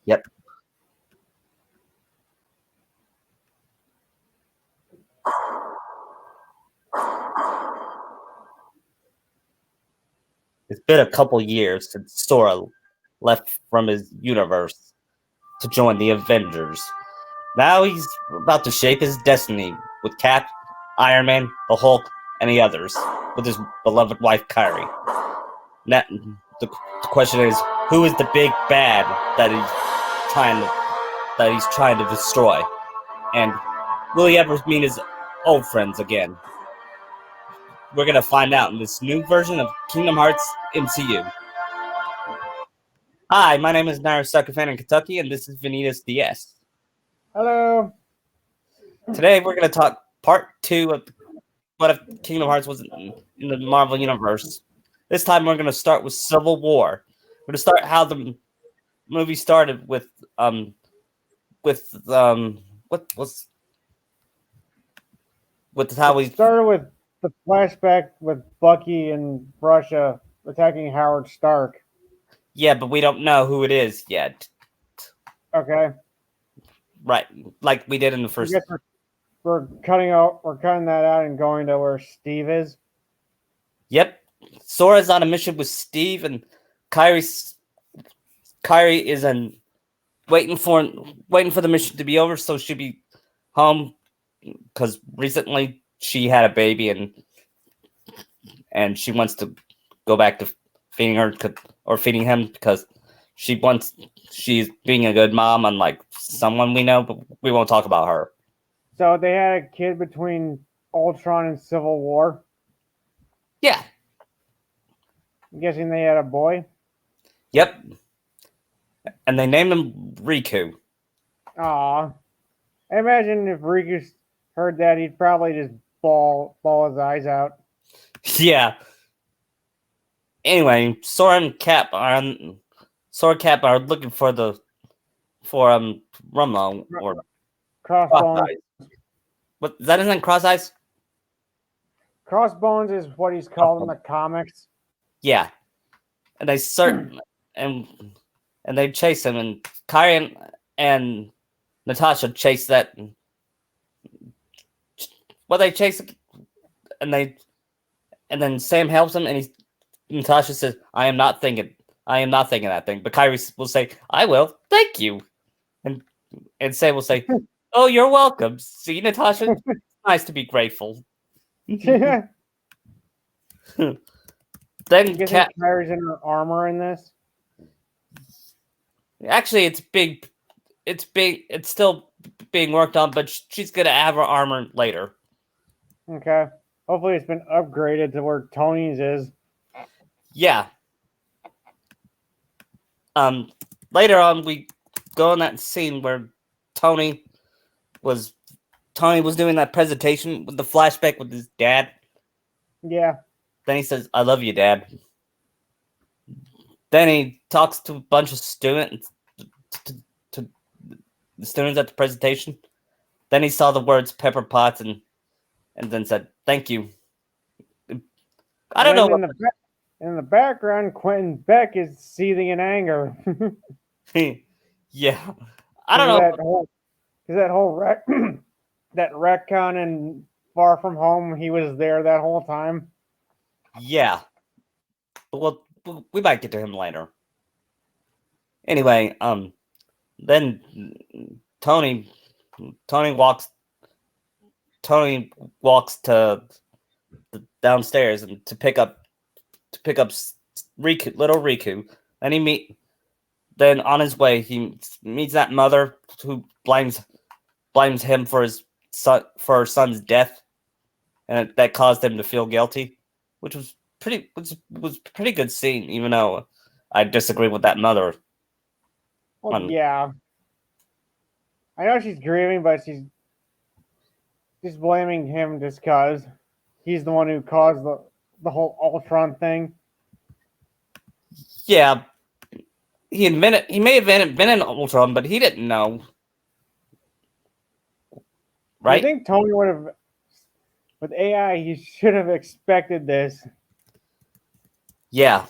Yep. It's been a couple years since Sora left from his universe to join the Avengers. Now he's about to shape his destiny with Cap, Iron Man, the Hulk, and the others, with his beloved wife Kyrie. Now, the question is, who is the big bad that he's trying to destroy? And will he ever meet his old friends again? We're gonna find out in this new version of Kingdom Hearts MCU. Hi, my name is Naira Suckerfan in Kentucky, and this is Vanitas DS. Hello. Today we're gonna talk part 2 of what if Kingdom Hearts was in the Marvel Universe. This time we're gonna start with Civil War. We're gonna start how the movie started with what was with how we Started with the flashback with Bucky and Russia attacking Howard Stark. yeah, but we don't know who it is yet. Okay. Right, like we did in the I first. guess we're cutting that out and going to where Steve is. Yep, Sora's on a mission with Steve, and Kyrie is waiting for the mission to be over so she'll be home because recently she had a baby and she wants to go back to feeding her or feeding him because she's being a good mom, unlike someone we know, but we won't talk about her. So they had a kid between Ultron and Civil War. Yeah. I'm guessing they had a boy. Yep. And they named him Riku. Aw. I imagine if Riku heard that, he'd probably just bawl his eyes out. Yeah. Anyway, Sora and Cap are looking for Rumlow or Crossbones. What that isn't Cross Eyes? Crossbones is what he's called in the comics. Yeah. And they and they chase him, and Kyrie and Natasha chase that. Well, they chase, and then Sam helps him, and Natasha says, I am not thinking that thing. But Kyrie will say, I will, thank you. And Sam will say, oh, you're welcome. See, Natasha, it's nice to be grateful. Then Cat Kyrie's in her armor in this. Actually, it's big. It's still being worked on, but she's gonna have her armor later. Okay. Hopefully, it's been upgraded to where Tony's is. Yeah. Later on, we go in that scene where Tony was doing that presentation with the flashback with his dad. Yeah. Then he says, I love you, Dad. Then he talks to a bunch of students, to the students at the presentation. Then he saw the words Pepper Potts and then said, thank you. I don't know. In the background, Quentin Beck is seething in anger. Yeah. I don't know. That whole that retcon in Far From Home, he was there that whole time. Yeah. Well, we might get to him later. Anyway, then Tony walks to the downstairs and to pick up little Riku. Then on his way he meets that mother who blames him for her son's death, and that caused him to feel guilty, which was pretty good scene, even though I disagree with that mother. Well, yeah. I know she's grieving, but she's just blaming him just because he's the one who caused the whole Ultron thing. Yeah. He may have been an Ultron, but he didn't know. Right? I think Tony would have, with AI, he should have expected this. Yeah.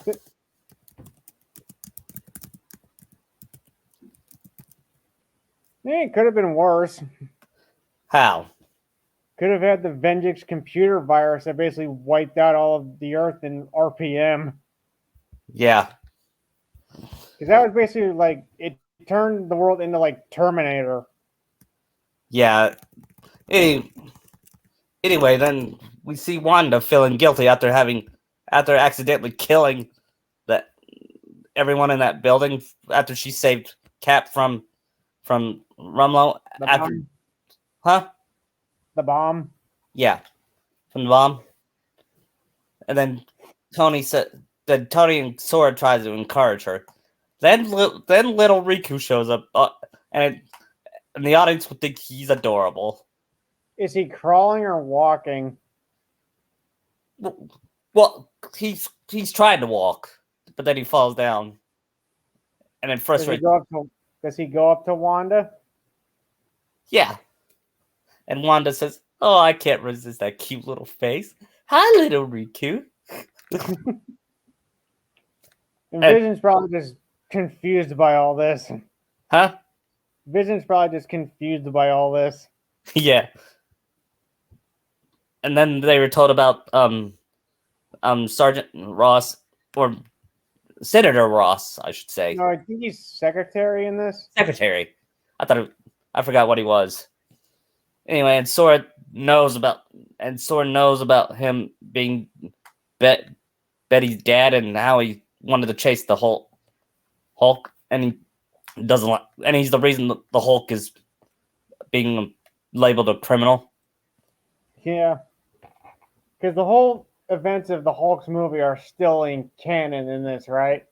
It could have been worse. How? Could have had the Vengeance computer virus that basically wiped out all of the Earth in RPM. Yeah. Because that was basically like it turned the world into like Terminator. Yeah. Any, anyway, then we see Wanda feeling guilty after accidentally killing the everyone in that building after she saved Cap from Rumlow The after bomb. huh? The bomb. Yeah, from the bomb. And then Tony and Sora tries to encourage her. Then little Riku shows up, and the audience would think he's adorable. Is he crawling or walking? Well, he's trying to walk, but then he falls down, and then frustrated. Does he go up to Wanda? Yeah, and Wanda says, "Oh, I can't resist that cute little face. Hi, little Riku." And Vision's probably just confused by all this. Huh? Vision's probably just confused by all this. Yeah. And then they were told about Sergeant Ross, or Senator Ross, I should say. No, I think he's secretary in this. Secretary. I forgot what he was. Anyway, and Sora knows about him being Betty's dad and how he wanted to chase the Hulk, and he doesn't like, and he's the reason the Hulk is being labeled a criminal. Yeah, because the whole events of the Hulk's movie are still in canon in this, right?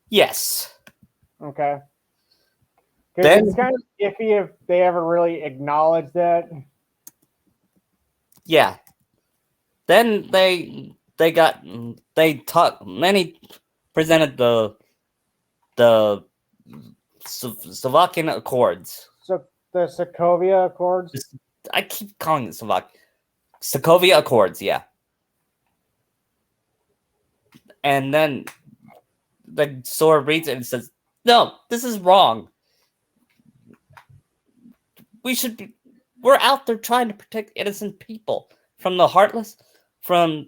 Yes. Okay. Because it's kind of iffy if they ever really acknowledge that. Yeah. Then they presented the Slovakian Accords. So the Sokovia Accords. I keep calling it Sokovia Accords, yeah. And then the Sora reads it and says, "No, this is wrong. We're out there trying to protect innocent people from the Heartless, from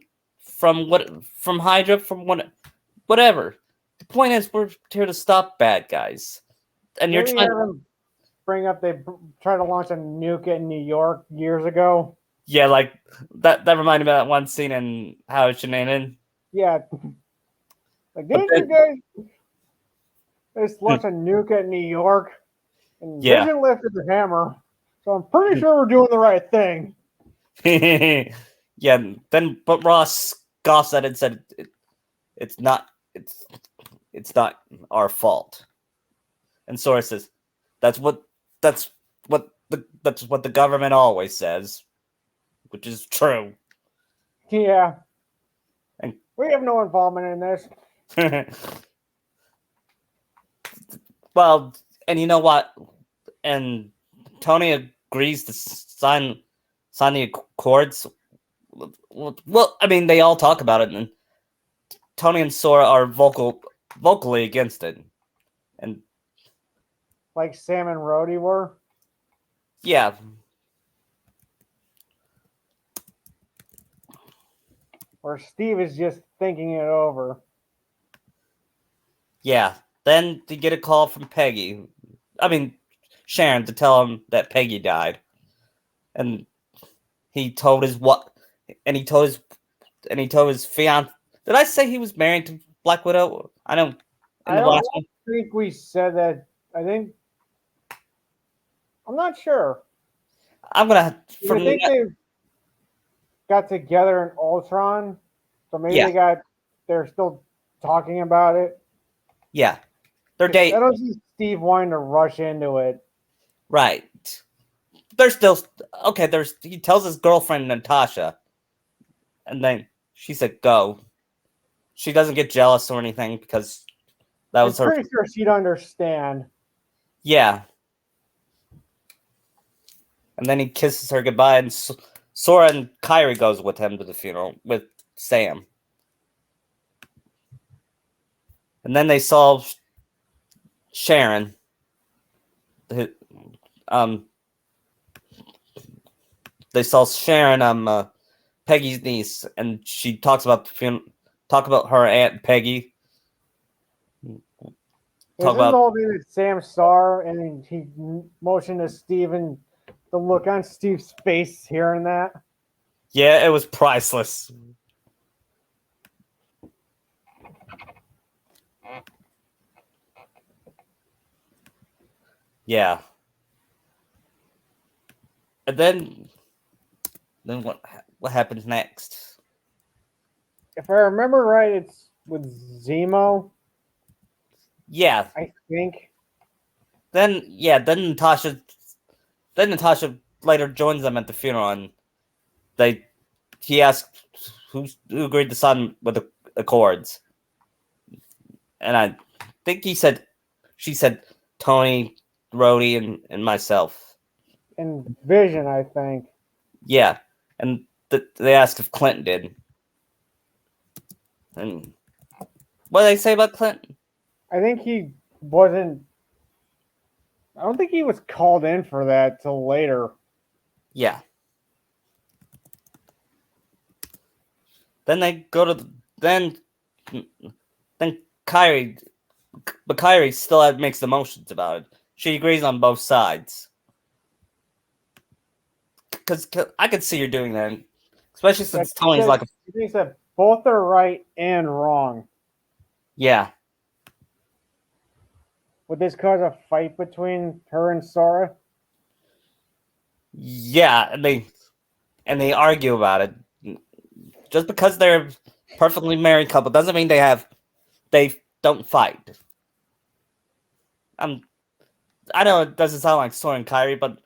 Hydra, from whatever. The point is, we're here to stop bad guys." And you're trying to bring up they tried to launch a nuke in New York years ago. Yeah, like that reminded me of that one scene in How It's Your Name. Yeah. Like, didn't you guys launch a nuke at New York? And Vision lifted the hammer. So I'm pretty sure we're doing the right thing. Yeah, but Ross scoffs at it and said it's not our fault. And Sora says, that's what the government always says, which is true. Yeah. And we have no involvement in this. Well, and you know what? And Tony agrees to sign the Accords. Well, I mean, they all talk about it, and Tony and Sora are vocally against it. And like Sam and Rhodey were? Yeah. Or Steve is just thinking it over. Yeah. Then they get a call from Sharon, to tell him that Peggy died. And he told his fiance. Did I say he was married to Black Widow? I don't think we said that. I'm not sure. I'm gonna. I think they got together in Ultron, so maybe they're still talking about it. Yeah, they're dating. I don't see Steve wanting to rush into it. Right. They're still okay. He tells his girlfriend Natasha, and then she said go. She doesn't get jealous or anything because that was her. I'm pretty sure she'd understand. Yeah. And then he kisses her goodbye, and Sora and Kyrie goes with him to the funeral with Sam. And then they saw Sharon, they saw Sharon, Peggy's niece, and she talks about her aunt Peggy. This is the whole thing that Sam saw, and he motioned to Steven. The look on Steve's face hearing that. Yeah, it was priceless. Yeah. And then what happens next? If I remember right, it's with Zemo. Yeah. I think. Then Natasha later joins them at the funeral, and he asked who agreed to sign with the accords, and I think she said Tony, Rhodey, and myself. And Vision, I think. Yeah, and they asked if Clinton did. And what did they say about Clinton? I think he wasn't. I don't think he was called in for that till later. Yeah. Then they go to then Kyrie, but Kyrie still makes the motions about it. She agrees on both sides. Because I could see her doing that, especially since Tony's like. He thinks that both are right and wrong. Yeah. Would this cause a fight between her and Sora? Yeah, and they argue about it. Just because they're a perfectly married couple doesn't mean they don't fight. I know it doesn't sound like Sora and Kyrie, but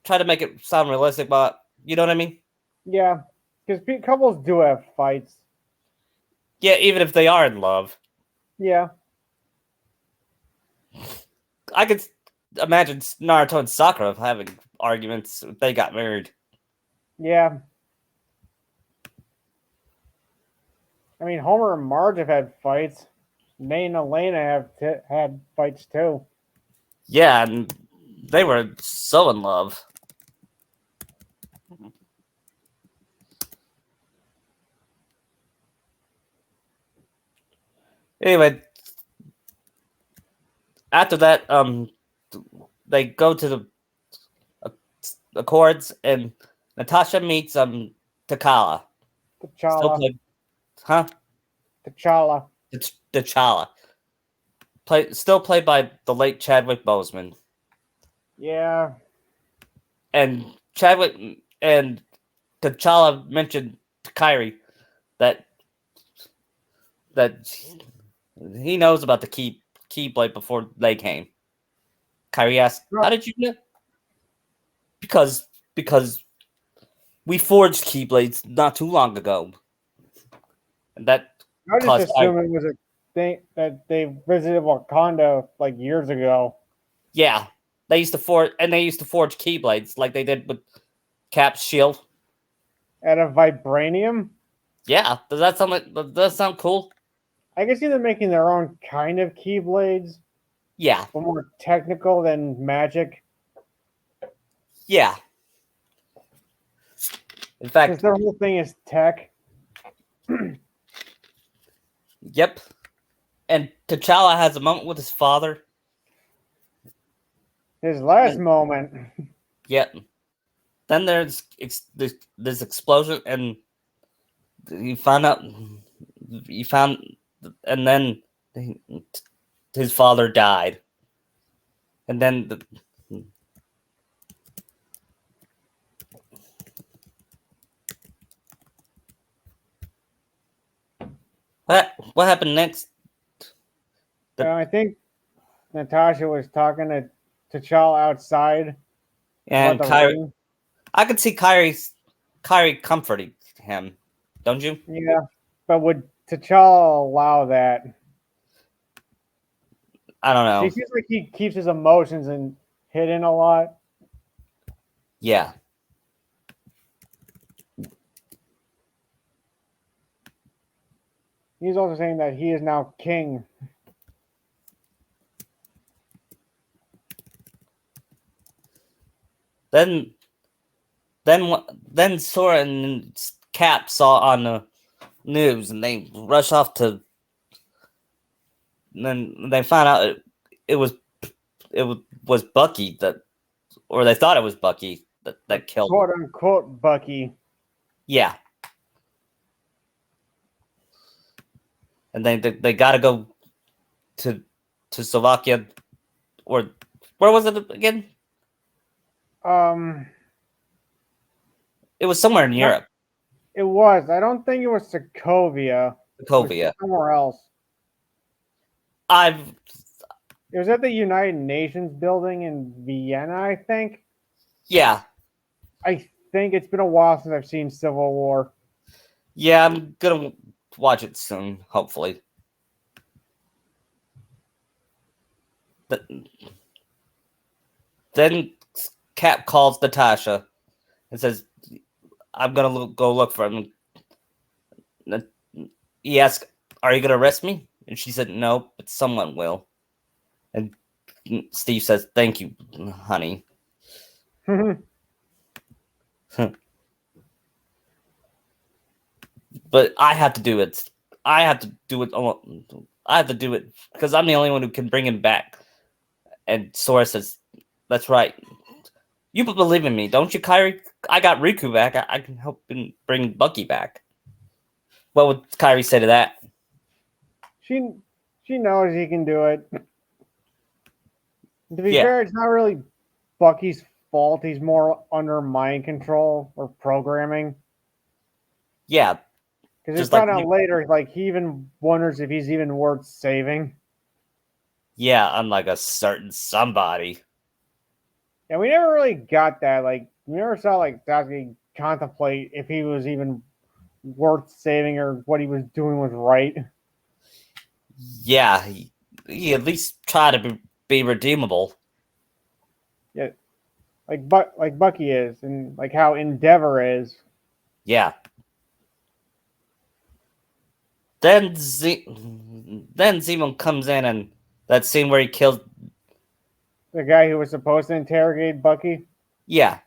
try to make it sound realistic. But you know what I mean? Yeah, because couples do have fights. Yeah, even if they are in love. Yeah. I could imagine Naruto and Sakura having arguments if they got married. Yeah. I mean, Homer and Marge have had fights. Nate and Elena have had fights too. Yeah, and they were so in love. Anyway, after that, they go to the Accords, and Natasha meets T'Challa. T'Challa. T'Challa. Still played by the late Chadwick Boseman. Yeah. And Chadwick and T'Challa mentioned to Kyrie that he knows about the Keyblade before they came. Kyrie asked, "How did you know?" Because we forged Keyblades not too long ago, and that I just assumed it was a thing that they visited Wakanda like years ago. Yeah, they used to forge Keyblades like they did with Cap's shield. Out of vibranium. Yeah, does that sound cool? I can see them making their own kind of Keyblades. Yeah, but more technical than magic. Yeah. In fact, because their whole thing is tech. Yep. And T'Challa has a moment with his father. His last moment. Yep. Then there's this explosion, and you found, and then his father died, and then what happened next? I think Natasha was talking to T'Challa outside. And Kyrie, I could see Kyrie comforting him, don't you? Yeah, but would T'Challa allow that? I don't know. He seems like he keeps his emotions hidden a lot. Yeah. He's also saying that he is now king. Then then Sora and Cap saw on the news, and they rush off to. And then they found out it was Bucky that, or they thought it was Bucky that killed him. Quote unquote Bucky. Yeah. And they got to go to Slovakia, or where was it again? It was somewhere in Europe. It was. I don't think it was Sokovia. Sokovia. Somewhere else. It was at the United Nations building in Vienna, I think. Yeah. I think it's been a while since I've seen Civil War. Yeah, I'm gonna watch it soon, hopefully. But then Cap calls Natasha and says, "I'm gonna go look for him." He asks, "Are you gonna arrest me?" And she said, "No, but someone will." And Steve says, "Thank you, honey." But I have to do it. I have to do it alone. I have to do it because I'm the only one who can bring him back. And Sora says, "That's right. You believe in me, don't you, Kairi? I got Riku back. I can help him bring Bucky back." What would Kairi say to that? She knows he can do it. To be fair, it's not really Bucky's fault. He's more under mind control or programming. Yeah. Because he found out later, like, he even wonders if he's even worth saving. Yeah, unlike a certain somebody. Yeah, we never really got that. Like, we never saw, like, Sasuke contemplate if he was even worth saving or what he was doing was right. Yeah, he at least try to be redeemable. Yeah, like Bucky is, and like how Endeavor is. Yeah. Then Zemo comes in, and that scene where he killed the guy who was supposed to interrogate Bucky. Yeah.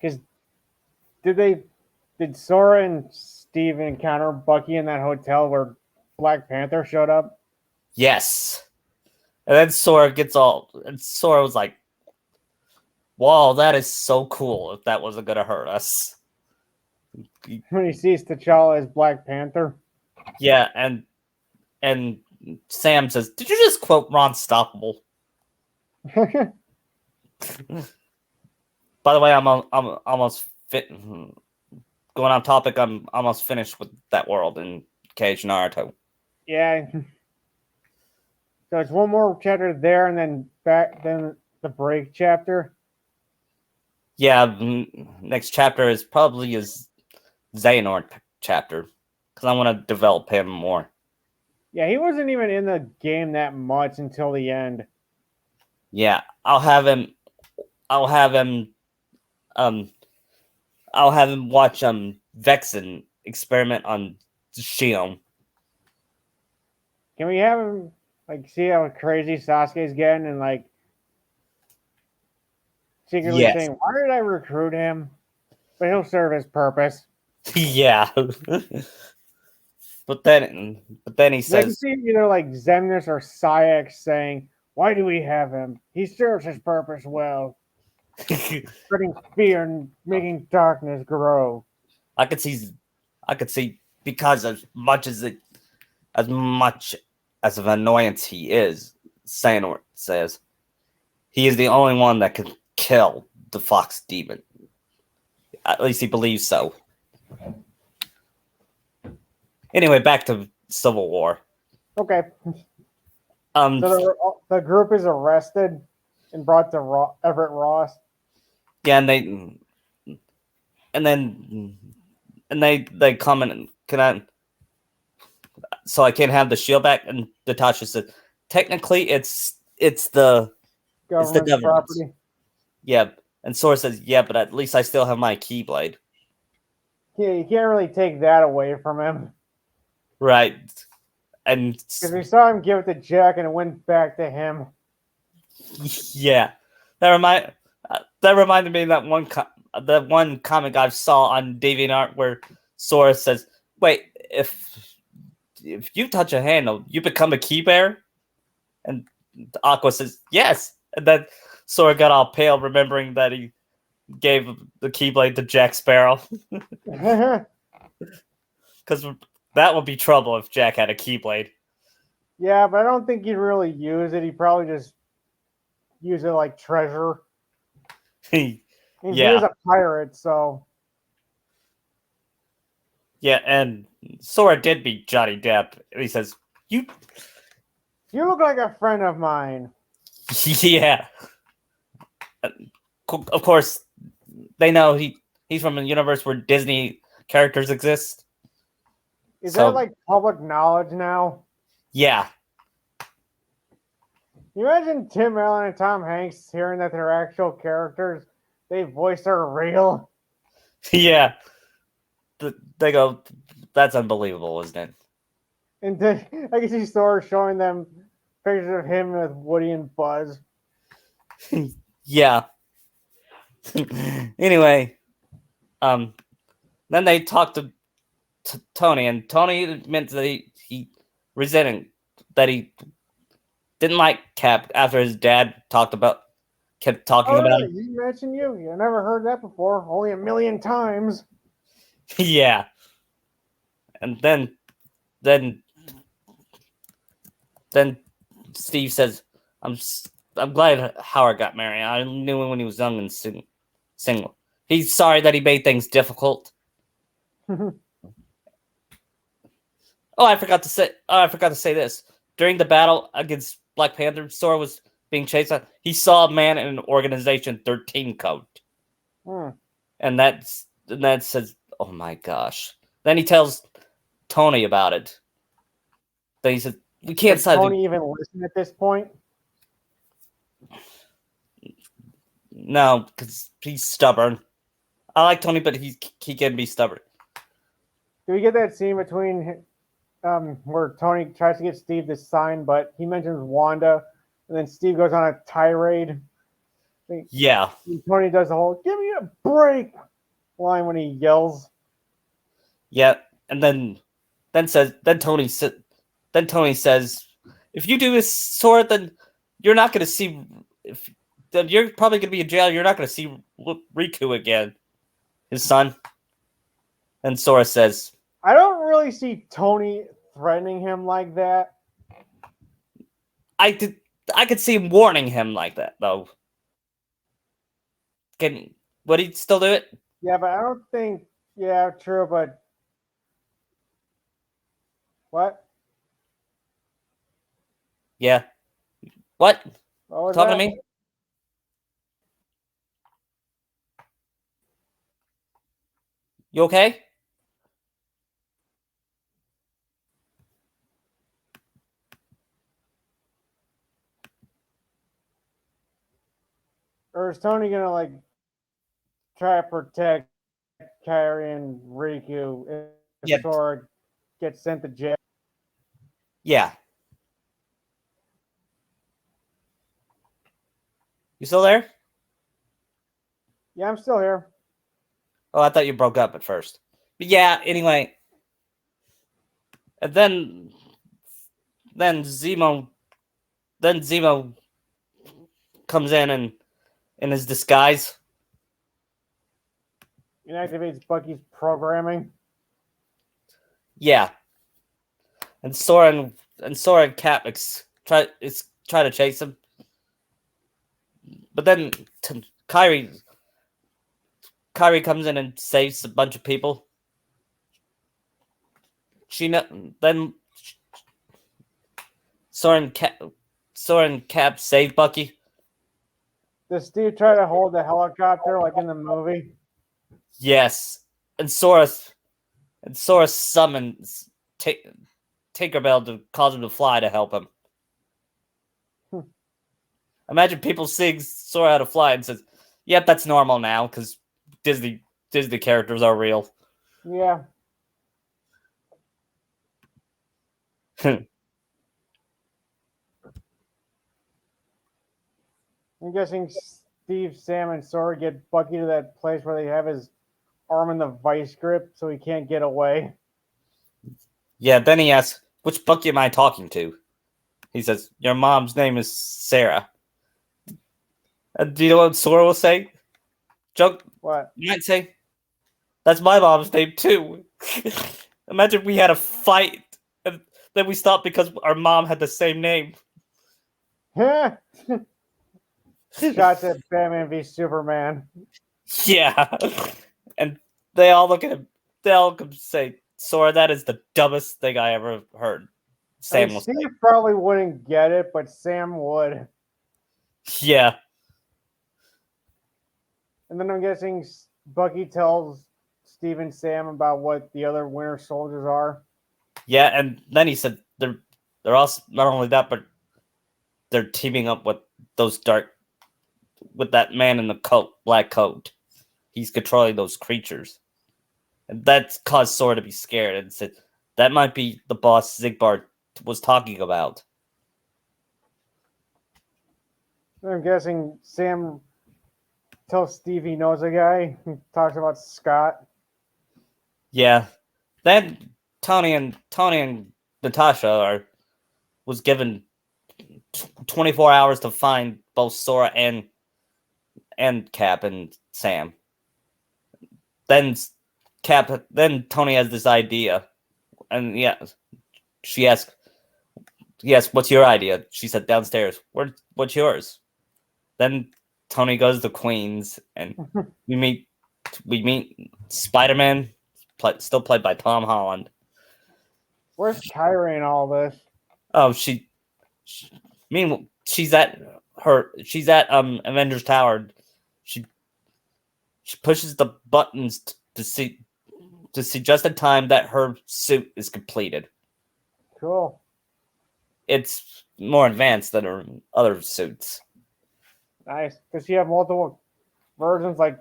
Because did Sora and Steve encounter Bucky in that hotel where Black Panther showed up? Yes. And then Sora was like, "Wow, that is so cool. If that wasn't gonna hurt us." When he sees T'Challa as Black Panther. Yeah, and Sam says, "Did you just quote Ron Stoppable?" By the way, I'm almost going on topic. I'm almost finished with that world in Cage Naruto. Yeah. So it's one more chapter there, and then the break chapter. Yeah, next chapter is probably his Xehanort chapter because I want to develop him more. Yeah, he wasn't even in the game that much until the end. Yeah, I'll have him watch Vexen experiment on Shion. Can we have him like see how crazy Sasuke's getting and like secretly saying, "Why did I recruit him?" But he'll serve his purpose. Yeah. But then he says, "You see either like Xemnas or Sayax saying, 'Why do we have him? He serves his purpose well, spreading fear and making darkness grow.'" I could see because as much as an annoyance he is, Xehanort says, he is the only one that can kill the Fox Demon. At least he believes so. Anyway, back to Civil War. Okay. So the group is arrested and brought to Everett Ross. Yeah, and they come and so I can't have the shield back. And Natasha said, technically, it's the government's property. Yeah, and Sora says, yeah, but at least I still have my Keyblade. Yeah, you can't really take that away from him. Right. And because we saw him give it to Jack and it went back to him. Yeah. that reminded me of that one comic I saw on DeviantArt where Sora says, "Wait, if you touch a handle, you become a key bearer," and Aqua says, "Yes," and then Sora got all pale, remembering that he gave the Keyblade to Jack Sparrow, because that would be trouble if Jack had a Keyblade. Yeah, but I don't think he'd really use it. He'd probably just use it like treasure. Yeah. He is a pirate, so. Yeah, and Sora did beat Johnny Depp. And he says, You look like a friend of mine. Yeah. Of course, they know he's from a universe where Disney characters exist. Is that like public knowledge now? Yeah. Can you imagine Tim Allen and Tom Hanks hearing that they're actual characters they voice are real? Yeah. They go, that's unbelievable, isn't it? And then I can see Sora showing them pictures of him with Woody and Buzz. Yeah. Anyway, then they talked to Tony, and Tony admits that he resented that he didn't like Cap after his dad kept talking about him. He mentioned you. I never heard that before. Only a million times. Yeah. And then Steve says, I'm glad Howard got married. I knew him when he was young and single. He's sorry that he made things difficult. I forgot to say this. During the battle against Black Panther, Sora was being chased. He saw a man in an Organization 13 coat. And that says, oh my gosh. Then he tells Tony about it. Then he says, we can't decide. Tony even listen at this point? No, because he's stubborn. I like Tony, but he can be stubborn. Do we get that scene between where Tony tries to get Steve to sign, but he mentions Wanda, and then Steve goes on a tirade? Yeah. And Tony does the whole "give me a break" line when he yells. Yeah, and then Tony says, if you do this, Sora, then you're not going to see. Then you're probably going to be in jail. You're not going to see Riku again, his son. And Sora says, I don't really see Tony threatening him like that. I could see him warning him like that, though. Would he still do it? Yeah, but I don't think. Yeah, true, but what? Yeah. What? Talking to me? You okay? Or is Tony gonna like try to protect Kairi and Riku if Sora gets sent to jail? Yeah. You still there? Yeah, I'm still here. Oh, I thought you broke up at first. But yeah, anyway. And then Zemo comes in his disguise. It activates Bucky's programming. Yeah. And Sora and Cap try to chase him. But then Kairi comes in and saves a bunch of people. Then Sora and Cap save Bucky. Does Steve try to hold the helicopter like in the movie? Yes. And Sora summons Tinkerbell to cause him to fly to help him. Imagine people seeing Sora how to fly and says, "Yep, that's normal now because Disney characters are real." Yeah. I'm guessing Steve, Sam, and Sora get Bucky to that place where they have his arm in the vice grip so he can't get away. Yeah, then he asks, which Bucky am I talking to? He says, your mom's name is Sarah. Do you know what Sora will say? Joke What? might say, that's my mom's name too. Imagine we had a fight and then we stopped because our mom had the same name. Shots at Batman v Superman. Yeah. And they all look at him. They all say, Sora, that is the dumbest thing I ever heard. Sam will say. Steve probably wouldn't get it, but Sam would. Yeah. And then I'm guessing Bucky tells Steve and Sam about what the other Winter Soldiers are. Yeah, and then he said they're also not only that, but they're teaming up with with that man in the black coat. He's controlling those creatures. And that's caused Sora to be scared and said that might be the boss Zigbar was talking about. I'm guessing Sam tells Steve he knows a guy. He talks about Scott. Yeah. Then Tony and Natasha was given 24 hours to find both Sora and Cap and Sam. Then Tony has this idea, and she asked, "Yes, what's your idea?" She said, "Downstairs." What's yours? Then Tony goes to Queens, and we meet Spider-Man, still played by Tom Holland. Where's Kyrie in all this? Oh, meanwhile, she's at Avengers Tower. She pushes the buttons to see just in time that her suit is completed. Cool. It's more advanced than her other suits. Nice. Does she have multiple versions like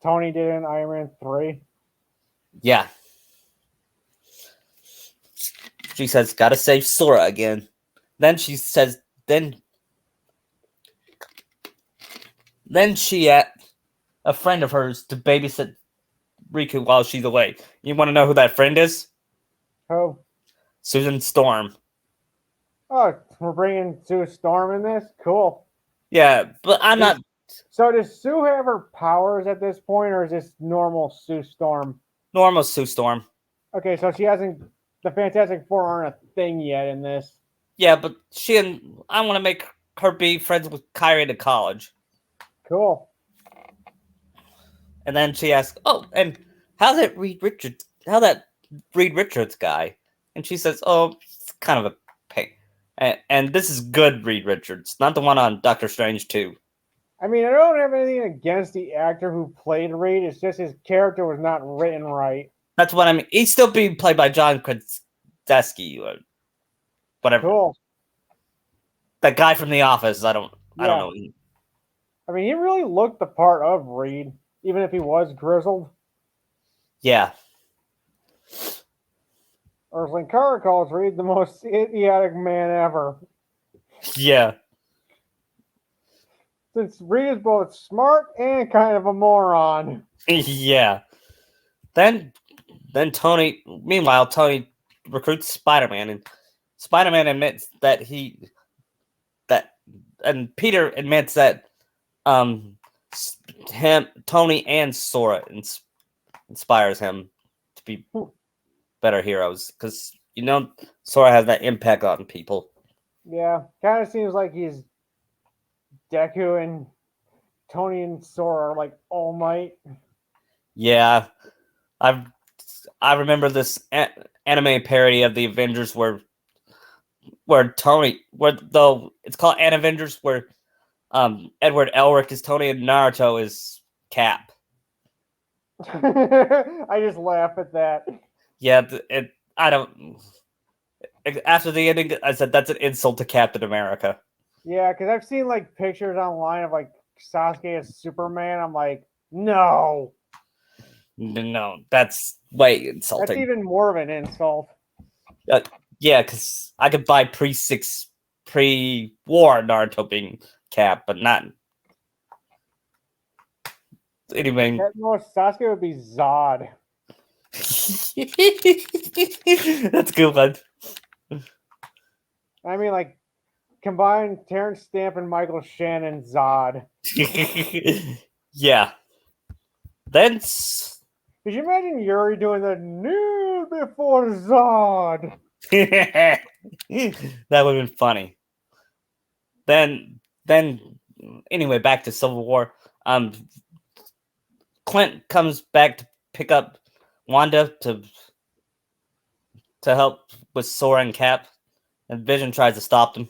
Tony did in Iron Man 3? Yeah. She says, gotta save Sora again. Then she says, then she at a friend of hers to babysit Riku while she's away. You want to know who that friend is? Who? Susan Storm. Oh, we're bringing Sue Storm in this? Cool. Yeah, but I'm not... So does Sue have her powers at this point, or is this normal Sue Storm? Normal Sue Storm. Okay, so she hasn't... The Fantastic Four aren't a thing yet in this. Yeah, but I want to make her be friends with Kyrie to college. Cool. And then she asks, "Oh, and how's that Reed Richards? How that Reed Richards guy?" And she says, "Oh, it's kind of a pain." And this is good Reed Richards, not the one on Doctor Strange 2. I mean, I don't have anything against the actor who played Reed. It's just his character was not written right. That's what I mean. He's still being played by John Krasinski or whatever. Cool. That guy from The Office. I don't know. I mean, he really looked the part of Reed, even if he was grizzled. Yeah. Ursula Carr calls Reed the most idiotic man ever. Yeah. Since Reed is both smart and kind of a moron. Yeah. Then Tony recruits Spider-Man, and Spider-Man admits and Peter admits that Tony and Sora inspires him to be better heroes, because Sora has that impact on people. Yeah, kind of seems like he's Deku, and Tony and Sora are like All Might. Yeah, I remember this anime parody of the Avengers where it's called An Avengers, where Edward Elric is Tony and Naruto is Cap. I just laugh at that. Yeah, I don't. After the ending, I said that's an insult to Captain America. Yeah, because I've seen like pictures online of like Sasuke as Superman. I'm like, no, that's way insulting. That's even more of an insult. Yeah, because I could buy pre-war Naruto being Cap, but not Anyway, No, Sasuke would be Zod. that's a good one. I mean, like, combine Terrence Stamp and Michael Shannon Zod. Yeah. Then Could you imagine Yuri doing the new before Zod? that would have been funny. Then anyway, back to Civil War. Clint comes back to pick up Wanda to help with Sora and Cap, and Vision tries to stop them.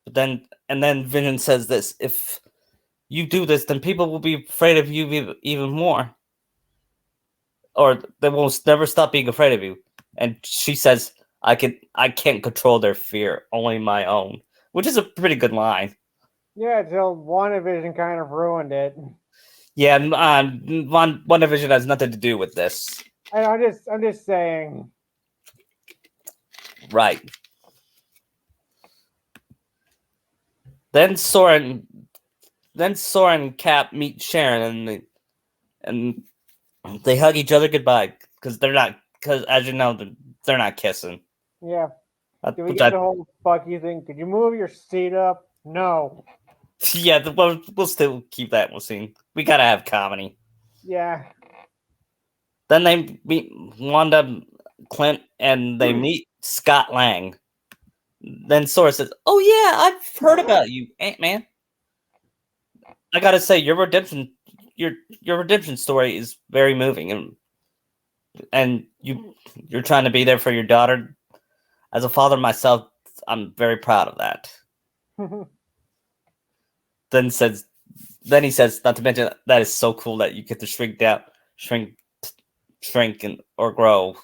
But then Vision says this: "If you do this, then people will be afraid of you even more, or they will never stop being afraid of you." And she says, I can't control their fear, only my own," which is a pretty good line. Yeah, until WandaVision kind of ruined it. Yeah, WandaVision has nothing to do with this. I'm just saying. Right. Then Sora and Cap meet Sharon, and they hug each other goodbye because as you know, they're not kissing. Yeah. Do we get the whole fuck you thing? Could you move your seat up? No. Yeah, we'll still keep that scene. We gotta have comedy. Yeah. Then they meet Wanda, Clint, and they meet Scott Lang. Then Sora says, "Oh yeah, I've heard about you, Ant-Man. I gotta say, your redemption story is very moving, and you're trying to be there for your daughter. As a father myself, I'm very proud of that." Then he says, not to mention that is so cool that you get to shrink, or grow.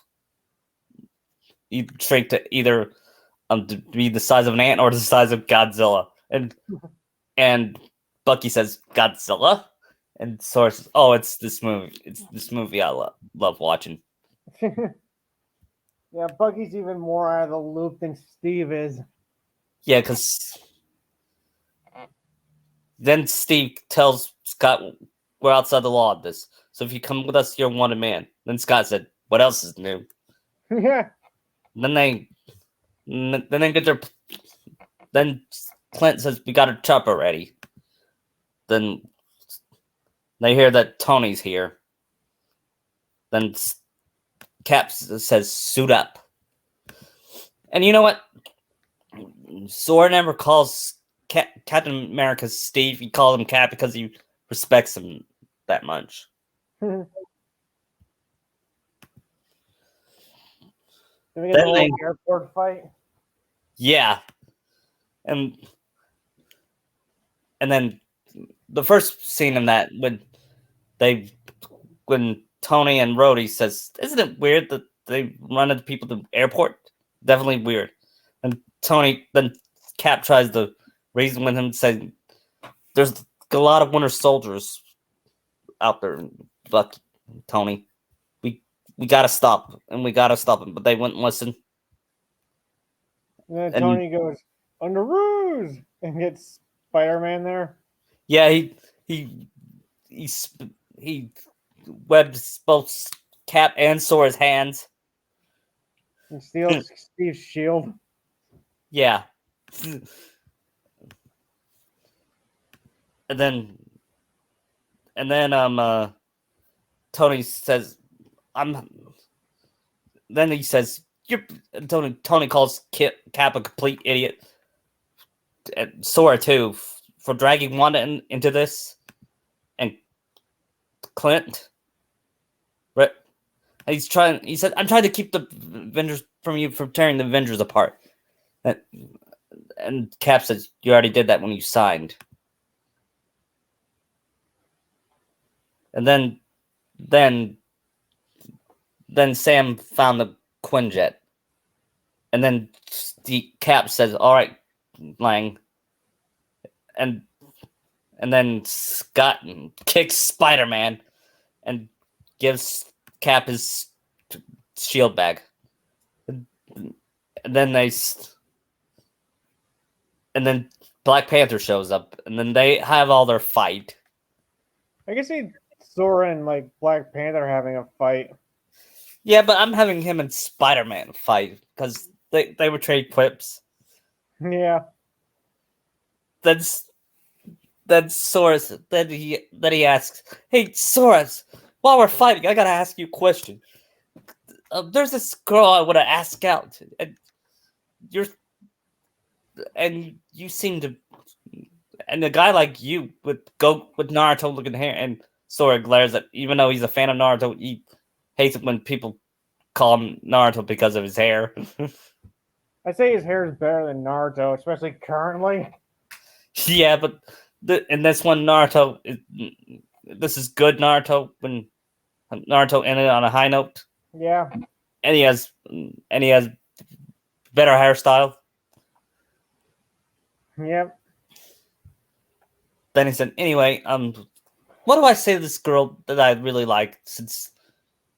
You shrink to either to be the size of an ant or the size of Godzilla. And Bucky says, "Godzilla?" And Sora says, "Oh, it's this movie. It's this movie I love watching." Yeah, Bucky's even more out of the loop than Steve is. Yeah, because then Steve tells Scott, "We're outside the law of this. So if you come with us, you're a wanted man." Then Scott said, "What else is new?" Yeah. Then they get their. Then Clint says, "We got a chopper ready." Then they hear that Tony's here. Then Cap says, "Suit up." And you know what? Sora never calls Captain America Steve. He calls him Cap because he respects him that much. Then we get the whole airport fight. Yeah. And then the first scene in that when Tony and Rhodey says, "Isn't it weird that they run into people at the airport?" Definitely weird. And then Cap tries to reason with him, saying, "There's a lot of Winter Soldiers out there, but Tony, we gotta stop, and we gotta stop them." But they wouldn't listen. And then Tony goes, "Under ruse," and gets Spider-Man there. Yeah, he webbed both Cap and Sora's hands. And steals Steve's shield. Yeah. And then Tony says, then he says, Tony calls Cap a complete idiot, and Sora too, for dragging Wanda into this, and Clint. Right? He said, "I'm trying to keep the Avengers from tearing the Avengers apart." And Cap says, "You already did that when you signed." And then Sam found the Quinjet. And then the Cap says, "All right, Lang." And then Scott kicks Spider-Man and gives Cap his shield bag. And then Black Panther shows up, and then they have all their fight. I can see Sora and like Black Panther having a fight. Yeah, but I'm having him and Spider-Man fight because they would trade quips. Yeah. That's Sora's. Then he asks, "Hey, Sora's, while we're fighting, I gotta ask you a question. There's this girl I want to ask out, and you're and you seem to, and a guy like you with Naruto looking hair." And Sora glares at, even though he's a fan of Naruto, he hates it when people call him Naruto because of his hair. I say his hair is better than Naruto, especially currently. Yeah, but in this one, this is good Naruto when Naruto ended on a high note. Yeah. And he has better hairstyle. Yep. Then he said, "Anyway, what do I say to this girl that I really like? Since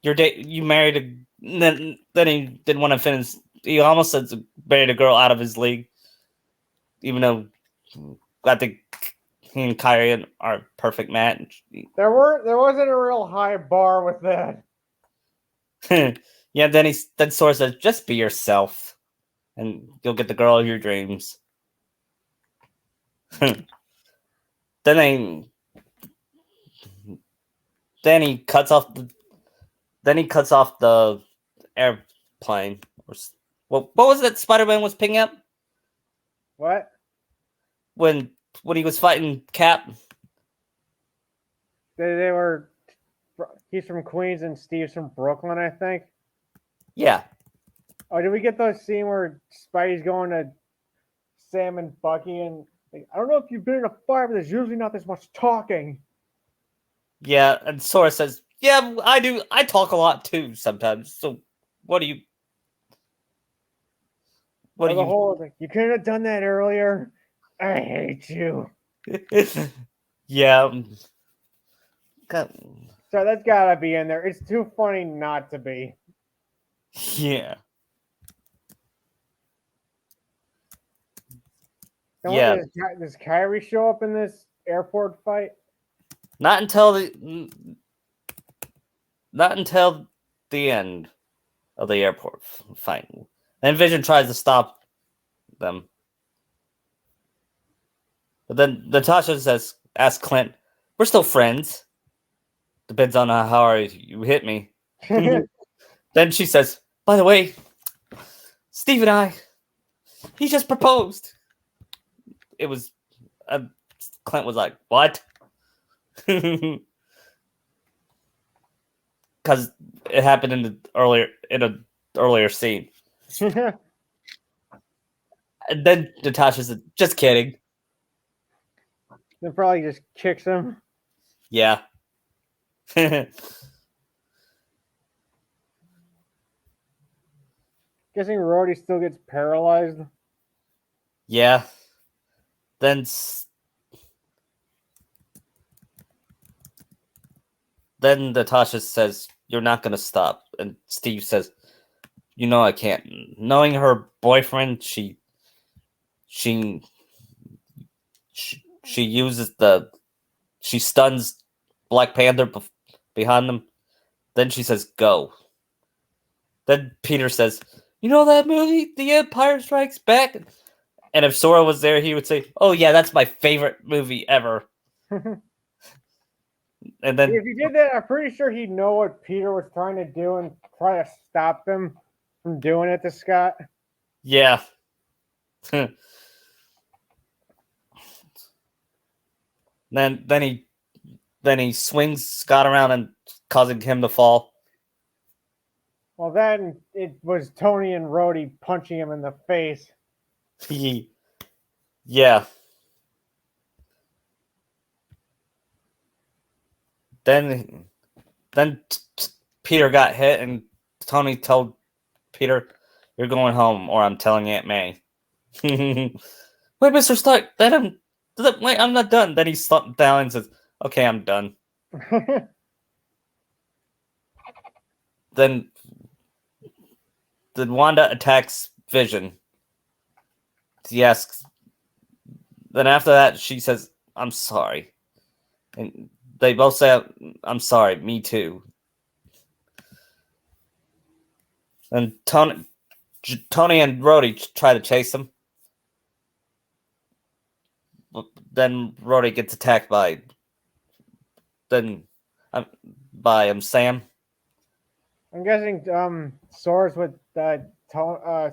you married then he didn't want to finish. He almost said married a girl out of his league, even though I think he and Kyrie are a perfect match." There wasn't a real high bar with that. Yeah, then Sora says, "Just be yourself, and you'll get the girl of your dreams." then they then he cuts off the airplane. What was it Spider-Man was picking up What? when he was fighting Cap? They were. He's from Queens and Steve's from Brooklyn, I think. Yeah. Oh, did we get the scene where Spidey's going to Sam and Bucky and like, I don't know if you've been in a fire, but there's usually not this much talking. Yeah, and Sora says, "Yeah, I do. I talk a lot too sometimes. So, what do you? What do the you?" whole like, you couldn't have done that earlier. I hate you. Yeah. God. So that's gotta be in there. It's too funny not to be. Yeah. Yeah. Does Kyrie show up in this airport fight? Not until the end of the airport fight. And Vision tries to stop them. But then Natasha asks Clint, "We're still friends. Depends on how hard you hit me." Then she says, "By the way, Steve and I, he just proposed." It was, Clint was like, "What?" Because it happened in an earlier scene. And then Natasha said, "Just kidding." Then probably just kicks him. Yeah. Guessing Rhodey still gets paralyzed. Yeah. Then Natasha says, "You're not going to stop." And Steve says, I can't." Knowing her boyfriend, she uses she stuns Black Panther behind them. Then she says, "Go." Then Peter says, "You know that movie, The Empire Strikes Back?" And if Sora was there, he would say, "Oh yeah, that's my favorite movie ever." And then if he did that, I'm pretty sure he'd know what Peter was trying to do and try to stop them from doing it to Scott. Yeah. then he swings Scott around and causing him to fall. Well, then it was Tony and Rhodey punching him in the face. Yeah. Then Peter got hit, and Tony told Peter, "You're going home, or I'm telling Aunt May." Wait, Mr. Stark. Wait, I'm not done. Then he slumped down and says, "Okay, I'm done." Then Wanda attacks Vision. He asks. Then after that, she says, "I'm sorry." And they both say, "I'm sorry, me too." And Tony and Rhodey try to chase him. Then Rhodey gets attacked by Sam. I'm guessing Sora's with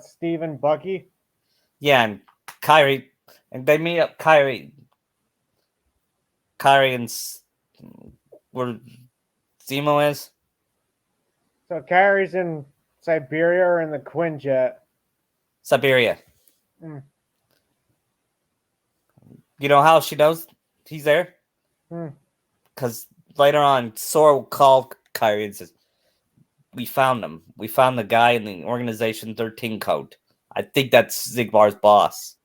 Steve and Bucky. Yeah, and Kyrie, and they meet up. Kyrie and where Zemo is. So Kyrie's in Siberia or in the Quinjet. Siberia. Mm. You know how she knows he's there? Because later on, Sora will call Kyrie and says, "We found him. We found the guy in the Organization 13 code. I think that's Zigbar's boss."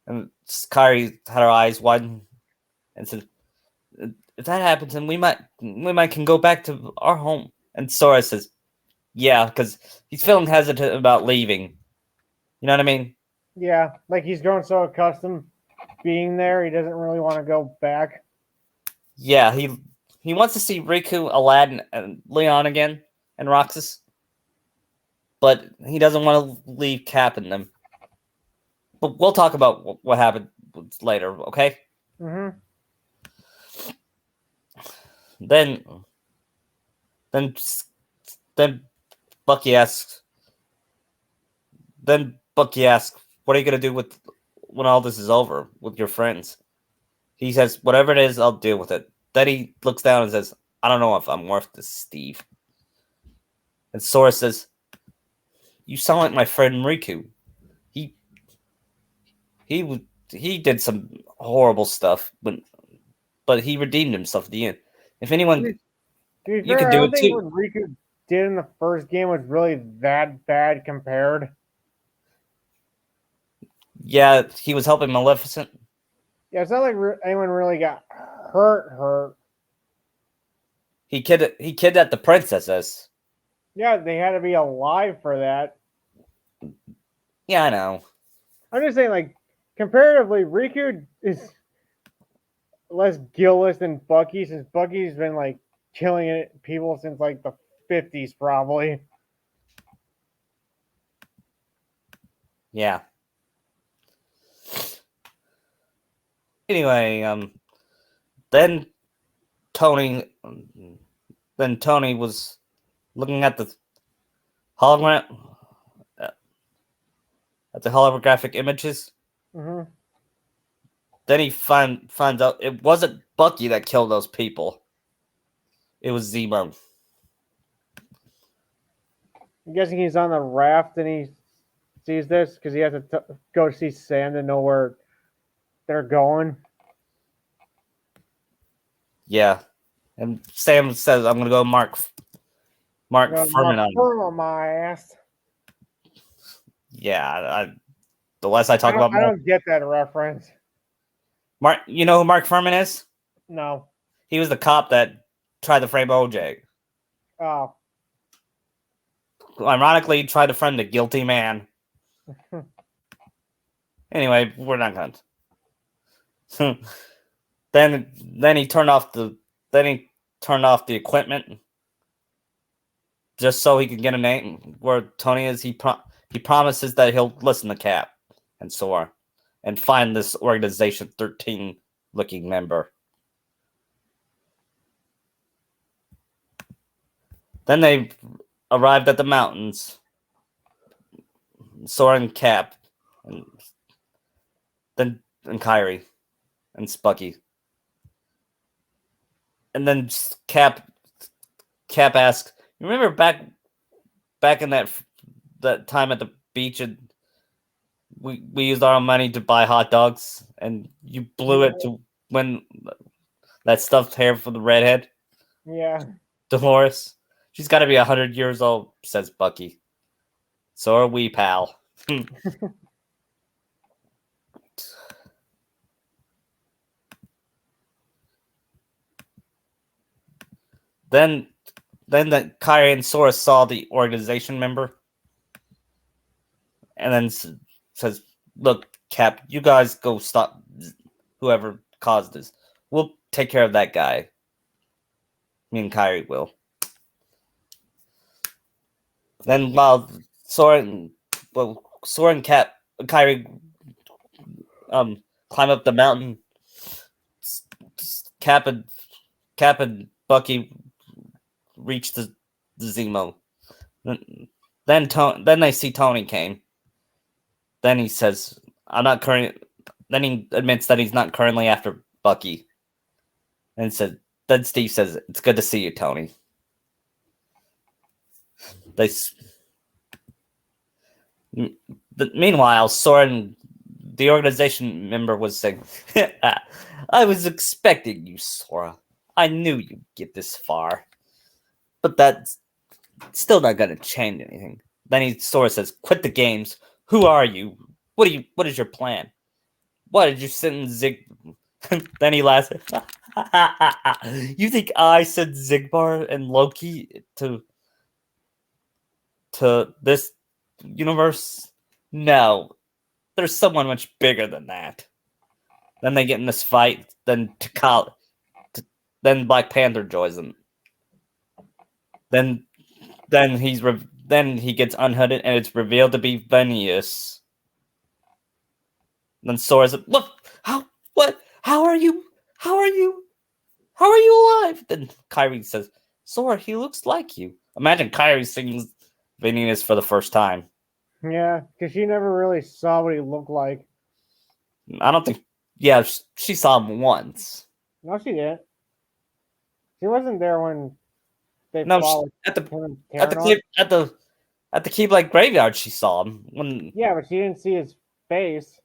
And Kyrie had her eyes widen and said, "If that happens, then we might can go back to our home." And Sora says, "Yeah," because he's feeling hesitant about leaving. You know what I mean? Yeah, like he's grown so accustomed being there, he doesn't really want to go back. Yeah, he wants to see Riku, Aladdin, and Leon again, and Roxas, but he doesn't want to leave Cap and them. But we'll talk about what happened later, okay? Mm-hmm. Then Bucky asks. Then Bucky asks, "What are you gonna do when all this is over with your friends?" He says, "Whatever it is, I'll deal with it." Then he looks down and says, "I don't know if I'm worth this, Steve." And Sora says, "You sound like my friend Riku. He he did some horrible stuff, but he redeemed himself at the end. If anyone, To be you fair, can I do don't it think too." what Riku did in the first game was really that bad compared. Yeah, he was helping Maleficent. Yeah, it's not like anyone really got hurt. He kidnapped the princesses. Yeah, they had to be alive for that. Yeah, I know. I'm just saying, like, comparatively, Riku is less guiltless than Bucky, since Bucky's been, like, killing people since, like, the 50s, probably. Yeah. Anyway, then Tony, was looking at the hologram, at the holographic images. Mm-hmm. Then he finds out it wasn't Bucky that killed those people. It was Zemo. I'm guessing he's on the raft and he sees this because he has to go see Sam to know where they're going. Yeah, and Sam says, "I'm gonna go mark Furman on." On my ass. Yeah, the less I talk about I don't get that reference. Mark, you know who Mark Furman is? No. He was the cop that tried to frame OJ. Oh. Ironically, tried to frame the guilty man. Anyway, we're not going to. then he turned off the equipment just so he could get a name where Tony is. He promises that he'll listen to Cap and Sora and find this Organization 13 looking member. Then they arrived at the mountains. Sora and Cap, and Kyrie and Spucky. And then Cap asks, "You remember back in that time at the beach, and we used our own money to buy hot dogs, and you blew it to win that stuffed hair for the redhead?" Yeah. Dolores. "She's got to be 100 years old," says Bucky. "So are we, pal." Then the Kyrie and Sora saw the Organization member, and then says, "Look, Cap, you guys go stop whoever caused this. We'll take care of that guy. Me and Kyrie will. Then while Sora and Kyrie climb up the mountain, Cap and Bucky reach the Zemo. Then they see Tony came. Then he says, "I'm not current." Then he admits that he's not currently after Bucky. And then Steve says, "It's good to see you, Tony." Meanwhile, Soren, the organization member, was saying, "I was expecting you, Sora. I knew you'd get this far, but that's still not going to change anything." Then Sora says, "Quit the games. Who are you? What is your plan? Why did you send Zig?" Then he laughs. "You think I sent Zigbar and Loki to this universe? No, there's someone much bigger than that." Then they get in this fight. Then then Black Panther joins them. Then he gets unhooded and it's revealed to be Phineas. Then Sora's like, "Look, what? How are you? How are you alive?" Then Kyrie says, "Sora, he looks like you." Imagine Kyrie seeing Phineas for the first time. Yeah, because she never really saw what he looked like. I don't think. Yeah, she saw him once. No, she didn't. She wasn't there when they followed at the Keyblade graveyard. She saw him when. Yeah, but she didn't see his face.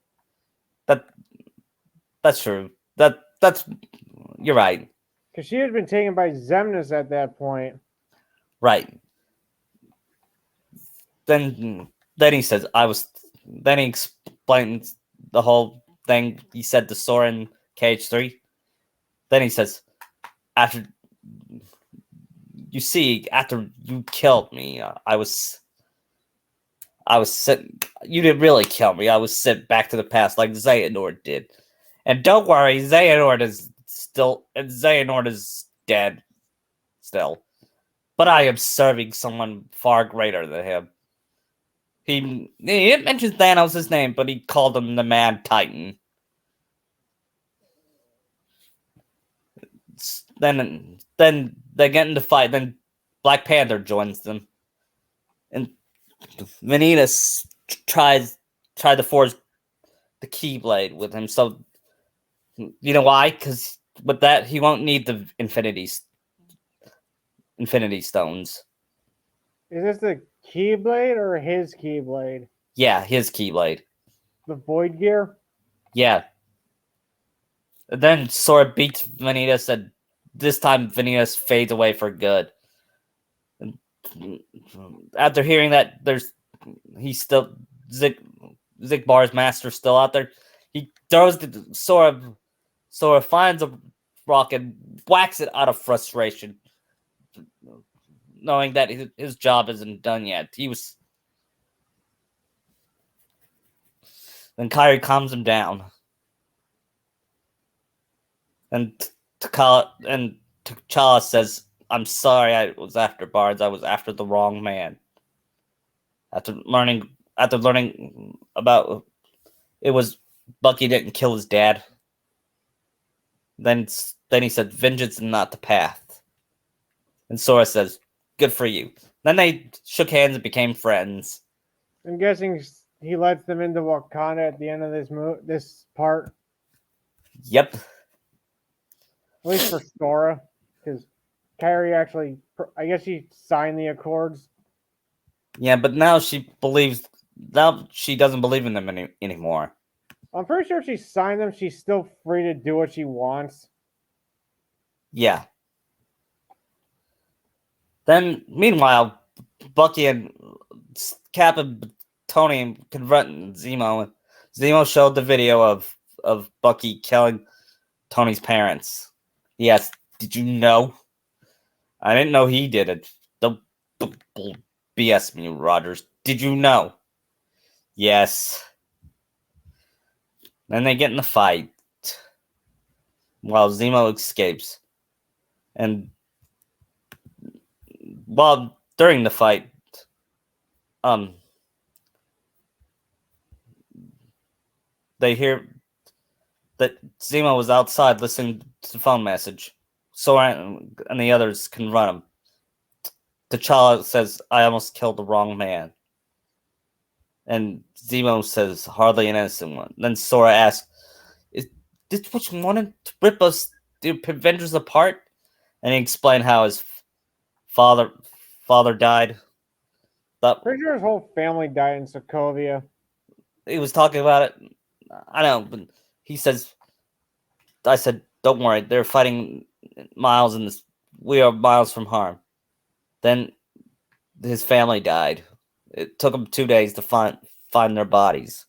That's true. That's you're right. Because she had been taken by Xemnas at that point. Right. Then he says, "I was." Then he explains the whole thing he said to Sora in KH3. Then he says, "After you killed me, I was sent. You didn't really kill me. I was sent back to the past like Xehanort did. And don't worry, Xehanort is dead still. But I am serving someone far greater than him." He didn't mention Thanos' name, but he called him the Mad Titan. Then they get into fight. Then Black Panther joins them, and Vanitas tried to forge the Keyblade with him. So you know why? Because with that he won't need the Infinity Stones. Is this the Keyblade or his Keyblade? Yeah, his Keyblade. The Void Gear? Yeah. And then Sora beats Vanitas, and this time Vanitas fades away for good. And after hearing that, Zigbar's master still out there. He throws Sora finds a rock and whacks it out of frustration, knowing that his job isn't done yet. Then Kyrie calms him down. And T'Challa says, "I'm sorry I was after Bards. I was after the wrong man." After learning about it was Bucky didn't kill his dad. Then he said, "Vengeance is not the path." And Sora says, "Good for you." Then they shook hands and became friends. I'm guessing he lets them into Wakanda at the end of this part. Yep. At least for Sora, because Kyrie actually, I guess she signed the Accords. Yeah, but now she doesn't believe in them anymore. I'm pretty sure if she signed them, she's still free to do what she wants. Yeah. Then, meanwhile, Bucky and Cap and Tony confront Zemo. Zemo showed the video of Bucky killing Tony's parents. He asked, "Did you know?" "I didn't know he did it." "Don't BS me, Rogers. Did you know?" "Yes." Then they get in the fight. while Zemo escapes. And while during the fight, um, they hear that Zemo was outside listening to the phone message. Sora and the others confront him. T'Challa says, "I almost killed the wrong man." And Zemo says, "Hardly an innocent one." Then Sora asks, "Is this what you wanted to rip us, the Avengers apart?" And he explained how his father father died. But Pretty sure his whole family died in Sokovia. he was talking about it. I know, but he says, "I said, don't worry. They're fighting miles in this. We are miles from harm." Then his family died. It took them 2 days to find their bodies.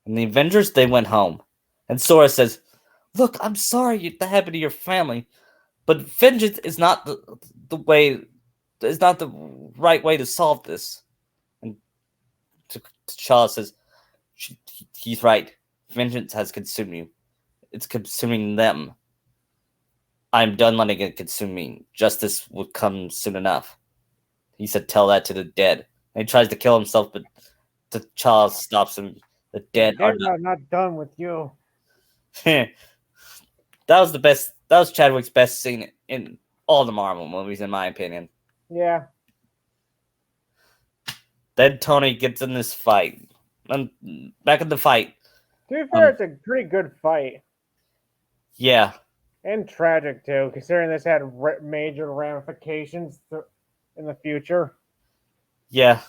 And the Avengers, they went home. And Sora says, "Look, I'm sorry that happened to your family, but vengeance is not the way. Is not the right way to solve this." And T'Challa says, "He's right. Vengeance has consumed you. It's consuming them. I'm done letting it consume me. Justice will come soon enough." He said, "Tell that to the dead." And he tries to kill himself, but T'Challa stops him. The dead are Dead are not done with you. not. That was the best. That was Chadwick's best scene in all the Marvel movies, in my opinion. Yeah. Then Tony gets in this fight. And back in the fight. To be fair, it's a pretty good fight. Yeah. And tragic, too, considering this had major ramifications in the future. Yeah.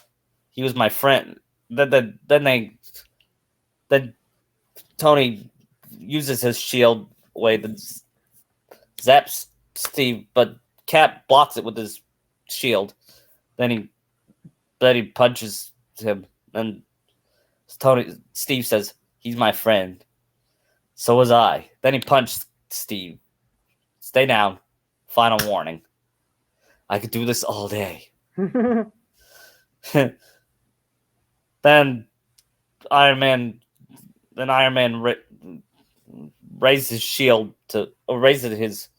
He was my friend. Then Tony uses his shield way to zaps Steve, but Cap blocks it with his shield. Then he punches him, and Steve says, "He's my friend." So was I. Then he punched Steve. "Stay down. Final warning. I could do this all day." Then Iron Man raised his shield raised his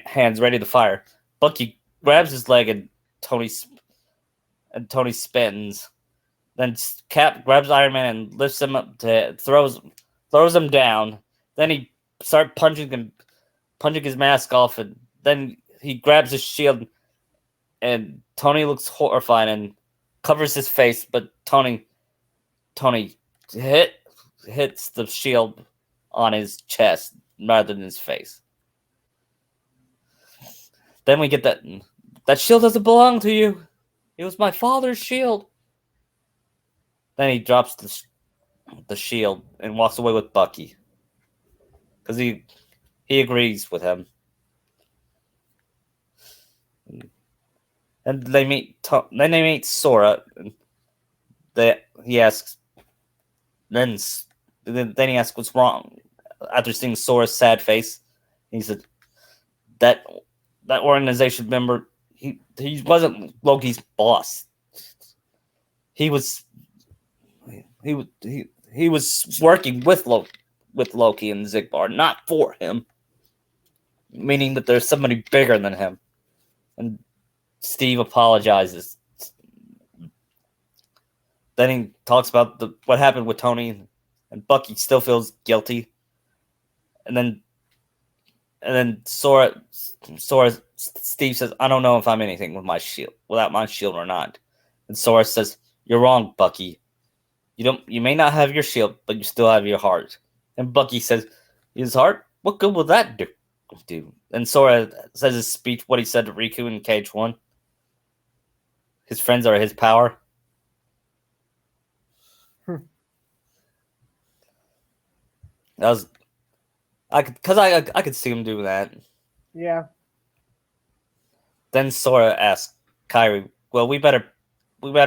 hands ready to fire. Bucky grabs his leg and Tony spins. Then Cap grabs Iron Man and lifts him up to throws him down. Then he starts punching his mask off, and then he grabs his shield, and Tony looks horrified and covers his face, but Tony hits the shield on his chest rather than his face. Then we get that shield doesn't belong to you. It was my father's shield. Then he drops the shield and walks away with Bucky because he agrees with him. And they meet Sora. And he asks. Then he asks what's wrong. After seeing Sora's sad face, he said that organization member he wasn't Loki's boss. He was working with Loki and Zigbar, not for him. Meaning that there's somebody bigger than him. And Steve apologizes. Then he talks about what happened with Tony, and Bucky still feels guilty. And then Steve says, "I don't know if I'm anything without my shield or not." And Sora says, "You're wrong, Bucky. You may not have your shield, but you still have your heart." And Bucky says, "His heart? What good will that do?" And Sora says his speech, what he said to Riku in Cage 1. His friends are his power. That was I could see him do that. Yeah. Then Sora asks Kairi, "Well, we better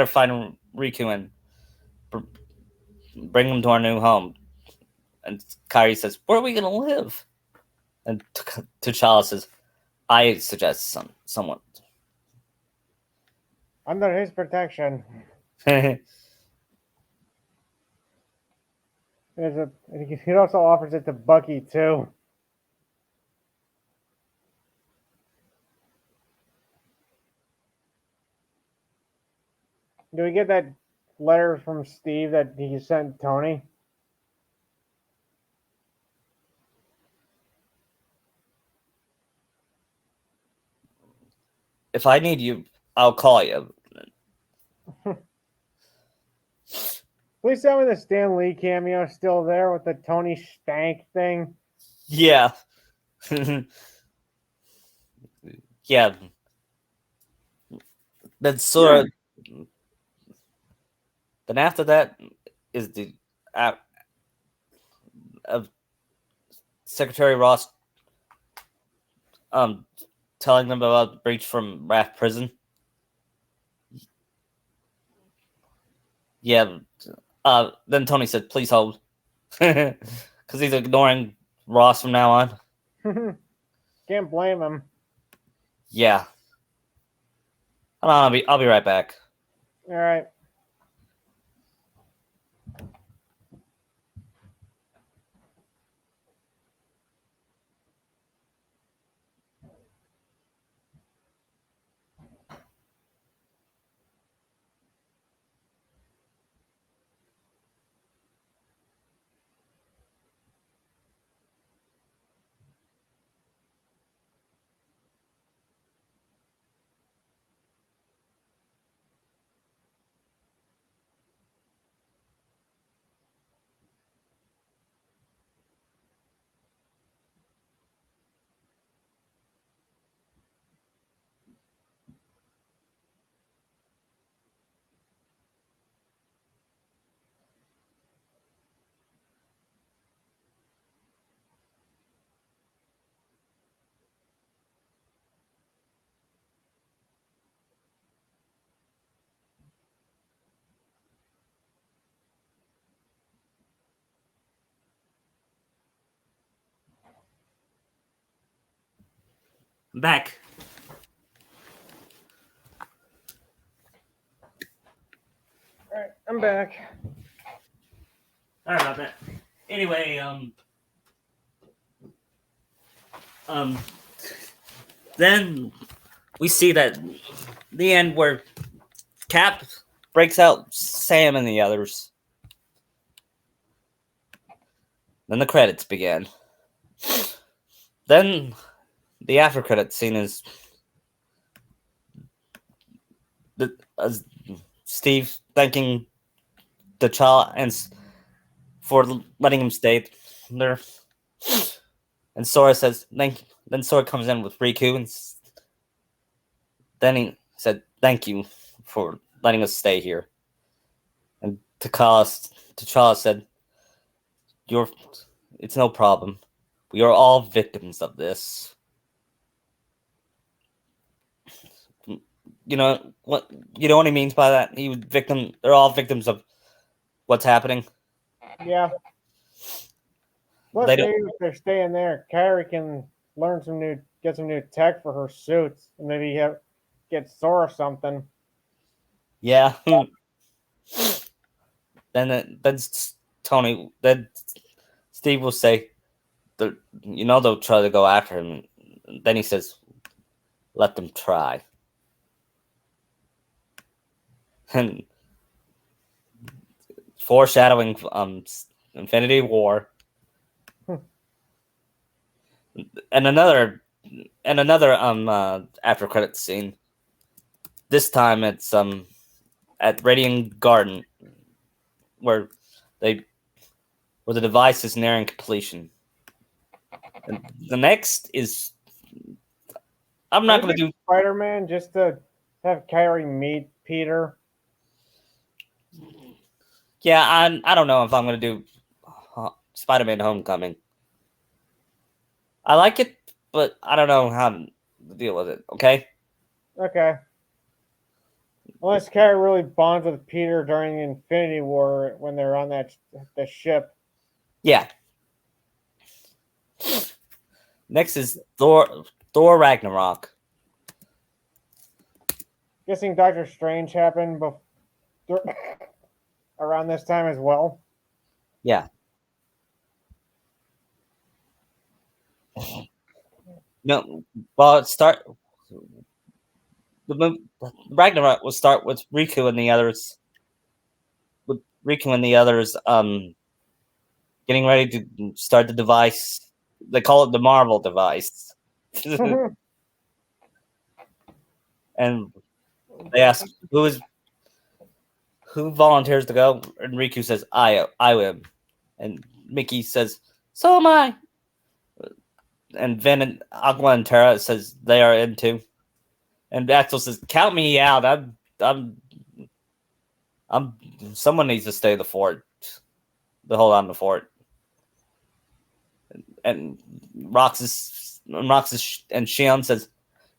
find Riku and bring him to our new home." And Kairi says, "Where are we gonna live?" And T'Challa says, "I suggest someone under his protection." He also offers it to Bucky too. Do we get that letter from Steve that he sent Tony? If I need you, I'll call you. Please tell me the Stan Lee cameo is still there with the Tony Stank thing. Yeah. Yeah. Then sort of. Then after that is the of Secretary Ross telling them about the breach from Raft Prison. Yeah. Then Tony said, "Please hold," because he's ignoring Ross from now on. Can't blame him. Yeah. Hold on, I'll be right back. All right. I'm back. All right, I'm back. Sorry about that. Anyway, then we see that the end where Cap breaks out Sam and the others. Then the credits began. Then the after credit scene is Steve thanking the child and for letting him stay there. And Sora says, "Thank." Then Sora comes in with Riku, and then he said, "Thank you for letting us stay here." And T'Challa said, "You're, it's no problem. We are all victims of this." You know what? You know what he means by that? He was victim. They're all victims of what's happening. Yeah. Plus, They don't. maybe if they're staying there, Kyrie can get some new tech for her suits, and maybe get Sora something. Yeah. Then Tony. Then Steve will say, they'll try to go after him." Then he says, "Let them try." And foreshadowing Infinity War, and another after credit scene. This time it's at Radiant Garden, where they where the device is nearing completion. And the next is I'm not going to do Spider-Man just to have Kyrie meet Peter. Yeah, I don't know if I'm going to do Spider-Man: Homecoming. I like it, but I don't know how to deal with it. Okay. Okay. Unless Kyrie really bonds with Peter during the Infinity War when they're on the ship. Yeah. Next is Thor Ragnarok. Guessing Doctor Strange happened around this time as well. Yeah. No, well, the Ragnarok will start with Riku and the others. With Riku and the others, getting ready to start the device. They call it the Marvel device, and they ask who volunteers to go, and Riku says, I am," and Mickey says, "So am I," and Vin and Aqua and Terra says they are in too, and Axel says, "Count me out. I'm. Someone needs to stay the fort, to hold on the fort." And Roxas and Shion says,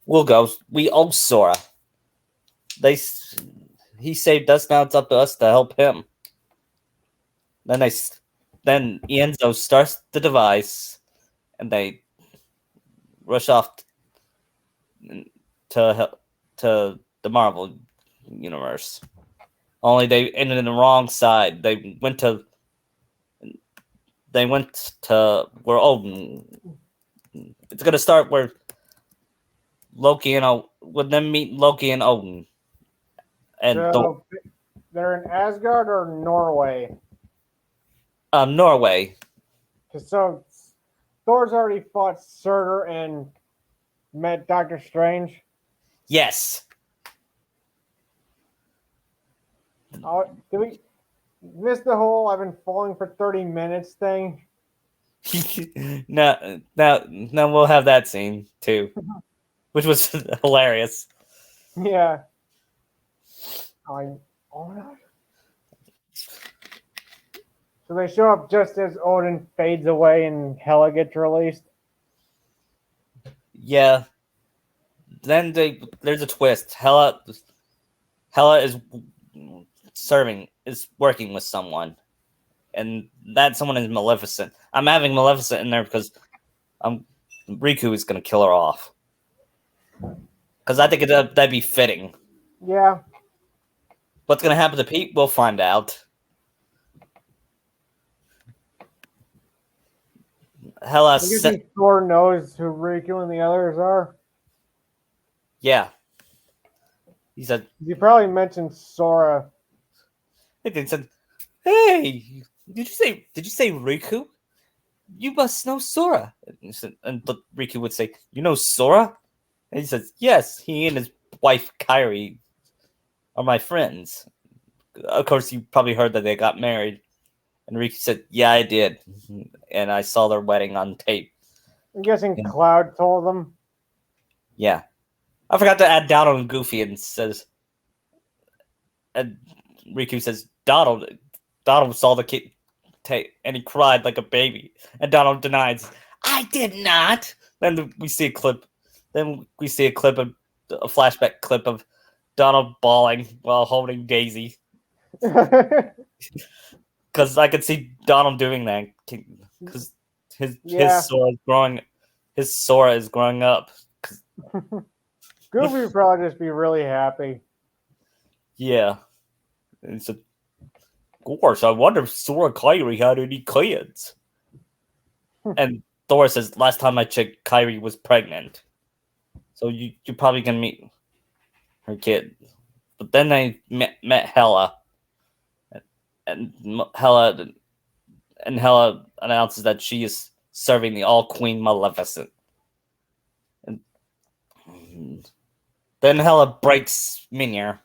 "We'll go. We owe Sora. They he saved us. Now it's up to us to help him." Then Ienzo starts the device, and they rush off to the Marvel universe. Only they ended in the wrong side. They went to where Odin. It's gonna start where Loki and with them meet Loki and Odin. And so they're in Asgard or Norway? Norway. So Thor's already fought Surtur and met Doctor Strange. Yes. Did we miss the whole "I've been falling for 30 minutes" thing? No, we'll have that scene too, which was hilarious. Yeah. Oh no. So they show up just as Odin fades away and Hela gets released. Yeah. Then there's a twist. Hela is working with someone, and that someone is Maleficent. I'm having Maleficent in there because Riku is gonna kill her off. Because I think that'd be fitting. Yeah. What's gonna happen to Pete? We'll find out. Hela Thor knows who Riku and the others are. Yeah. He said. He probably mentioned Sora. He said, "Hey, did you say Riku? You must know Sora." And Riku would say, "You know Sora?" And he says, "Yes, he and his wife Kairi are my friends." Of course, you probably heard that they got married. And Riku said, "Yeah, I did. And I saw their wedding on tape." I'm guessing Cloud told them. Yeah. I forgot to add Donald and Goofy and says, and Riku says, Donald saw the kid tape and he cried like a baby. And Donald denies, "I did not." Then we see a clip. Then we see a flashback clip of Donald bawling while holding Daisy. Because I could see Donald doing that. Because his Sora is growing. His Sora is growing up. Goofy would probably just be really happy. Yeah. And so, of course, I wonder if Sora Kairi had any kids. And Thor says, "Last time I checked, Kairi was pregnant. So you're probably going to meet her kid." But then they met Hela. And Hela announces that she is serving the All Queen Maleficent. And then Hela breaks Mjolnir.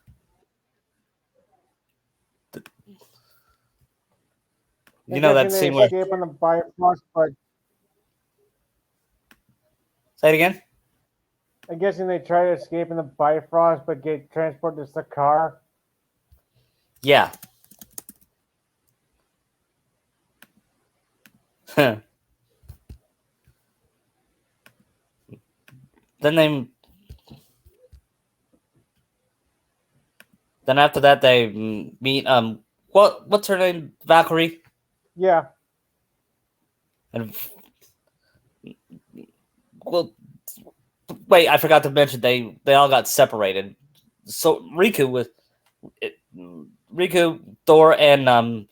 You know that scene where escape on the Bifrost, but say it again. I'm guessing they try to escape in the Bifrost, but get transported to Sakaar. Yeah. Then after that they meet what's her name? Valkyrie? Yeah. And well, wait, I forgot to mention they all got separated. So Riku, Thor, and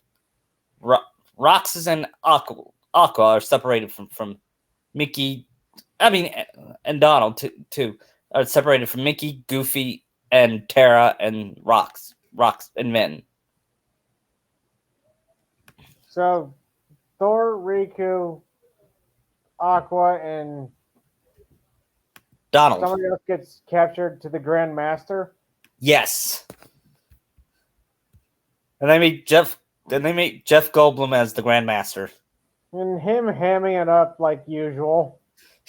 Roxas and Aqua are separated from Mickey, and Donald too are separated from Mickey, Goofy, and Tara and Rox and Min. So Thor, Riku, Aqua, and Donald. somebody else gets captured to the Grand Master. Yes. And they meet Jeff. Then they meet Jeff Goldblum as the Grandmaster. And him hamming it up like usual.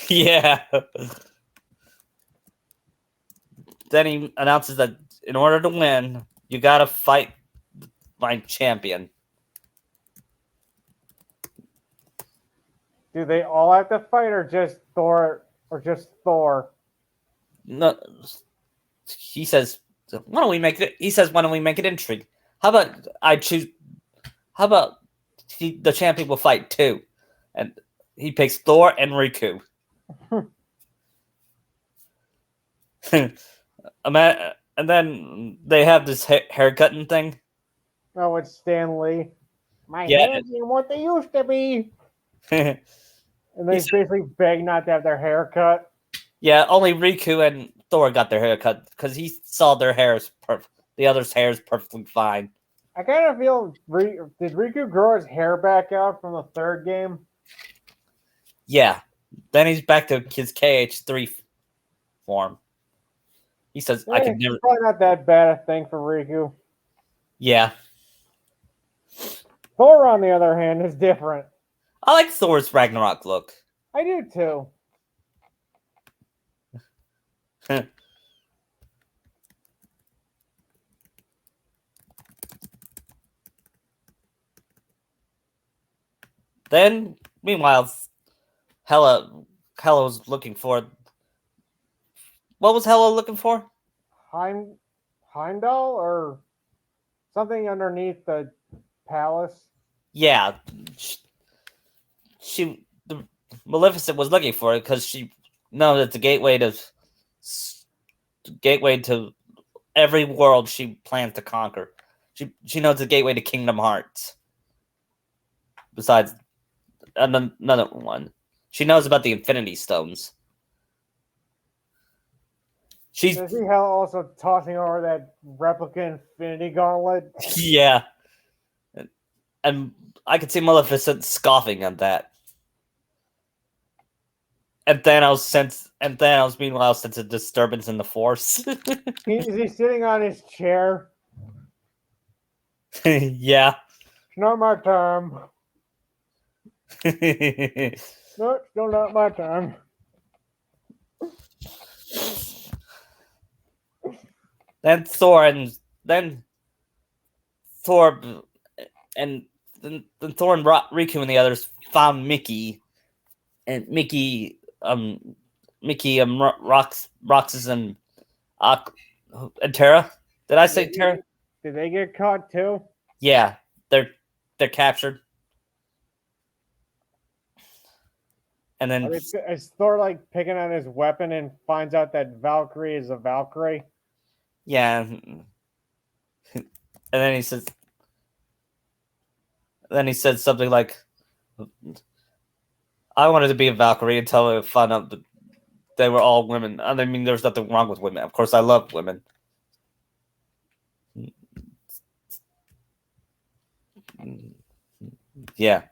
Yeah. Then he announces that in order to win, you gotta fight my champion. Do they all have to fight, or just Thor? No, he says, "Why don't we make it?" He says, "Why don't we make it intrigue? How about I choose? How about the champion will fight too?" And he picks Thor and Riku. And then they have this haircutting thing. Oh, it's Stan Lee. My hands ain't what they used to be. And they basically beg not to have their hair cut. Yeah, only Riku and Thor got their hair cut because he saw their hair is the other's hair is perfectly fine. I kind of feel did Riku grow his hair back out from the third game? Yeah, then he's back to his KH3 form. He says, "I could never." Probably not that bad a thing for Riku. Yeah. Thor, on the other hand, is different. I like Thor's Ragnarok look. I do too. Then, meanwhile, Hela was looking for. What was Hela looking for? Heimdall or something underneath the palace. Yeah, Maleficent was looking for it because she knows it's a gateway to every world she plans to conquer. She knows it's a gateway to Kingdom Hearts. Besides another one, she knows about the Infinity Stones. Does he also tossing over that replica Infinity Gauntlet? Yeah. And I could see Maleficent scoffing at that. And Thanos meanwhile sense a disturbance in the Force. Is he sitting on his chair? Yeah. It's not my time. No, it's still not my time. Then Thor and Riku and the others found Mickey, and Roxas and Tara. Did I say Tara? Did they get caught too? Yeah, they're captured. And then is Thor like picking on his weapon and finds out that Valkyrie is a Valkyrie? Yeah. And then he says something like, "I wanted to be a Valkyrie until I found out that they were all women. I mean, there's nothing wrong with women. Of course, I love women." Yeah.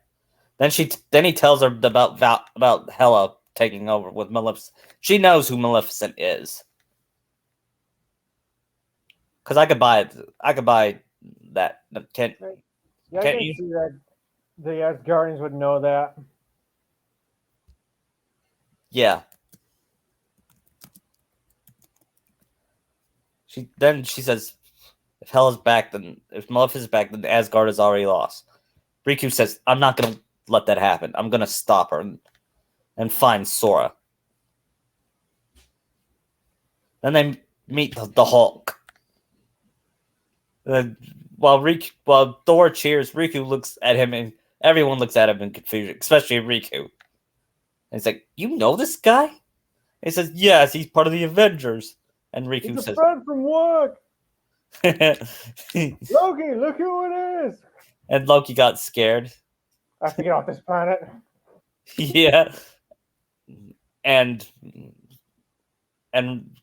Then he tells her about Hela taking over with Maleficent. She knows who Maleficent is. Because I could buy that. Can't you see that the Asgardians would know that. Yeah. She says, if Maleficent's back, then Asgard is already lost. Riku says, "I'm not gonna let that happen. I'm gonna stop her and find Sora." Then they meet the Hulk. While Thor cheers, Riku looks at him and everyone looks at him in confusion, especially Riku. And he's like, "You know this guy?" He says, "Yes, he's part of the Avengers." And Riku says, "A friend from work." Loki, look who it is. And Loki got scared. I have to get off this planet. Yeah. and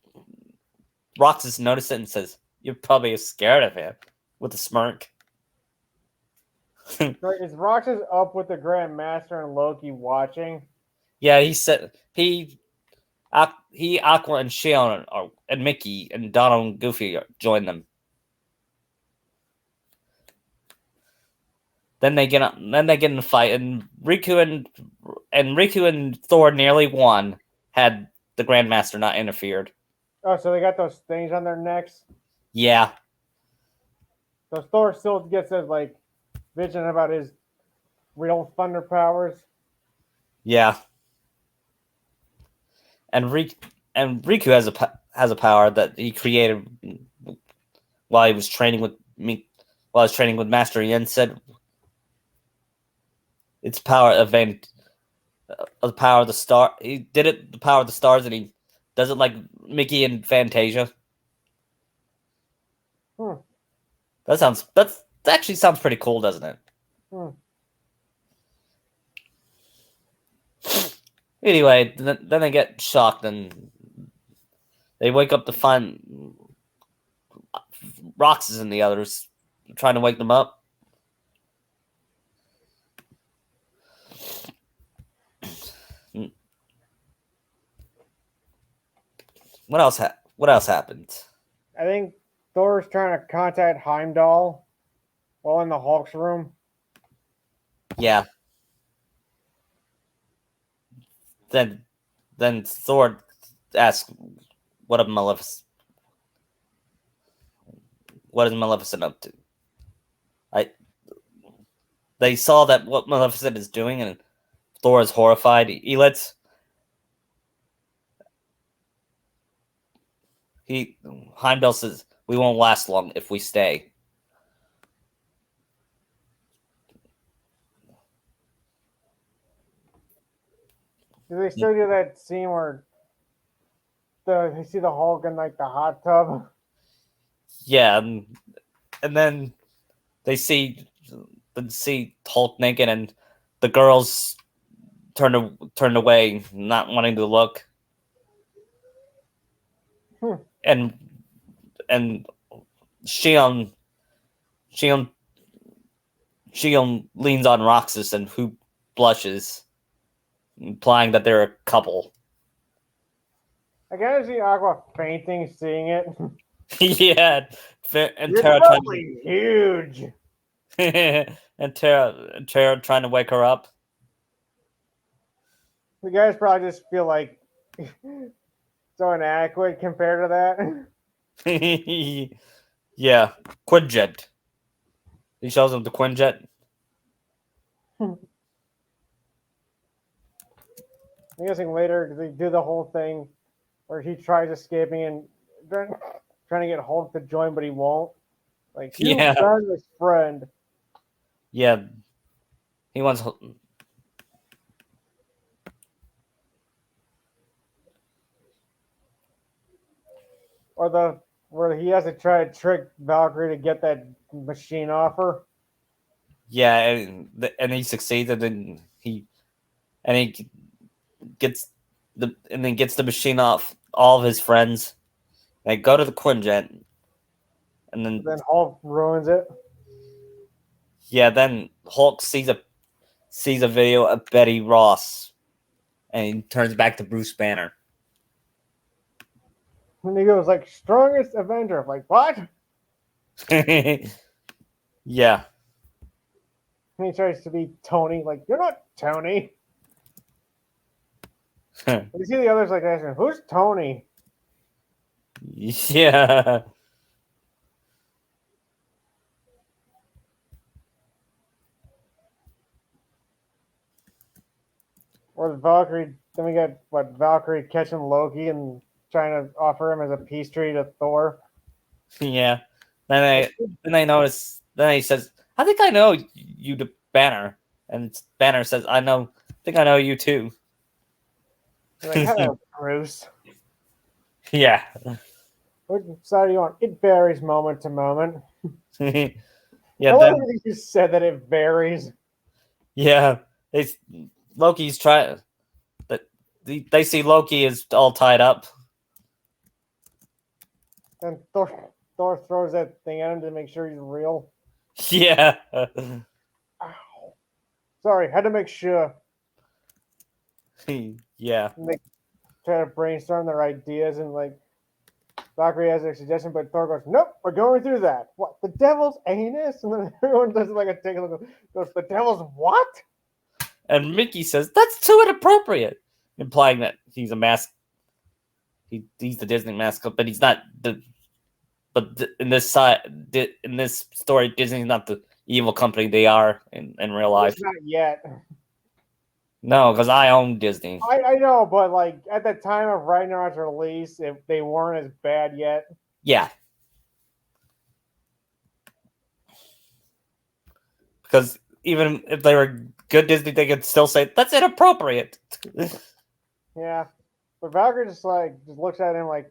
Roxas notices it and says, "You're probably scared of him," with a smirk. Is Roxas up with the Grand Master and Loki watching? Yeah, he said Aqua and Shion and Mickey and Donald and Goofy join them. Then they get in a fight, and Riku and Thor nearly won had the Grandmaster not interfered. Oh, so they got those things on their necks. Yeah. So Thor still gets his vision about his real thunder powers. Yeah. And Riku has a power that he created while he was training with me. While I was training with Master Yen, said it's power event of the power of the star. He did it the power of the stars, and he does it like Mickey and Fantasia. That actually sounds pretty cool, doesn't it? Anyway, then they get shocked and they wake up to find Roxas and the others trying to wake them up. What else happened? I think Thor's trying to contact Heimdall while in the Hulk's room. Yeah. Then Thor asks, what is Maleficent up to? They saw that what Maleficent is doing, and Thor is horrified. Heimdall says, "We won't last long if we stay." Do they still do that scene where they see the Hulk in the hot tub? Yeah, and then they see Hulk naked, and the girls turned away, not wanting to look. And Shion leans on Roxas, and who blushes, implying that they're a couple. I gotta see Aqua fainting, seeing it. Yeah, and You're Tara totally huge. and Tara trying to wake her up. The guys probably just feel like so inadequate compared to that. Yeah, Quinjet. He shows him the Quinjet. I'm guessing later they do the whole thing where he tries escaping and trying to get Hulk to join, but he won't. You got his friend. Yeah, he wants. Or where he has to try to trick Valkyrie to get that machine off her. Yeah, and he succeeds, and then he gets the machine off all of his friends. They go to the Quinjet, and then Hulk ruins it. Yeah, then Hulk sees a video of Betty Ross, and he turns back to Bruce Banner. And he goes strongest Avenger. I'm like, what? Yeah. And he tries to be Tony. You're not Tony. You see the others asking, who's Tony? Yeah. Or the Valkyrie. Then we got Valkyrie catching Loki and trying to offer him as a peace treaty to Thor. Yeah. Then I notice. Then he says, "I think I know you, to Banner," and Banner says, "I think I know you too." Hello, Bruce. Yeah. Which side are you on? It varies moment to moment. Yeah. I love everything you said that it varies. Yeah. Loki's trying. they see Loki is all tied up. And Thor throws that thing at him to make sure he's real. Yeah. Ow. Sorry, had to make sure. Yeah. And they try to brainstorm their ideas, and like Valkyrie has a suggestion, but Thor goes, "Nope, we're going through that. What, the devil's anus?" And then everyone does like a take a look. Goes, "The devil's what?" And Mickey says that's too inappropriate, implying that he's a mask. He's the Disney mascot, but he's not the. But in this story, Disney's not the evil company they are in real life. It's not yet. No, because I own Disney. I know, but like at the time of Ragnarok's release, if they weren't as bad yet. Yeah. Because even if they were good Disney, they could still say that's inappropriate. Yeah, but Valkyrie just looks at him like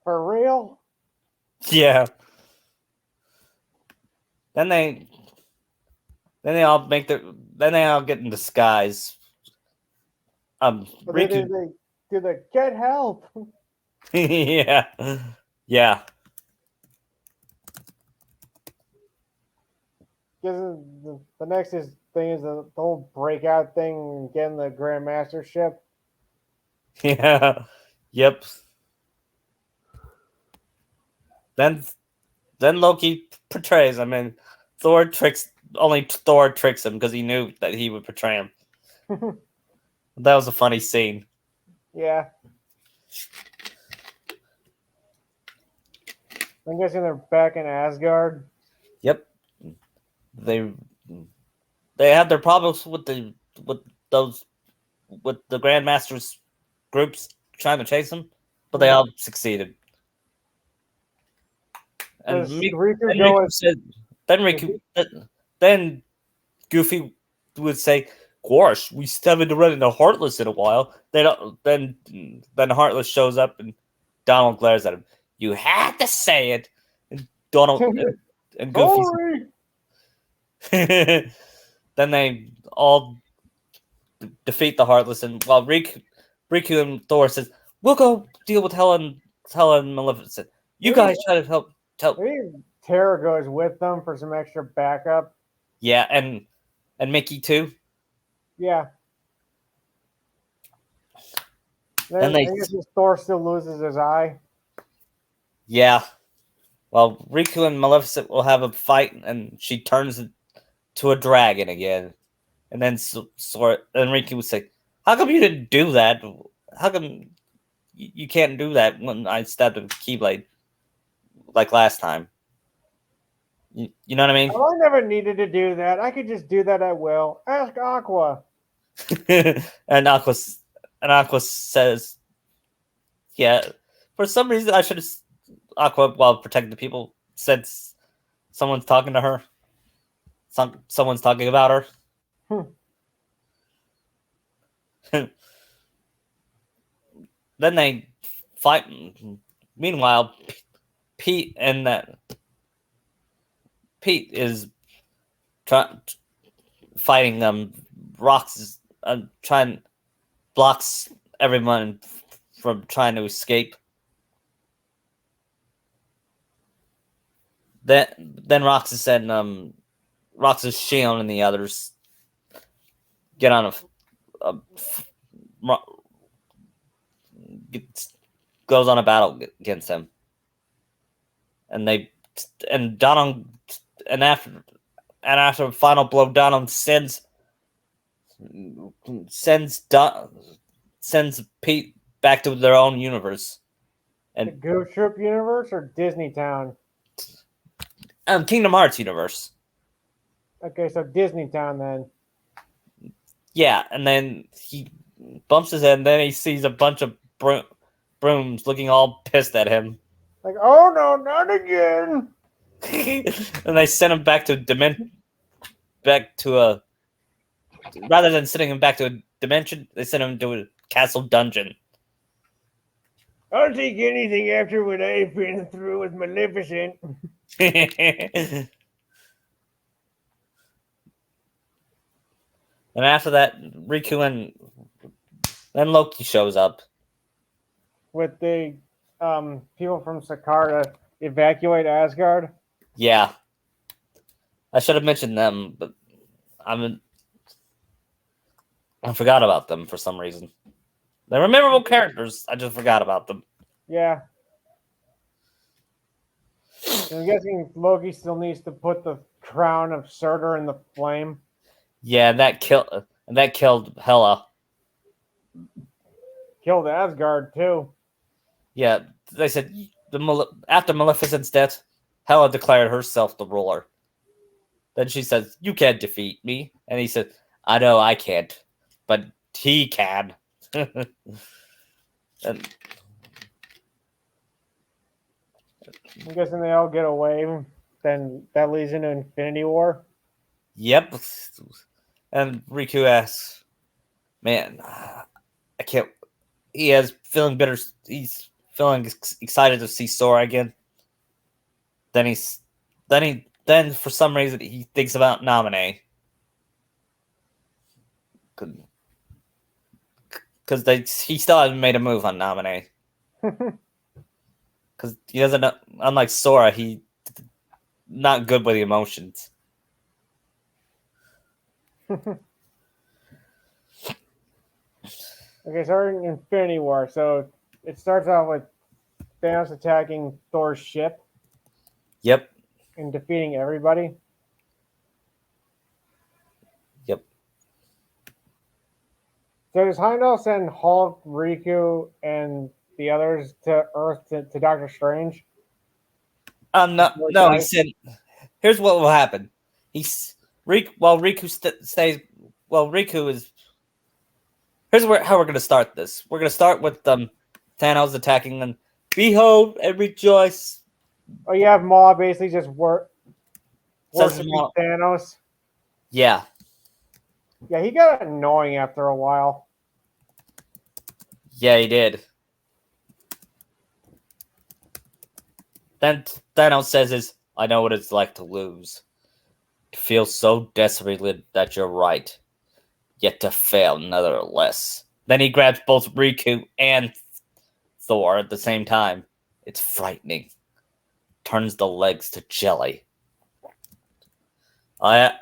for real. Yeah. Then they all get in disguise. Riku, they get help. Yeah. Yeah. Because the next thing is the whole breakout thing and getting the Grandmaster ship. Yeah. Yep. Then Loki portrays. I mean, Thor tricks him because he knew that he would betray him. That was a funny scene. Yeah. I'm guessing they're back in Asgard. Yep. They had their problems with the Grandmasters groups trying to chase them, but they all succeeded. And then Goofy would say, "Gosh, we haven't run into Heartless in a while." Then Heartless shows up and Donald glares at him. "You had to say it." And Donald and Goofy. Then they all defeat the Heartless, and while Riku and Thor says, "We'll go deal with Helen and Maleficent. You guys try to help." Maybe Terra goes with them for some extra backup. Yeah, and Mickey too. Yeah. Then I guess Thor still loses his eye. Yeah. Well, Riku and Maleficent will have a fight, and she turns to a dragon again. And then Riku would say, "How come you didn't do that? How come you can't do that when I stabbed a Keyblade like last time?" You know what I mean? Oh, I never needed to do that. I could just do that at will. Ask Aqua. and Aqua says, "Yeah, for some reason I should have." Aqua, while protecting the people, said someone's talking to her. Someone's talking about her. Then they fight. Meanwhile, Pete is fighting Rocks, blocks everyone from trying to escape. Then Roxas and Roxas, Shion, and the others get on goes on a battle against him, and Donald after a final blow, Donald sends Pete back to their own universe. And the Goof Troop universe or Disney Town? Kingdom Hearts universe. Okay, so Disney Town then. Yeah, and then he bumps his head, and then he sees a bunch of brooms looking all pissed at him. Like, oh no, not again! And they send him back to rather than sending him back to a dimension, they send him to a castle dungeon. I'll take anything after what I've been through with Maleficent. And after that, Riku Then Loki shows up. With the people from Sakaar to evacuate Asgard. Yeah. I should have mentioned them, but I forgot about them for some reason. They're memorable characters. I just forgot about them. Yeah. I'm guessing Loki still needs to put the crown of Surtur in the flame. Yeah, and that killed Hela. Killed Asgard too. Yeah, they said after Maleficent's death, Hela declared herself the ruler. Then she says, "You can't defeat me," and he said, "I know I can't, but he can." and I'm guessing they all get away. Then that leads into Infinity War. Yep. And Riku asks, "Man, I can't." He has feeling bitter. He's feeling excited to see Sora again. Then then for some reason he thinks about Naminé because he still hasn't made a move on Naminé because he doesn't. Unlike Sora, he not good with the emotions. Okay, starting Infinity War. So it starts out with Thanos attacking Thor's ship. Yep. And defeating everybody. Yep. So does Heimdall send Hulk, Riku, and the others to Earth to Doctor Strange? No. He said, "Here's what will happen. While Riku stays. Well, Riku is. Here's how we're gonna start this. We're gonna start with Thanos attacking them. Behold and rejoice." Oh, you have Maw basically just worshiping Thanos. Yeah. Yeah, he got annoying after a while. Yeah, he did. Then Thanos says, "I know what it's like to lose. To feel so desperately that you're right, yet to fail nevertheless." Then he grabs both Riku and Thor at the same time. It's frightening. Turns the legs to jelly. I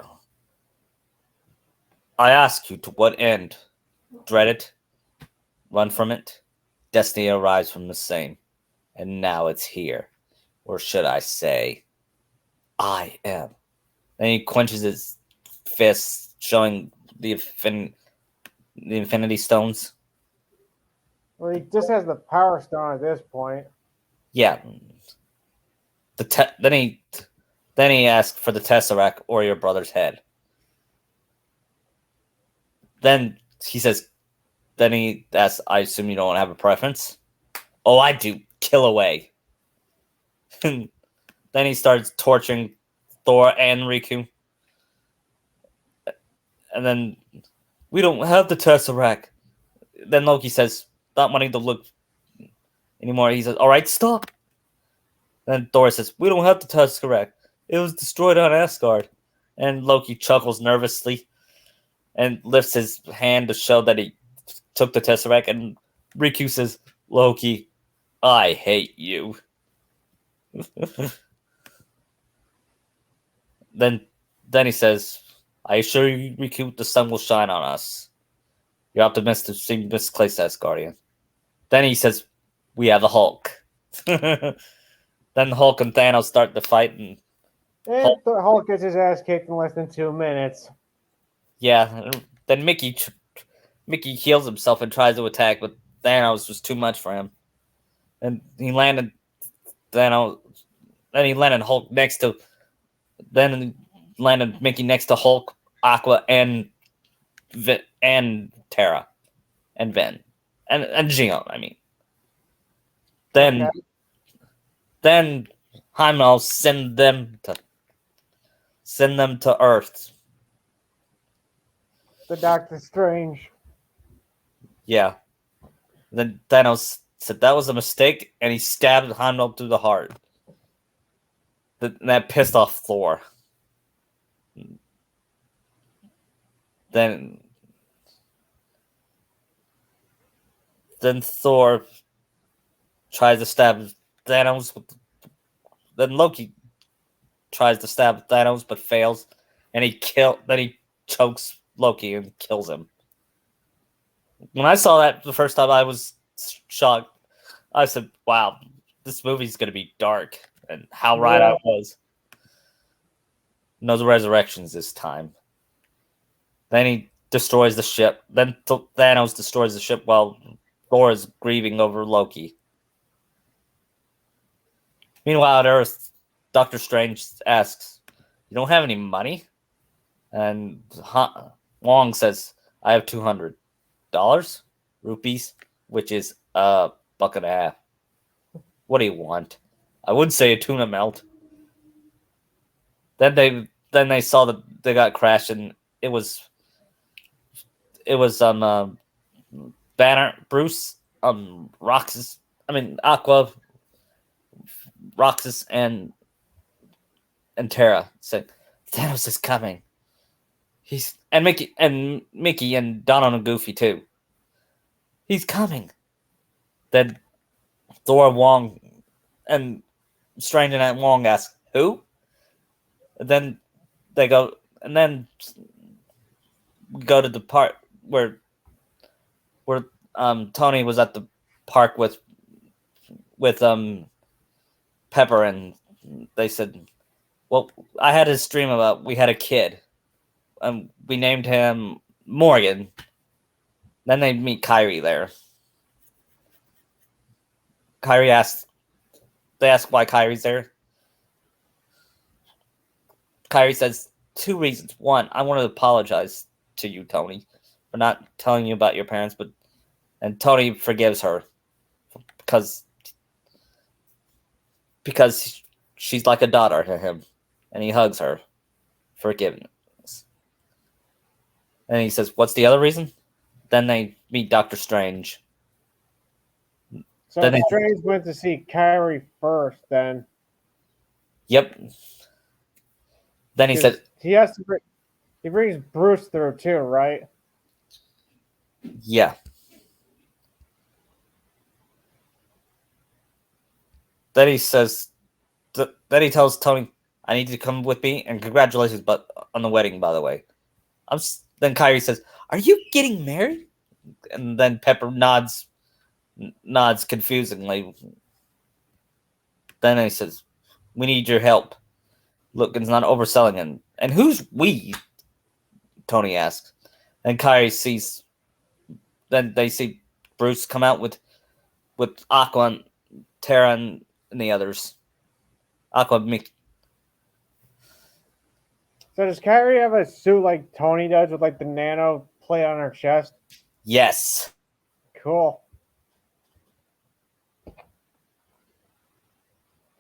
ask you, to what end? Dread it? Run from it? Destiny arrives from the same. And now it's here. Or should I say, I am. Then he quenches his fists, showing the Infinity Stones. Well, he just has the Power Stone at this point. Yeah. Then he asked for the Tesseract or your brother's head. Then he says, then he asks, "I assume you don't have a preference?" "Oh, I do. Kill away." Then he starts torturing Thor and Riku. And then, "We don't have the Tesseract." Then Loki says, not wanting to look anymore, he says, "All right, stop." Then Thor says, "We don't have the Tesseract. It was destroyed on Asgard." And Loki chuckles nervously and lifts his hand to show that he took the Tesseract. And Riku says, "Loki, I hate you." then he says, "I assure you, Riku, the sun will shine on us. You're optimistic to see misplaced Asgardian." Then he says, "We have the Hulk." Then Hulk and Thanos start the fight, and Hulk gets his ass kicked in less than 2 minutes. Yeah, then Mickey heals himself and tries to attack, but Thanos was too much for him, and he landed Thanos. Then he landed Hulk next to. Then landed Mickey next to Hulk, Aqua, and Terra, and Ven, and Geo. I mean, then Heimdall send them to Earth. The Doctor Strange. Yeah. Then Thanos said that was a mistake, and he stabbed Heimdall through the heart. That pissed off Thor. Then Then Thor tries to stab Thanos. Then Loki tries to stab Thanos but fails, and then he chokes Loki and kills him. When I saw that the first time, I was shocked. I said, "Wow, this movie's gonna be dark," and how right I was. No resurrections this time. Then he destroys the ship. Then Thanos destroys the ship while Thor is grieving over Loki. Meanwhile, at Earth, Doctor Strange asks, "You don't have any money?" And Wong says, "I have $200 rupees, which is a buck and a half. What do you want?" I would say a tuna melt. Then they saw that they got crashed, and it was Banner, Bruce, Roxas, Aqua, Roxas, and Terra said, "Thanos is coming." Mickey and Donald and Goofy too. "He's coming." Then Thor, Wong, and Strange and Wong ask, "Who?" And then they go, and then we go to the part where Tony was at the park with Pepper, and they said, "Well, I had this dream about we had a kid, and we named him Morgan." Then they meet Kyrie there. They ask why Kyrie's there. Kyrie says 2 reasons. 1, I want to apologize to you, Tony, for not telling you about your parents, and Tony forgives her because she's like a daughter to him, and he hugs her, forgiveness. And he says, "What's the other reason?" Then they meet Doctor Strange. So Strange went to see Kyrie first, then. Yep. Then he said, he brings Bruce through too, right? Yeah. Then he says, then he tells Tony, "I need you to come with me, and congratulations, on the wedding, by the way." Then Kyrie says, "Are you getting married?" And then Pepper nods confusingly. Then he says, "We need your help." Logan's not overselling him. "And who's we?" Tony asks. And Kyrie sees. Then they see Bruce come out with Aqua and Terra and the others. Aqua, Mickey. So does Kyrie have a suit like Tony does with like the nano plate on her chest? Yes. Cool.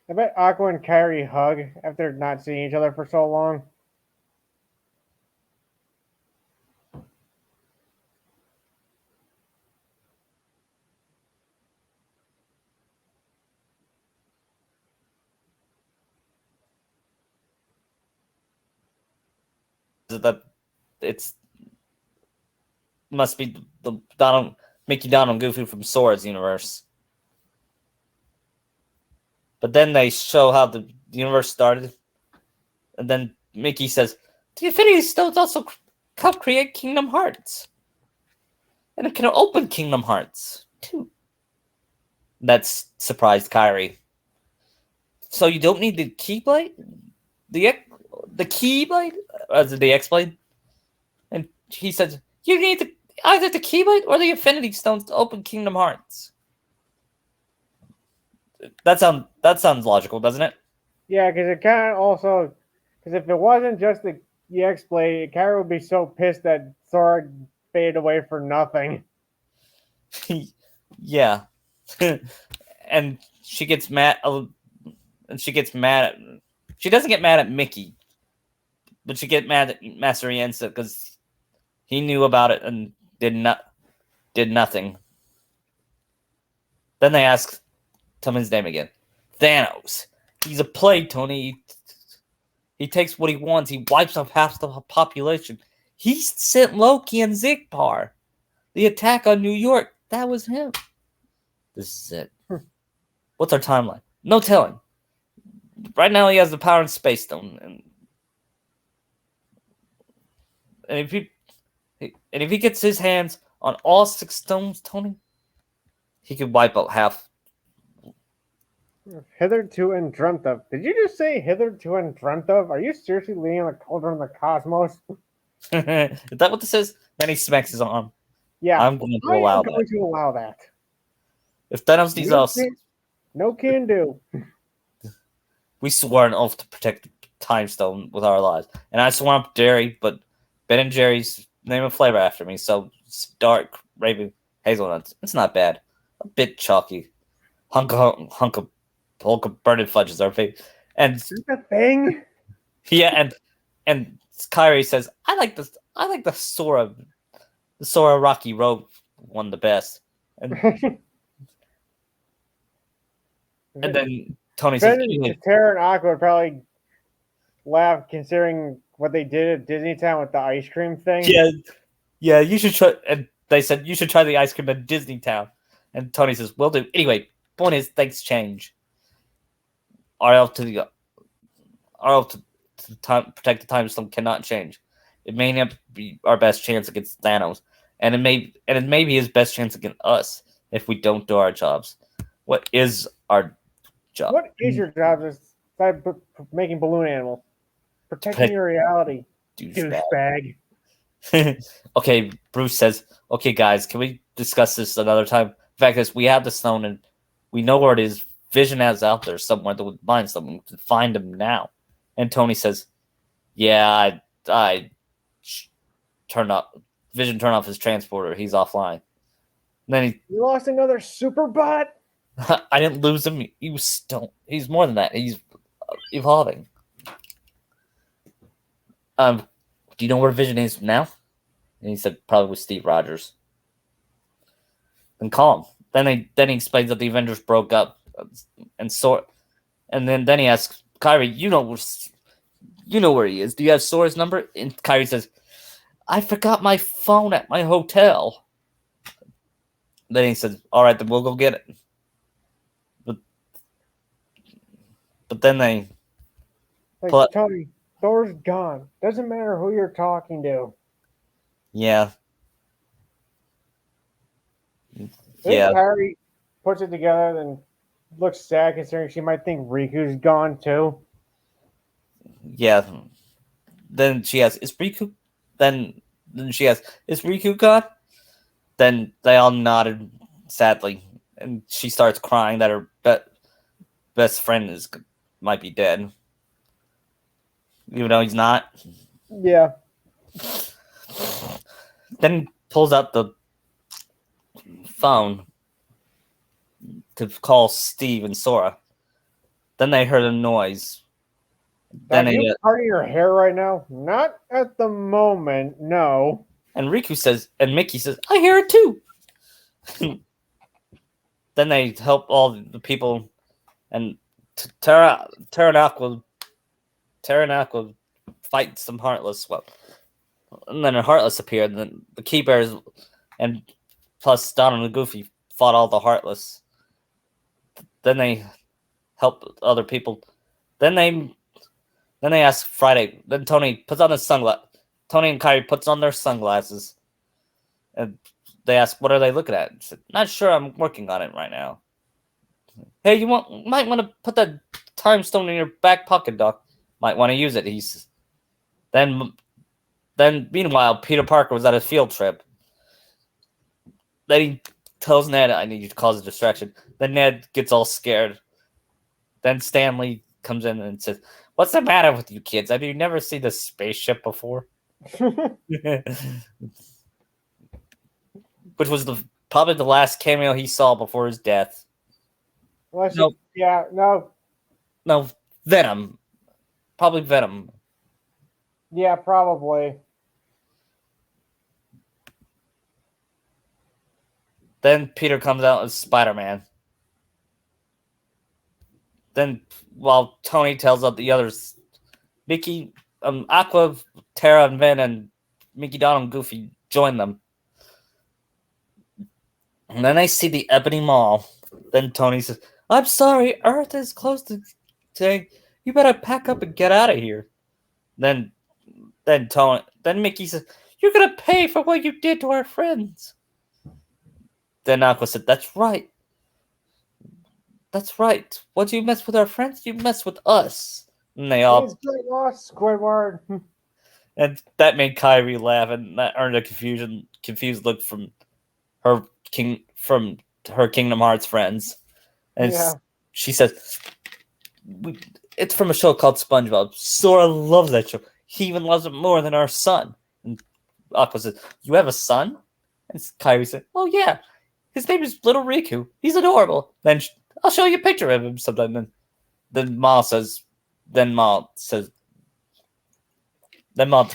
I bet Aqua and Kyrie hug after not seeing each other for so long. That it's must be the Mickey, Donald, Goofy from Sora's universe. But then they show how the universe started, and then Mickey says, "The Infinity Stones also help create Kingdom Hearts, and it can open Kingdom Hearts too." That's surprised Kyrie. "So you don't need the Keyblade, the Keyblade, the X-Blade?" And he says, "You need either the Keyblade or the Infinity Stones to open Kingdom Hearts." That sounds logical, doesn't it? Yeah, because it kind of also, because if it wasn't just the X-Blade, Kyrie would be so pissed that Sora faded away for nothing. Yeah. And she gets mad. She doesn't get mad at Mickey, but she gets mad at Master Yensa because he knew about it and did nothing. Then they ask, tell me his name again. Thanos. He's a plague, Tony. He takes what he wants. He wipes out half the population. He sent Loki and Zigbar. The attack on New York, that was him. This is it. What's our timeline? No telling. Right now, he has the power in Space Stone, and if he gets his hands on all 6 stones, Tony, he could wipe out half. Hitherto and dreamt of. Did you just say hitherto and dreamt of? Are you seriously leading on the cauldron of the cosmos? Is that what this is? Then he smacks his arm. Yeah, I'm going to allow that. If Thanos needs us, no can do. We swore an oath to protect the Time Stone with our lives, and I swore up dairy, but Ben and Jerry's name a flavor after me, so dark raven hazelnuts. It's not bad. A bit chalky. Hunk of burning fudge is our favorite. And is that a thing? Yeah, and Kyrie says, I like the Sora Rocky Road one the best. And and then Tony says, Tara and Aqua would probably laugh considering what they did at Disney Town with the ice cream thing. Yeah, you should try. And they said you should try the ice cream at Disney Town. And Tony says, "Will do." Anyway, point is, things change. Our help to protect the Time Stone cannot change. It may not be our best chance against Thanos, and it may be his best chance against us if we don't do our jobs. What is our job? What is your job? Besides making balloon animals, protecting your reality, douchebag. Okay, Bruce says, "Okay, guys, can we discuss this another time?" The fact is, we have the stone and we know where it is. Vision has out there somewhere that would find someone to find him now. And Tony says, "Yeah, I turned off Vision. Turned off his transporter. He's offline." And then you lost another super bot. I didn't lose him. He was still. He's more than that. He's evolving. Do you know where Vision is now? And he said, probably with Steve Rogers. Then call him. Then he explains that the Avengers broke up, and then he asks Kyrie, you know where he is. Do you have Sora's number? And Kyrie says, I forgot my phone at my hotel. Then he says, all right, then we'll go get it. But then they Tony, Thor's gone. Doesn't matter who you're talking to. Yeah. Yeah. Harry puts it together and looks sad considering she might think Riku's gone too. Yeah. Then she asks, is Riku? Then she asks, is Riku gone? Then they all nodded sadly. And she starts crying that her best friend might be dead. Even though he's not. Yeah. Then he pulls out the phone to call Steve and Sora. Then they heard a noise. Are you parting your hair right now? Not at the moment, no. And Mickey says, I hear it too. Then they help all the people, and Terra and Aqua fight some Heartless. Well, and then a Heartless appeared, and then the Key Bears and plus Donald and Goofy fought all the Heartless. Then they help other people. Then they ask Friday. Then Tony puts on his sunglasses. Tony and Kyrie puts on their sunglasses, and they ask, "What are they looking at?" Said, "Not sure. I'm working on it right now." Hey, might want to put that time stone in your back pocket, Doc. Might want to use it. He says. Then meanwhile, Peter Parker was at a field trip. Then he tells Ned, "I need you to cause a distraction." Then Ned gets all scared. Then Stanley comes in and says, "What's the matter with you kids? Have you never seen the spaceship before?" Which was probably the last cameo he saw before his death. No, Venom. Probably Venom. Yeah, probably. Then Peter comes out as Spider-Man. Then, while Tony tells out the others, Mickey, Aqua, Terra, and Vin, and Mickey, Donald, and Goofy join them. And then I see the Ebony Mall Then Tony says, "I'm sorry, Earth is close to saying you better pack up and get out of here." Then then Mickey says, "You're gonna pay for what you did to our friends." Then Aqua said, "That's right. That's right. Once you mess with our friends, you mess with us." And they Please all get lost, Squidward. and that made Kyrie laugh, and that earned a confused look her from her Kingdom Hearts friends. And Yeah. she says, "It's from a show called SpongeBob. Sora loves that show. He even loves it more than our son." And Aqua says, "You have a son?" And Kyrie said, "Oh yeah, his name is Little Riku. He's adorable." Then I'll show you a picture of him sometime. Then Ma says, then Ma says, then Ma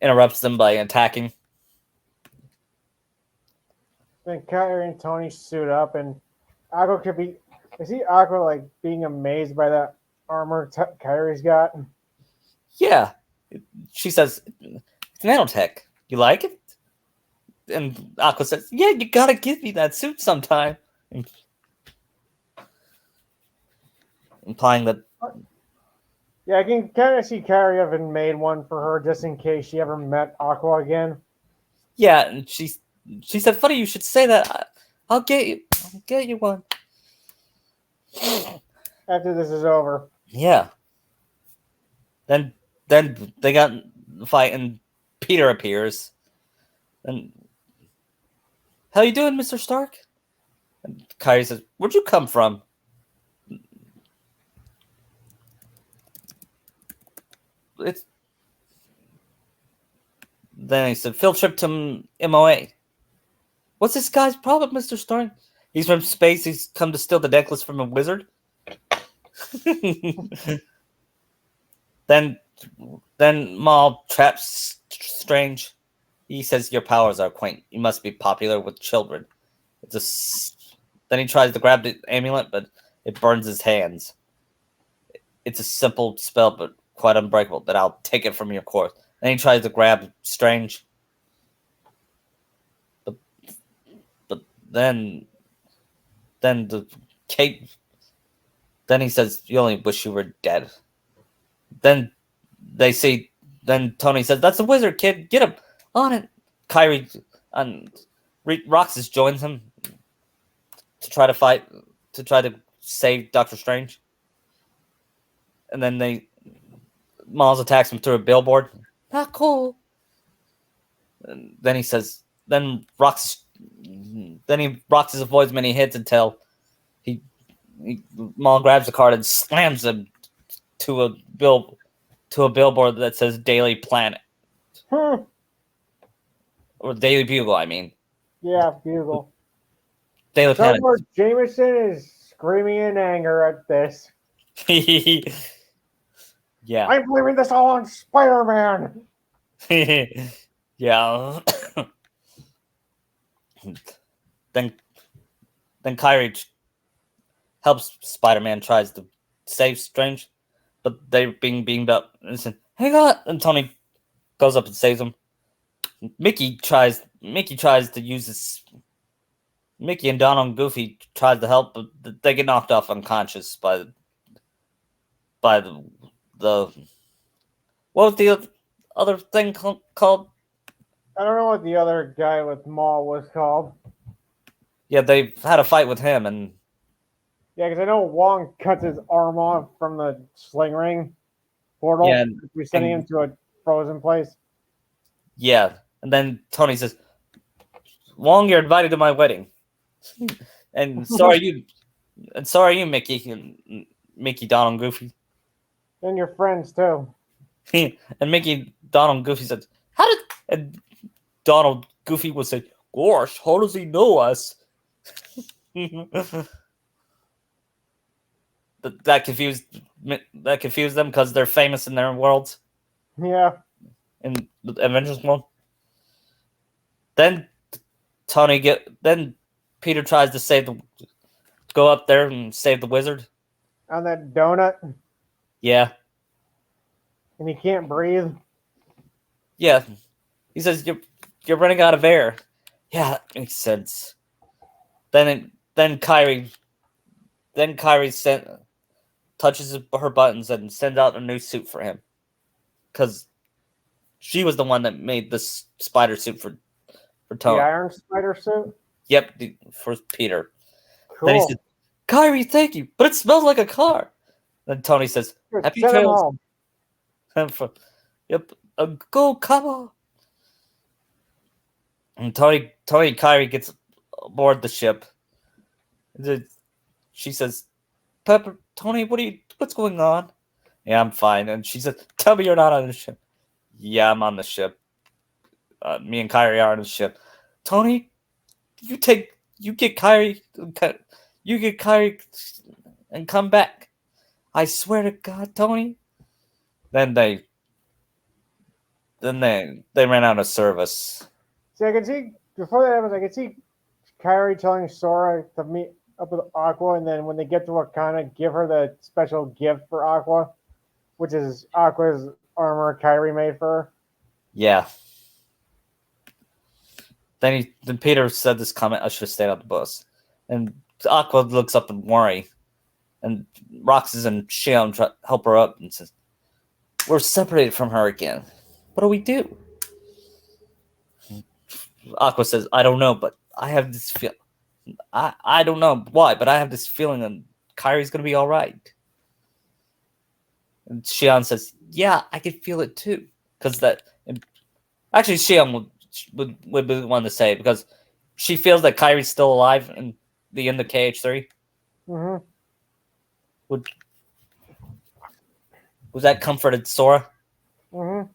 interrupts them by attacking. Then Kyrie and Tony suit up, and Aqua could be. Is he Aqua like being amazed by that armor Kyrie's got? Yeah, she says, "It's nanotech. You like it?" And Aqua says, "Yeah, you gotta give me that suit sometime." Implying that. Yeah, I can kind of see Kyrie having made one for her just in case she ever met Aqua again. Yeah, and she said, "Funny you should say that. I'll get you one." After this is over. Yeah. Then they got the fight, and Peter appears. And how you doing, Mr. Stark? And Kyrie says, "Where'd you come from?" It's Then he said, "Field trip to MOA." "What's this guy's problem, Mr. Stark?" "He's from space. He's come to steal the necklace from a wizard." then Maul traps Strange. He says, "Your powers are quaint. You must be popular with children." Then he tries to grab the amulet, but it burns his hands. "It's a simple spell, but quite unbreakable. That I'll take it from your course." Then he tries to grab Strange, but then the cape. Then he says, "You only wish you were dead." Then they say. Then Tony says, "That's the wizard, kid. Get him on it." Kyrie and Roxas joins him to try to fight, to try to save Doctor Strange. And then Miles attacks him through a billboard. "Not cool." And then he says, Roxas avoids many hits until Maul grabs the card and slams him to a billboard that says Daily Planet. Or Daily Bugle, I mean. Yeah, Bugle. Daily Planet. Somewhere Jameson is screaming in anger at this. Yeah. I'm blaming this all on Spider-Man. Yeah. then Kyrie helps Spider-Man, tries to save Strange, but they're being beamed up. And said, "Hang on!" And Tony goes up and saves him. Mickey tries to use this. Mickey and Donald and Goofy tries to help, but they get knocked off unconscious by the what was the other thing called? I don't know what the other guy with Maul was called. Yeah, they had a fight with him, and yeah, because I know Wong cuts his arm off from the sling ring portal. Yeah, we're sending him to a frozen place. Yeah, and then Tony says, "Wong, you're invited to my wedding." And so are you. And so are you, Mickey, Donald, and Goofy. And your friends too. And Mickey, Donald, and Goofy said, "How did?" And Donald, Goofy would say, "Gosh, how does he know us?" that confused them because they're famous in their worlds. Yeah. In the Avengers world. Then Peter tries to go up there and save the wizard. On that donut. Yeah. And he can't breathe. Yeah. He says, you're running out of air." Yeah, that makes sense. Then then Kyrie touches her buttons and sends out a new suit for him, because she was the one that made this spider suit for The Tony. Iron Spider suit? Yep, for Peter. Cool. Then he said, Kyrie, thank you, but it smells like a car. Then Tony says, Good, happy send him trails. home. Yep, go, come on. And Tony and Kyrie gets aboard the ship. She says, Pepper, Tony, what's going on? Yeah, I'm fine. And she says, tell me you're not on the ship. Yeah, I'm on the ship. Me and Kyrie are on the ship. Tony, you get Kyrie and come back. I swear to God, Tony. Then they ran out of service. See, I can see before that happens. I can see Kyrie telling Sora to meet up with Aqua, and then when they get to Wakanda, give her the special gift for Aqua, which is Aqua's armor Kyrie made for her. Yeah. Then Peter said this comment, I should have stayed on the bus. And Aqua looks up and worry. And Roxas and Shion help her up and says, we're separated from her again. What do we do? Aqua says, I don't know, but I have this feel. I don't know why, but I have this feeling that Kyrie's going to be all right. And Shion says, yeah, I can feel it too. Because that... Actually, Shion would be the one to say it, because she feels that Kyrie's still alive in the end of KH3. Mm-hmm. Was that comforted Sora? Mm-hmm.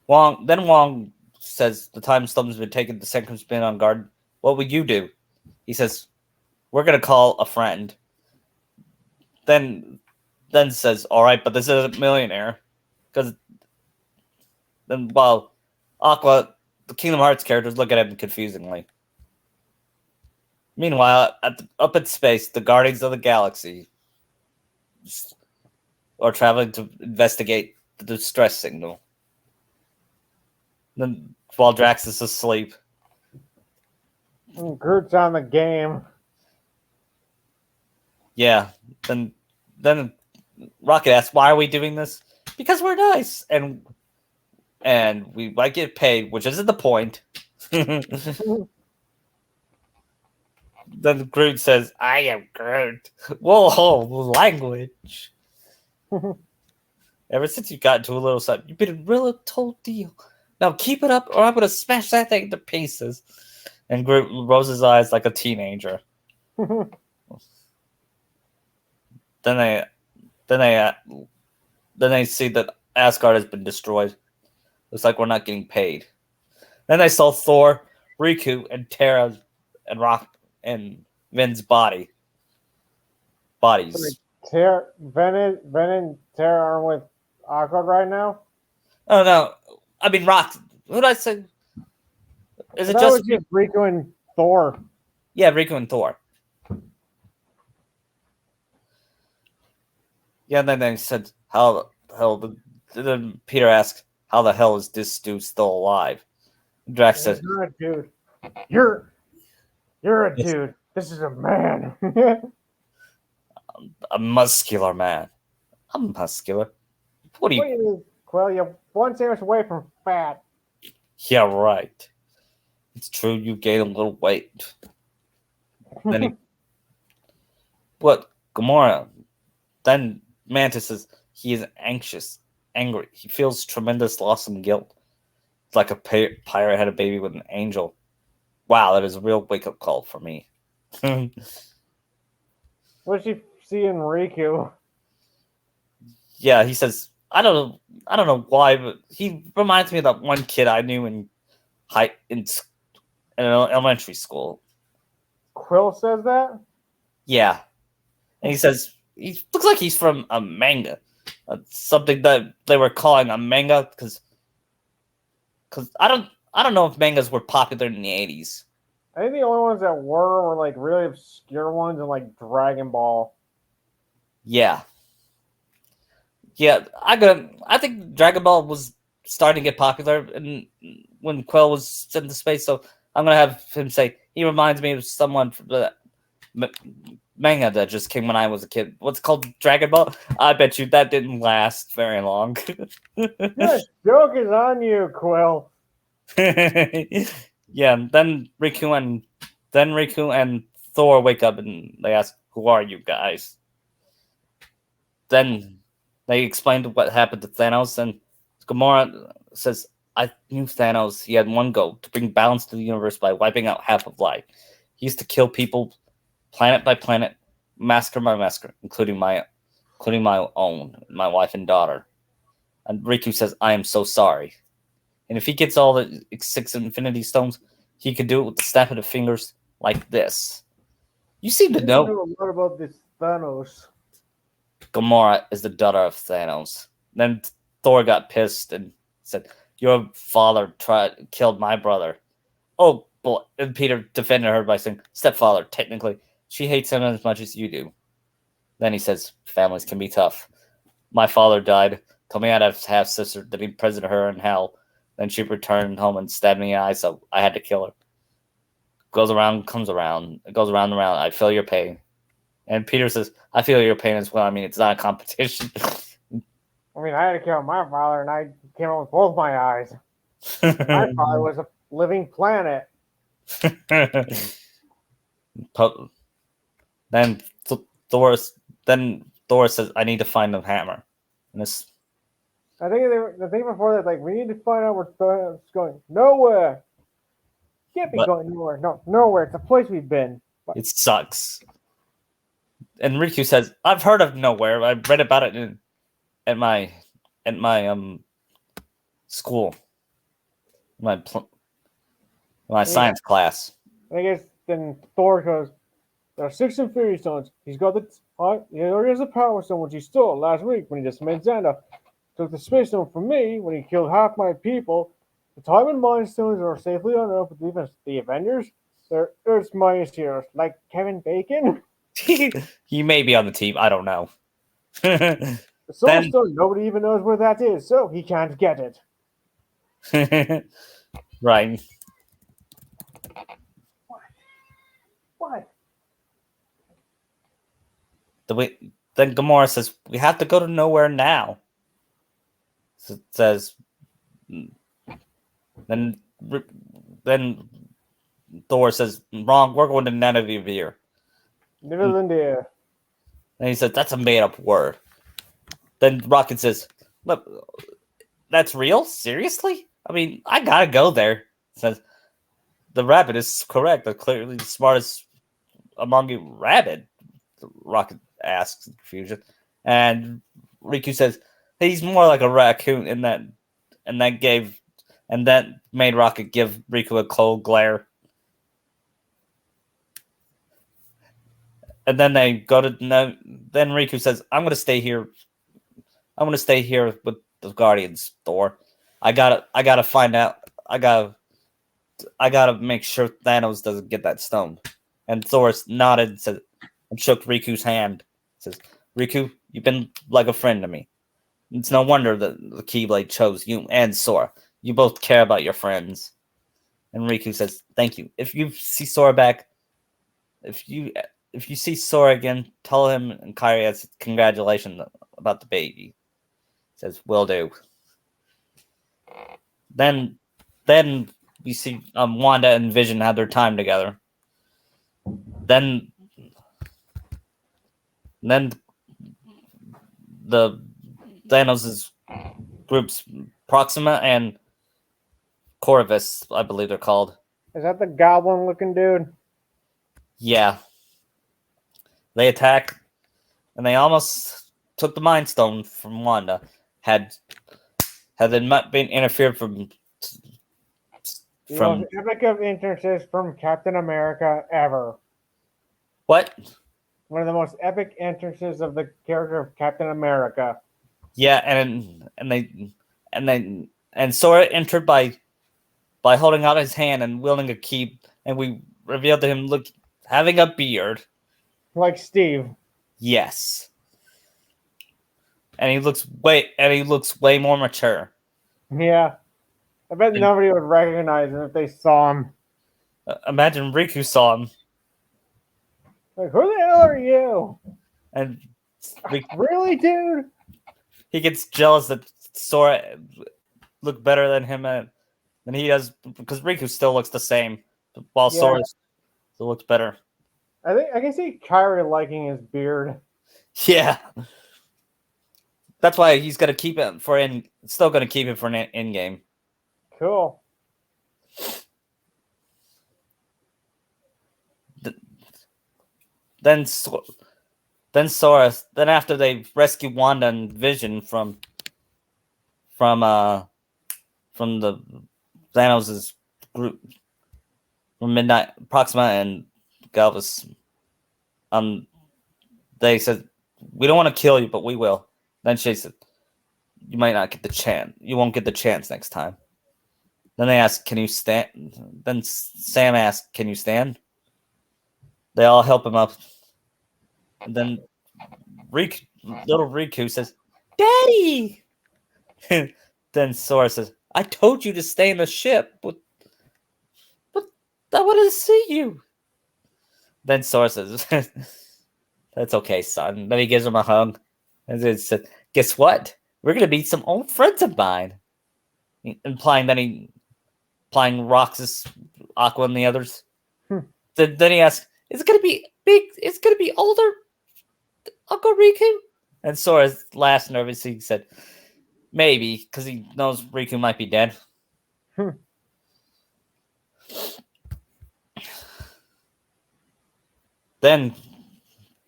Wong says the time Stone's been taken, the second's been on guard. What would you do? He says, we're going to call a friend. Then says, all right, but this is a millionaire. Because then while Aqua, the Kingdom Hearts characters look at him confusingly. Meanwhile, up in space, the Guardians of the Galaxy are traveling to investigate the distress signal. Then, while Drax is asleep, Groot's on the game. Yeah. Then Rocket asks, "Why are we doing this?" Because we're nice, and we might get paid, which isn't the point. Then Groot says, "I am Groot." Whoa, language. Ever since you got into a little something, you've been a real total deal. Now keep it up, or I'm gonna smash that thing to pieces. And Groot rolls his eyes like a teenager. Then they see that Asgard has been destroyed. Looks like we're not getting paid. Then they saw Thor, Riku, and Terra, and Rock, and Vin's bodies. Ven and Terra are with Aqua right now? Oh no, I mean Rock. Who did I say? Is it just Riku and Thor? Yeah, Riku and Thor. Yeah, and then they said, "How the hell?" Then Peter asked, "How the hell is this dude still alive?" Drax said, "You're a dude. You're a dude. This is a man." A muscular man. I'm muscular. What do you? Well, you're one sandwich away from fat. Yeah, right. It's true. You gained a little weight. Then what? Gamora. Then Mantis says he is anxious, angry. He feels tremendous loss and guilt. It's like a pirate had a baby with an angel. Wow, that is a real wake-up call for me. What's she see in Riku? Yeah, he says, I don't know why, but he reminds me of that one kid I knew in elementary school. Quill says that? Yeah. And he says he looks like he's from a manga. Something that they were calling a manga because I don't know if mangas were popular in the 80s. I think the only ones that were like really obscure ones and like Dragon Ball. Yeah. Yeah, I think Dragon Ball was starting to get popular, and when Quill was sent into space. So I'm gonna have him say he reminds me of someone from the manga that just came when I was a kid. What's it called? Dragon Ball. I bet you that didn't last very long. This joke is on you, Quill. Yeah. Then Riku and Thor wake up and they ask, "Who are you guys?" Then they explained what happened to Thanos, and Gamora says, "I knew Thanos. He had one goal: to bring balance to the universe by wiping out half of life. He used to kill people, planet by planet, massacre by massacre, including my own, my wife and daughter." And Riku says, "I am so sorry." And if he gets all the 6 Infinity Stones, he could do it with the snap of the fingers like this. You seem to know. A lot about this Thanos. Gamora is the daughter of Thanos. Then Thor got pissed and said, "Your father killed my brother." Oh, boy. And Peter defended her by saying, "Stepfather, technically, she hates him as much as you do." Then he says, "Families can be tough. My father died, told me I'd have half sister, then he imprisoned her in hell. Then she returned home and stabbed me in the eye, so I had to kill her. Goes around, comes around. It goes around and around. I feel your pain." And Peter says, "I feel your pain as well. I mean, it's not a competition." I mean, I had to kill my father, and I came out with both my eyes. My father was a living planet. Then Thor says, "I need to find the hammer." And this, I think the thing before that, like, we need to find out where Thanos is going. Nowhere. Can't be going nowhere. No, nowhere. It's a place we've been. But it sucks. And Riku says, "I've heard of nowhere. I read about it at my school, my science class." I guess then Thor goes, "There are 6 Infinity Stones. He's got the there is a Power Stone which he stole last week when he just made Xander. Took the Space Stone from me when he killed half my people. The Time and Mind Stones are safely on Earth with even the Avengers. They're Earth's mightiest heroes, like Kevin Bacon." He may be on the team. I don't know. The Soul Stone, nobody even knows where that is, so he can't get it. Right. What? Then Gamora says, "We have to go to nowhere now." So it says, then Thor says, "Wrong. We're going to Nidavellir." Nidavellir. And he says, "That's a made-up word." Then Rocket says, "Look, that's real? Seriously? I mean, I gotta go there." Says, "The rabbit is correct. They're clearly the smartest among you." Rabbit? Rocket asks in confusion. And Riku says, "He's more like a raccoon," and that made Rocket give Riku a cold glare. And then they go to then Riku says, "I'm gonna stay here. I'm gonna stay here with the Guardians, Thor. I gotta find out. I gotta make sure Thanos doesn't get that stone." And Thor nodded and shook Riku's hand. Says, "Riku, you've been like a friend to me. It's no wonder that the Keyblade chose you and Sora. You both care about your friends." And Riku says, "Thank you. If you see Sora back, if you see Sora again, tell him and Kairi congratulations about the baby." Says, "Will do." Then we see Wanda and Vision have their time together. Then the Thanos' groups, Proxima and Corvus, I believe they're called. Is that the goblin-looking dude? Yeah. They attack, and they almost took the Mind Stone from Wanda. Had they not been interfered from the most epic of entrances from Captain America ever. What? One of the most epic entrances of the character of Captain America. Yeah, and Sora entered by holding out his hand and wielding a key, and we revealed to him having a beard. Like Steve. Yes. And he looks way more mature. Yeah. I bet nobody would recognize him if they saw him. Imagine Riku saw him, Like, who the hell are you? and Really, dude? he gets jealous that Sora look better than him than he does because Riku still looks the same, while Yeah. Sora still looks better. I think I can see Kyrie liking his beard. Yeah, that's why he's gonna keep it for in. Still gonna keep it for an in game. Cool. Then Sora. Then after they rescue Wanda and Vision from the Thanos' group from Midnight Proxima and Galvus, they said we don't want to kill you, but we will. Then she said, "You might not get the chance. You won't get the chance next time." Then they asked, "Can you stand?" Then Sam asked, "Can you stand?" They all help him up. And then little Riku says, "Daddy." Then Sora says, "I told you to stay in the ship, but I wanted to see you." Then Sora says, "That's okay, son." Then he gives him a hug. And then said, "Guess what? We're gonna meet some old friends of mine." Implying Roxas, Aqua, and the others. Then he asks, "Is it gonna be big? Is it gonna be older, Uncle Riku?" And Sora laughs nervously. He said, "Maybe," because he knows Riku might be dead. Then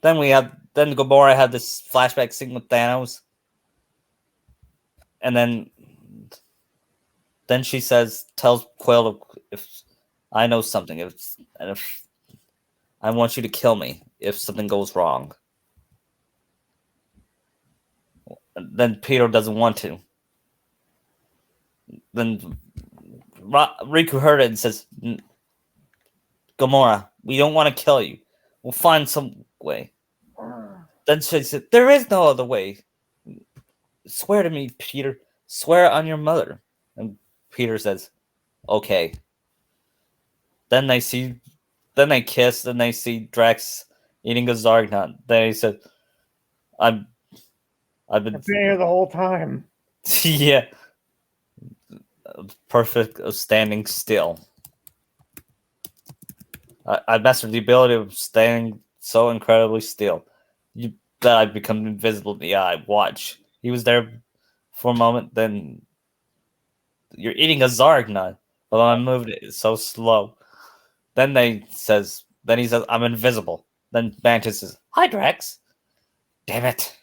Gamora had this flashback scene with Thanos, and then she tells Quill, if I know something, if I want you to kill me if something goes wrong. Then Peter doesn't want to. Then Riku heard it and says, "Gamora, we don't want to kill you. We'll find some way." Then she said, "There is no other way. Swear to me, Peter. Swear on your mother." And Peter says, "Okay." Then they kiss. Then they see Drax eating a Zarg nut. Then he said, I've been here the whole time." Yeah, perfect of standing still. I mastered the ability of standing so incredibly still that I become invisible to the eye. Watch. He was there for a moment, then you're eating a Zarg nut. But I moved it so slow. Then he says, "I'm invisible." Then Mantis says, "Hi, Drax." Damn it.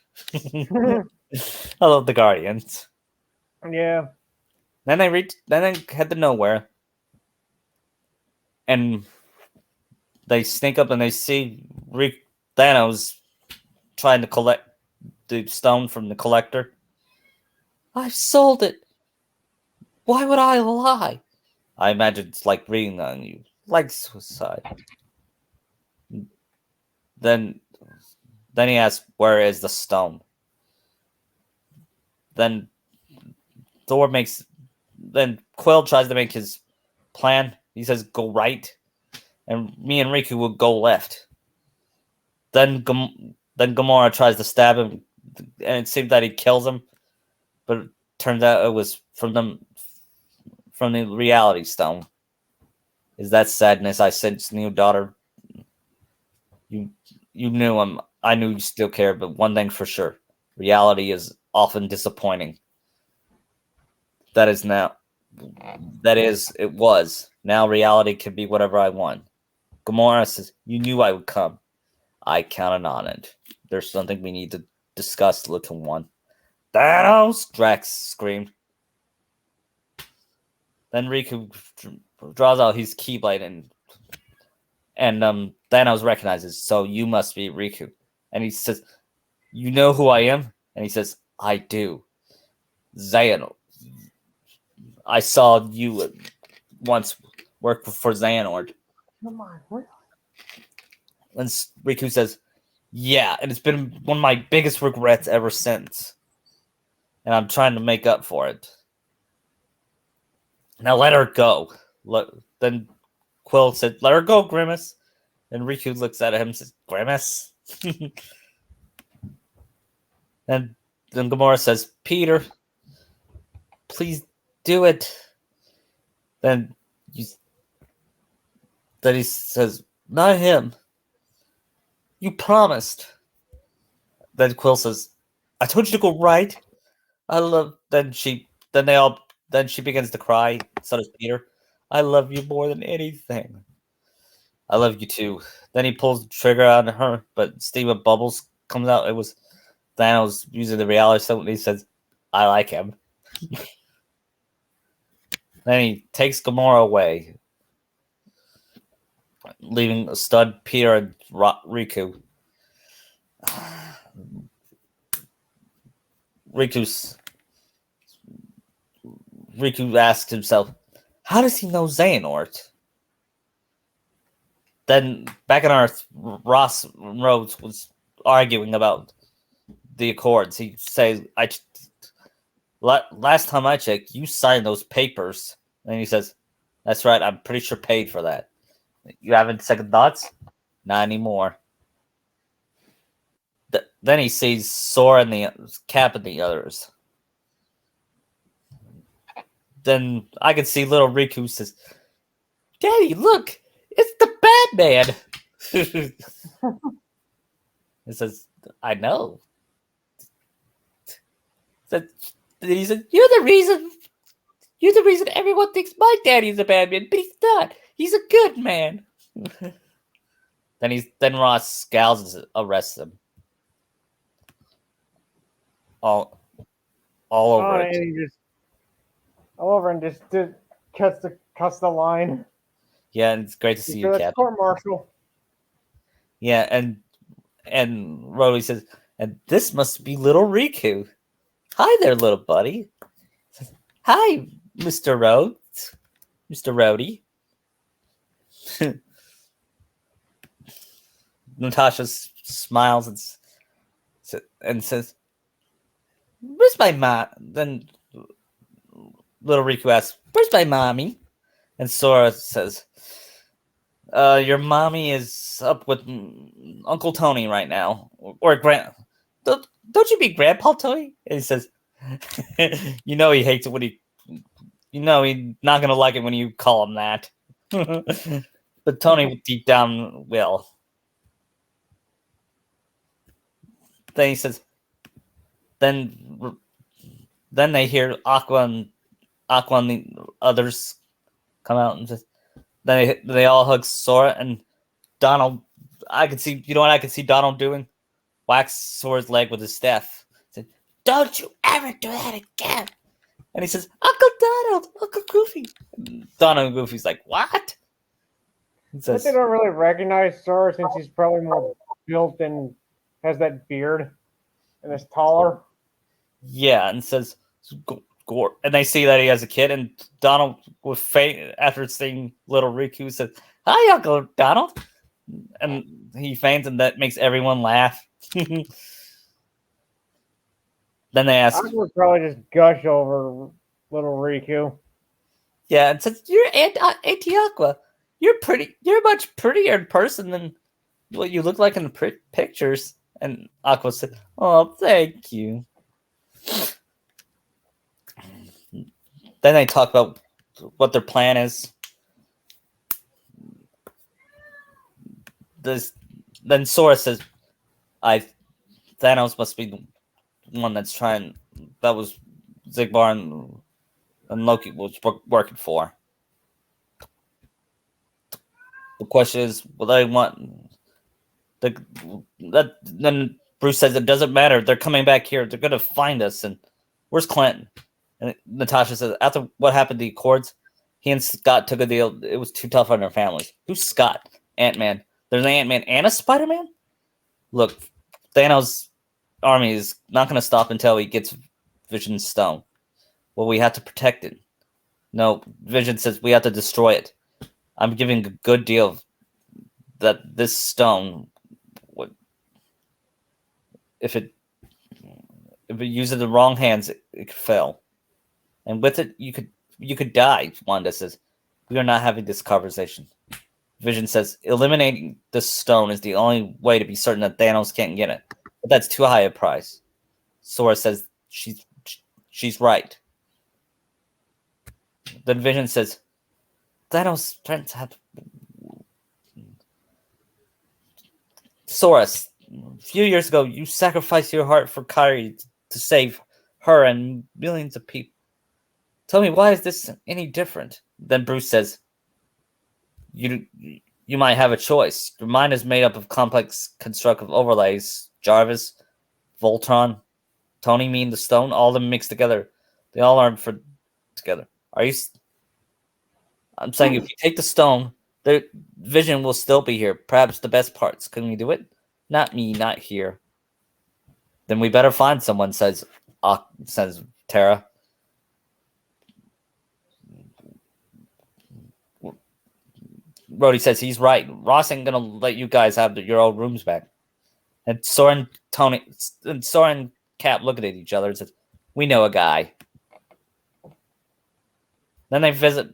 I love the Guardians. Yeah. Then they head to nowhere. And they sneak up and they see Thanos trying to collect the stone from the collector. "I've sold it. Why would I lie?" I imagine it's like reading on you, like suicide. Then he asks, "Where is the stone?" Then Then Quill tries to make his plan. He says, "Go right," and me and Riku will go left. Then Gamora tries to stab him, and it seems that he kills him, but it turns out it was from the reality stone. Is that sadness I sense in you, daughter? You knew him. I knew you still care, but one thing for sure: reality is often disappointing. It was. Now reality can be whatever I want. Gamora says, "You knew I would come. I counted on it. There's something we need to discuss, little one." "Thanos!" Drax screamed. Then Riku draws out his Keyblade and Thanos recognizes, "So you must be Riku." And he says, "You know who I am?" And he says, "I do. Xehanort. I saw you once work for Xehanort." Come on, really? And Riku says, "Yeah, and it's been one of my biggest regrets ever since. And I'm trying to make up for it." Now let her go. Then Quill said, "Let her go, Grimace." And Riku looks at him and says, "Grimace." And then Gamora says, "Peter, please do it." Then you, then he says, "Not him. You promised." Then Quill says, "I told you to go right." I love. Then she. Then they all. Then she begins to cry. So does Peter. "I love you more than anything." "I love you too." Then he pulls the trigger on her, but steam of bubbles comes out. It was Thanos using the reality stone. He says, "I like him." Then he takes Gamora away, leaving Stud, Peter, and Riku. Riku's Riku asks himself, "How does he know Xehanort?" Then back on Earth, Ross Rhodes was arguing about the Accords. He says, last time I checked, you signed those papers." And he says, "That's right, I'm pretty sure paid for that." "You haven't second thoughts?" "Not anymore." Then he sees Sora and the Cap and the others. Then I can see little Riku says, "Daddy, look, it's the Batman." He says, "I know." He said, You're the reason everyone thinks my daddy's a bad man, but he's not. He's a good man." Then Ross scowls and arrests him. All over it. And he just all over and just cuts the line. Yeah, and it's great to see you, Cap. Court martial. Yeah, and Rhodey says, "And this must be little Riku. Hi there, little buddy." "Hi, Mr. Rhodes. Mr. Rhodey." Natasha smiles and says, "Where's my mom?" Then little Riku asks, "Where's my mommy?" And Sora says, "Your mommy is up with Uncle Tony right now, or Grand. Don't you mean Grandpa Tony?" And he says, "You know he hates it when he, you know he's not gonna like it when you call him that." But Tony deep down will. Then he says, then they hear Aqua and the others come out and just they all hug Sora and Donald. I could see, you know what I could see Donald doing? Whacks Sora's leg with his staff. Said, "Don't you ever do that again." And he says, "Uncle Donald, Uncle Goofy." And Donald and Goofy's like, "What?" He says, But they don't really recognize Sora since he's probably more built and has that beard and is taller. "Yeah," and says, and they see that he has a kid, and Donald with faint after seeing little Riku says, "Hi, Uncle Donald," and he faints, and that makes everyone laugh. Then they ask, I would probably just gush over little Riku. "Yeah," and says, "You're Auntie Aqua. You're pretty. You're much prettier in person than what you look like in the pictures." And Aqua said, "Oh, thank you." Then they talk about what their plan is. Then Sora says, Thanos must be the one that's trying. That was Zigbar and Loki was working for." The question is, will they want then Bruce says it doesn't matter. They're coming back here. They're gonna find us. And where's Clinton? And Natasha says, after what happened to the Accords, he and Scott took a deal. It was too tough on their families. Who's Scott? Ant-Man. There's an Ant-Man and a Spider-Man? Look, Thanos' army is not going to stop until he gets Vision's stone. Well, we have to protect it. No, Vision says we have to destroy it. I'm giving a good deal that this stone would, if it uses the wrong hands, it could fail. And with it, you could you could die. Wanda says, we are not having this conversation. Vision says, eliminating the stone is the only way to be certain that Thanos can't get it. But that's too high a price. Sora says she's right. Then Vision says, Thanos threatens to have Sora, a few years ago, you sacrificed your heart for Kyrie to save her and millions of people. Tell me, why is this any different? Then Bruce says, you might have a choice. Your mind is made up of complex constructive overlays. Jarvis, Voltron, Tony, me, and the stone, all of them mixed together. They all are for together. Are you? I'm saying if you take the stone, the Vision will still be here. Perhaps the best parts. Can we do it? Not me, not here. Then we better find someone, says Tara. Rhodey says he's right. Ross ain't gonna let you guys have your old rooms back. And Sora and Cap look at each other and says, we know a guy. Then they visit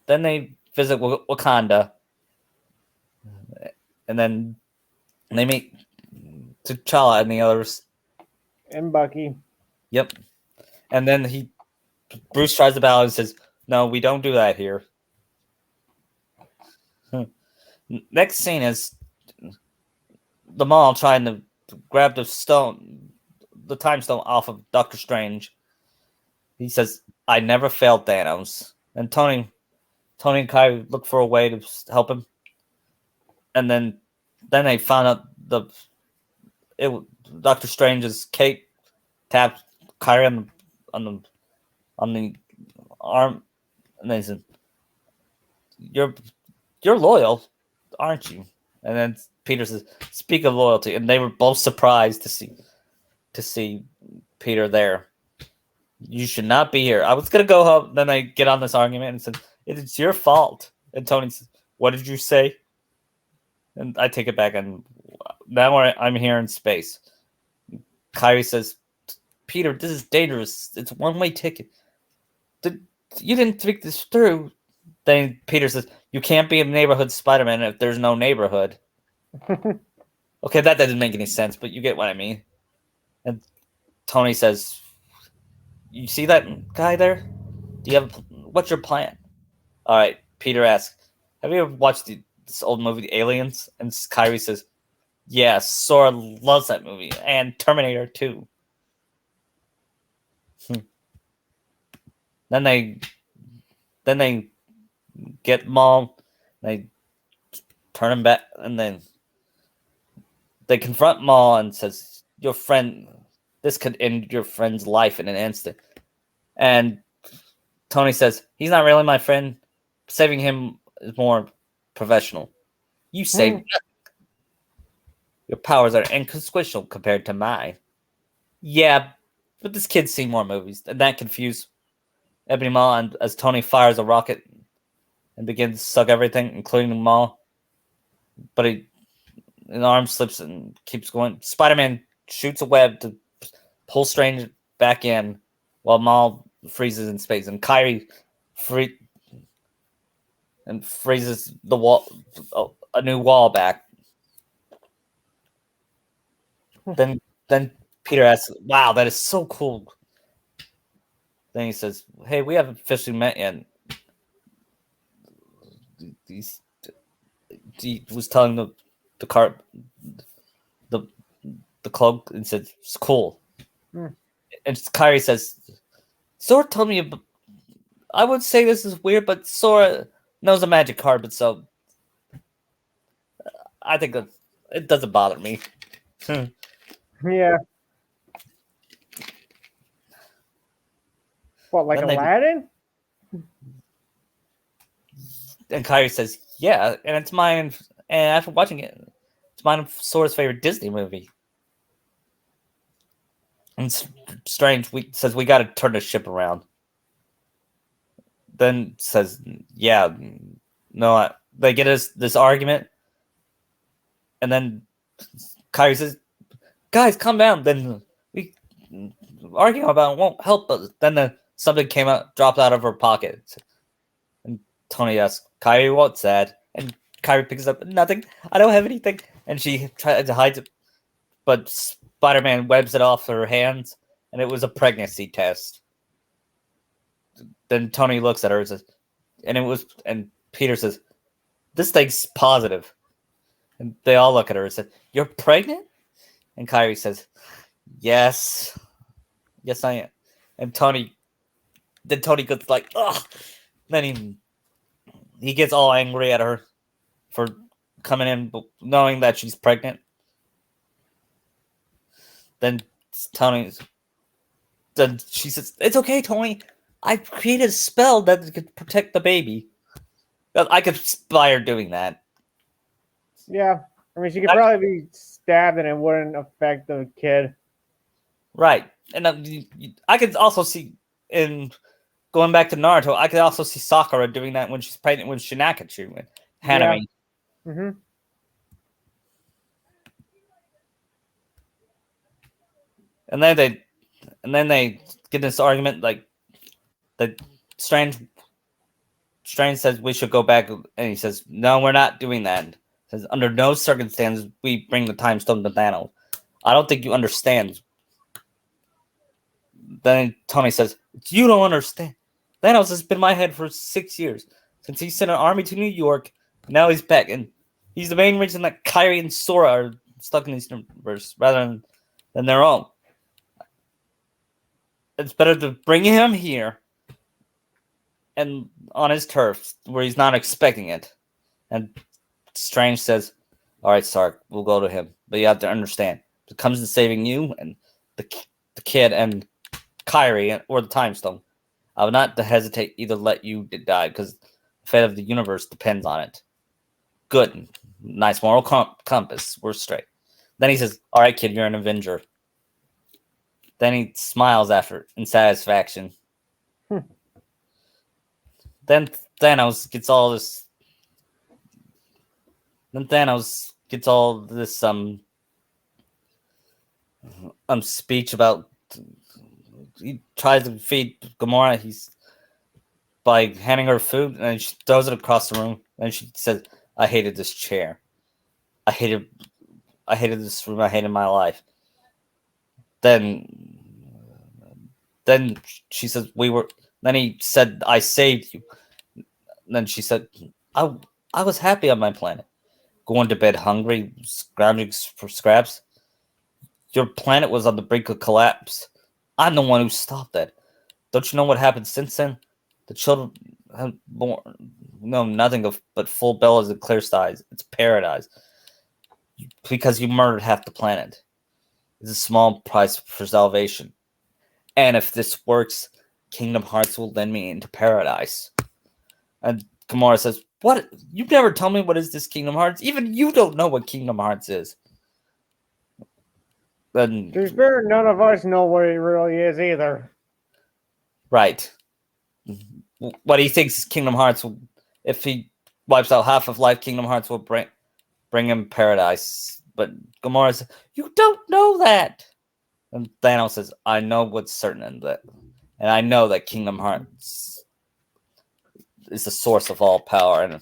Wakanda. And then they meet T'Challa and the others. And Bucky. Yep. And then Bruce tries to battle and says, no, we don't do that here. Next scene is the Maul trying to grab the time stone off of Doctor Strange. He says, I never failed Thanos. And Tony and Kai look for a way to help him. And then they found out Doctor Strange's cape tapped Kyrie on the arm, and they said, You're loyal, aren't you?" And then Peter says, "Speak of loyalty," and they were both surprised to see Peter there. You should not be here. I was gonna go home. Then they get on this argument and said, "It's your fault." And Tony says, "What did you say?" And I take it back, and now I'm here in space. Kyrie says, "Peter, this is dangerous. It's a one-way ticket. You didn't think this through." Then Peter says, "You can't be a neighborhood Spider-Man if there's no neighborhood." Okay, that doesn't make any sense, but you get what I mean. And Tony says, "You see that guy there? What's your plan?" All right, Peter asks, "Have you ever watched this old movie, Aliens?" And Kyrie says, "Yeah, Sora loves that movie, and Terminator 2. Then they get Maul, they turn him back, and then they confront Maul and says, this could end your friend's life in an instant." And Tony says, "He's not really my friend. Saving him is more professional. You saved nothing. Your powers are inconsequential compared to mine." Yeah, but this kid's seen more movies, and that confused Ebony Maw. And as Tony fires a rocket and begins to suck everything, including Maw, but an arm slips and keeps going. Spider-Man shoots a web to pull Strange back in, while Maw freezes in space, and Kyrie freezes the wall, a new wall back. Then Peter asks, "Wow, that is so cool." Then he says, "Hey, we haven't officially met yet." He was telling the cloak and said, "It's cool." And Kyrie says, "Sora told me I would say this is weird, but Sora knows a magic carpet, so I think it doesn't bother me." Yeah. What, like Aladdin? And Kyrie says, "Yeah, and it's mine." And after watching it, it's mine of Sora's favorite Disney movie. And Strange says, "We got to turn the ship around." Then says, "Yeah, no." They get this argument, and then Kyrie says, "Guys, calm down." Then we arguing about it won't help us. Then something dropped out of her pocket. And Tony asks, Kyrie, what's that? And Kyrie picks up, nothing. I don't have anything. And she tries to hide it, but Spider-Man webs it off her hands, and it was a pregnancy test. Then Tony looks at her and says, and Peter says, this thing's positive. And they all look at her and say, you're pregnant? And Kyrie says, yes. Yes, I am. And Tony gets like, ugh. Then he gets all angry at her for coming in knowing that she's pregnant. Then she says, it's okay, Tony. I created a spell that could protect the baby. I could spy her doing that. Yeah. I mean, she could probably be stabbed and it wouldn't affect the kid. Right. And I could also see, in going back to Naruto, I could also see Sakura doing that when she's pregnant with Shinakachu and Hanami. Yeah. Mm-hmm. And then they get this argument like that Strange says we should go back, and he says, no, we're not doing that. He says, under no circumstances we bring the time stone to Thanos. I don't think you understand. Then Tony says, you don't understand. Thanos has been in my head for 6 years. Since he sent an army to New York, now he's back, and he's the main reason that Kyrie and Sora are stuck in this universe rather than their own. It's better to bring him here and on his turf where he's not expecting it. And Strange says, all right, Stark, we'll go to him. But you have to understand, if it comes to saving you and the kid and Kyrie or the Time Stone, I would not hesitate either let you die because the fate of the universe depends on it. Good. Nice moral compass. We're straight. Then he says, all right, kid, you're an Avenger. Then he smiles after in satisfaction. Then Thanos gets all this. Speech about. He tries to feed Gamora. He's by handing her food, and she throws it across the room. And she says, "I hated this chair. I hated this room. I hated my life." Then she says, Then he said, "I saved you." Then she said, I was happy on my planet. Going to bed hungry, scrounging for scraps. Your planet was on the brink of collapse. I'm the one who stopped that. Don't you know what happened since then? The children have nothing but full bellies and clear skies. It's paradise. Because you murdered half the planet. It's a small price for salvation. And if this works, Kingdom Hearts will lend me into paradise. And Gamora says, what? You've never told me what is this Kingdom Hearts? Even you don't know what Kingdom Hearts is. Then, to be fair, none of us know what it really is either. Right. What he thinks is Kingdom Hearts, if he wipes out half of life, Kingdom Hearts will bring him paradise. But Gamora says, you don't know that. And Thanos says, I know what's certain in that. And I know that Kingdom Hearts is the source of all power. And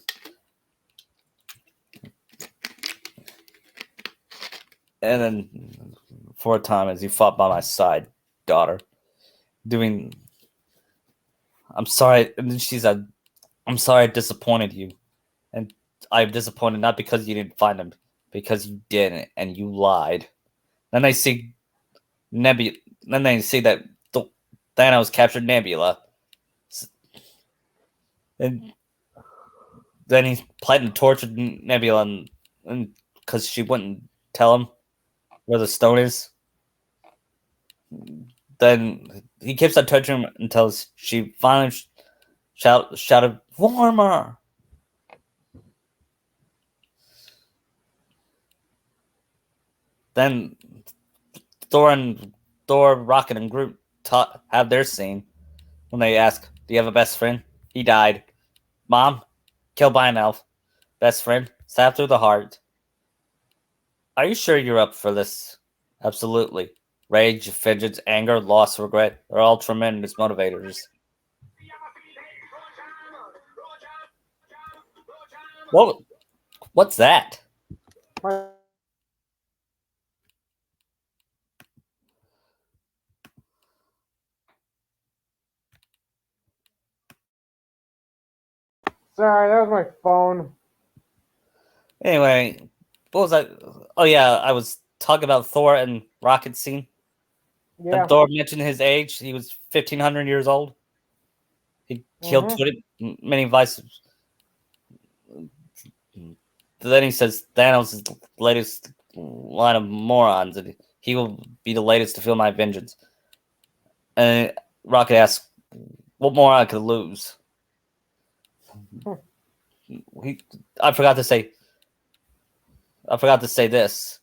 then for a time, as you fought by my side, daughter, I'm sorry. And then she said, I'm sorry I disappointed you. And I'm disappointed not because you didn't find him, because you didn't and you lied. Then they see Nebula. Then they see that Thanos captured Nebula. And then he's planning to torture Nebula and because she wouldn't tell him where the stone is. Then he keeps on touching him until she finally shouted, warmer! Then Thor, Rocket, and Groot have their scene when they ask, do you have a best friend? He died. Mom, killed by an elf. Best friend, stabbed through the heart. Are you sure you're up for this? Absolutely. Rage, vengeance, anger, loss, regret are all tremendous motivators. What's that? Sorry, that was my phone. Anyway, what was I? Oh yeah, I was talking about Thor and Rocket scene. Yeah. And Thor mentioned his age. He was 1,500 years old. He killed 20 many vices. Then he says Thanos is the latest line of morons, and he will be the latest to feel my vengeance. And Rocket asks, "What moron could lose?" I forgot to say this.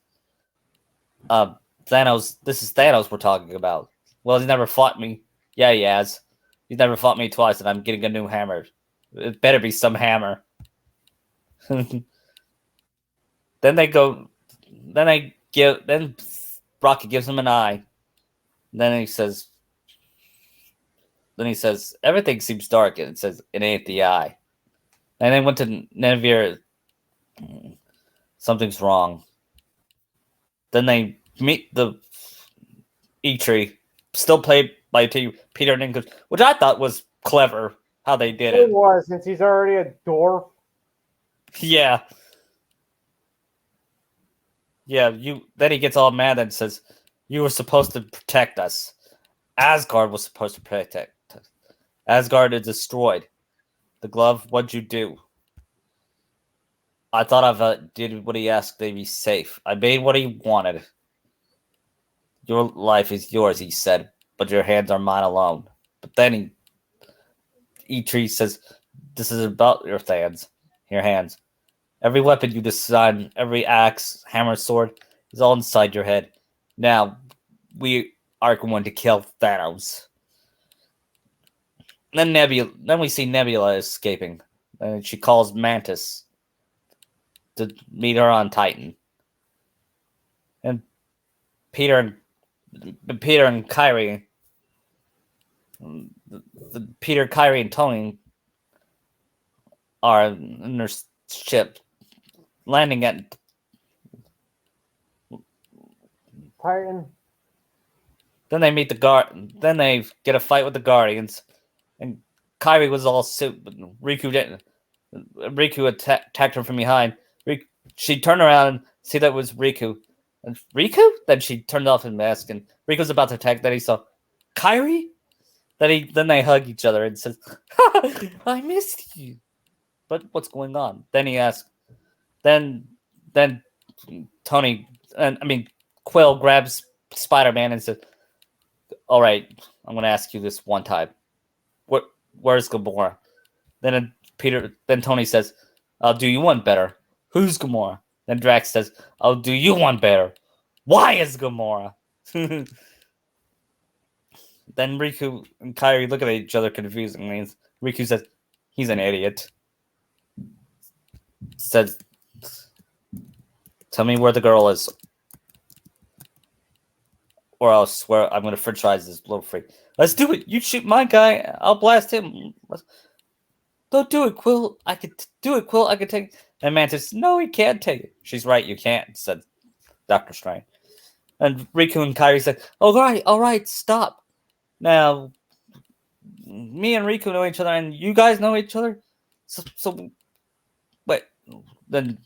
Thanos. This is Thanos we're talking about. Well, he's never fought me. Yeah, he has. He's never fought me twice, and I'm getting a new hammer. It better be some hammer. Then they go. Then Rocket gives him an eye. Then he says. Everything seems dark, and it says it ain't the eye. And they went to Nevir. Something's wrong. Then they meet the E-Tree, still played by Peter Dinklage, which I thought was clever how they did it. It was, since he's already a dwarf. Yeah. Yeah, then he gets all mad and says, "You were supposed to protect us. Asgard was supposed to protect us. Asgard is destroyed. The glove, what'd you do?" I thought I did what he asked to be safe. I made what he wanted. Your life is yours, he said, but your hands are mine alone. But then E-Tree says, "This is about your hands. Every weapon you design, every axe, hammer, sword, is all inside your head. Now, we are going to kill Thanos." Then we see Nebula escaping, and she calls Mantis to meet her on Titan. And Peter and Kyrie, Peter, Kyrie, and Tony are in their ship, landing at Titan. Then they meet the guard. Then they get a fight with the Guardians, and Kyrie was all suit, but Riku didn't. Riku attacked her from behind. She turned around and see that it was Riku. And Riku? Then she turned off his mask, and Riku was about to attack. Then he saw Kyrie. Then they hug each other and says, "I missed you." But what's going on? Then he asks. Then Tony, Quill grabs Spider-Man and says, "All right, I'm going to ask you this one time. Where's Gamora?" Then Tony says, "I'll do you one better. Who's Gamora?" Then Drax says, "I'll do you one better. Why is Gamora?" Then Riku and Kyrie look at each other confusingly. Riku says, "He's an idiot." Says, "Tell me where the girl is, or I'll swear I'm going to french fries this little freak." "Let's do it. You shoot my guy, I'll blast him." "Don't do it, Quill. I could do it, Quill. I could take." And Mantis, "No, he can't take it." "She's right, you can't," said Doctor Strange. And Riku and Kyrie said, all right, stop. Now, me and Riku know each other, and you guys know each other. So wait. Then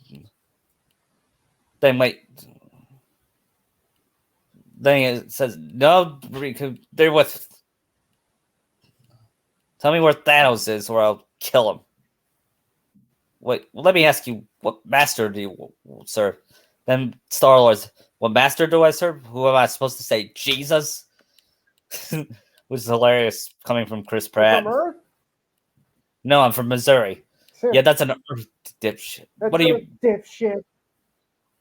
wait. Then it says, "No, Riku, they're with. Tell me where Thanos is, or I'll kill him." "Wait, let me ask you, what master do you serve?" Then Star-Lord, "What master do I serve? Who am I supposed to say? Jesus?" Which is hilarious coming from Chris Pratt. From Earth? No, I'm from Missouri. Yeah, that's an Earth dipshit. What are you, dipshit?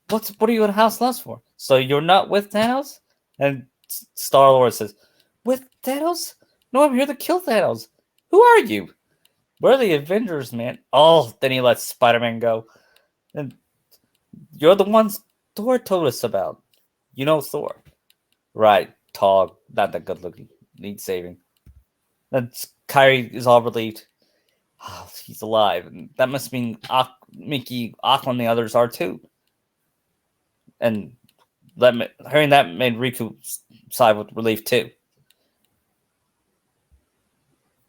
What are you in House Lost for? So you're not with Thanos? And Star-Lord says, "With Thanos? No, I'm here to kill Thanos. Who are you?" "We're the Avengers, man." Oh, then he lets Spider-Man go. And you're the ones Thor told us about. You know Thor. Right, tall, not that good looking. Needs saving. Then Kyrie is all relieved. Oh, he's alive. And that must mean Mickey, Aqua, and the others are too. And hearing that made Riku sigh with relief too.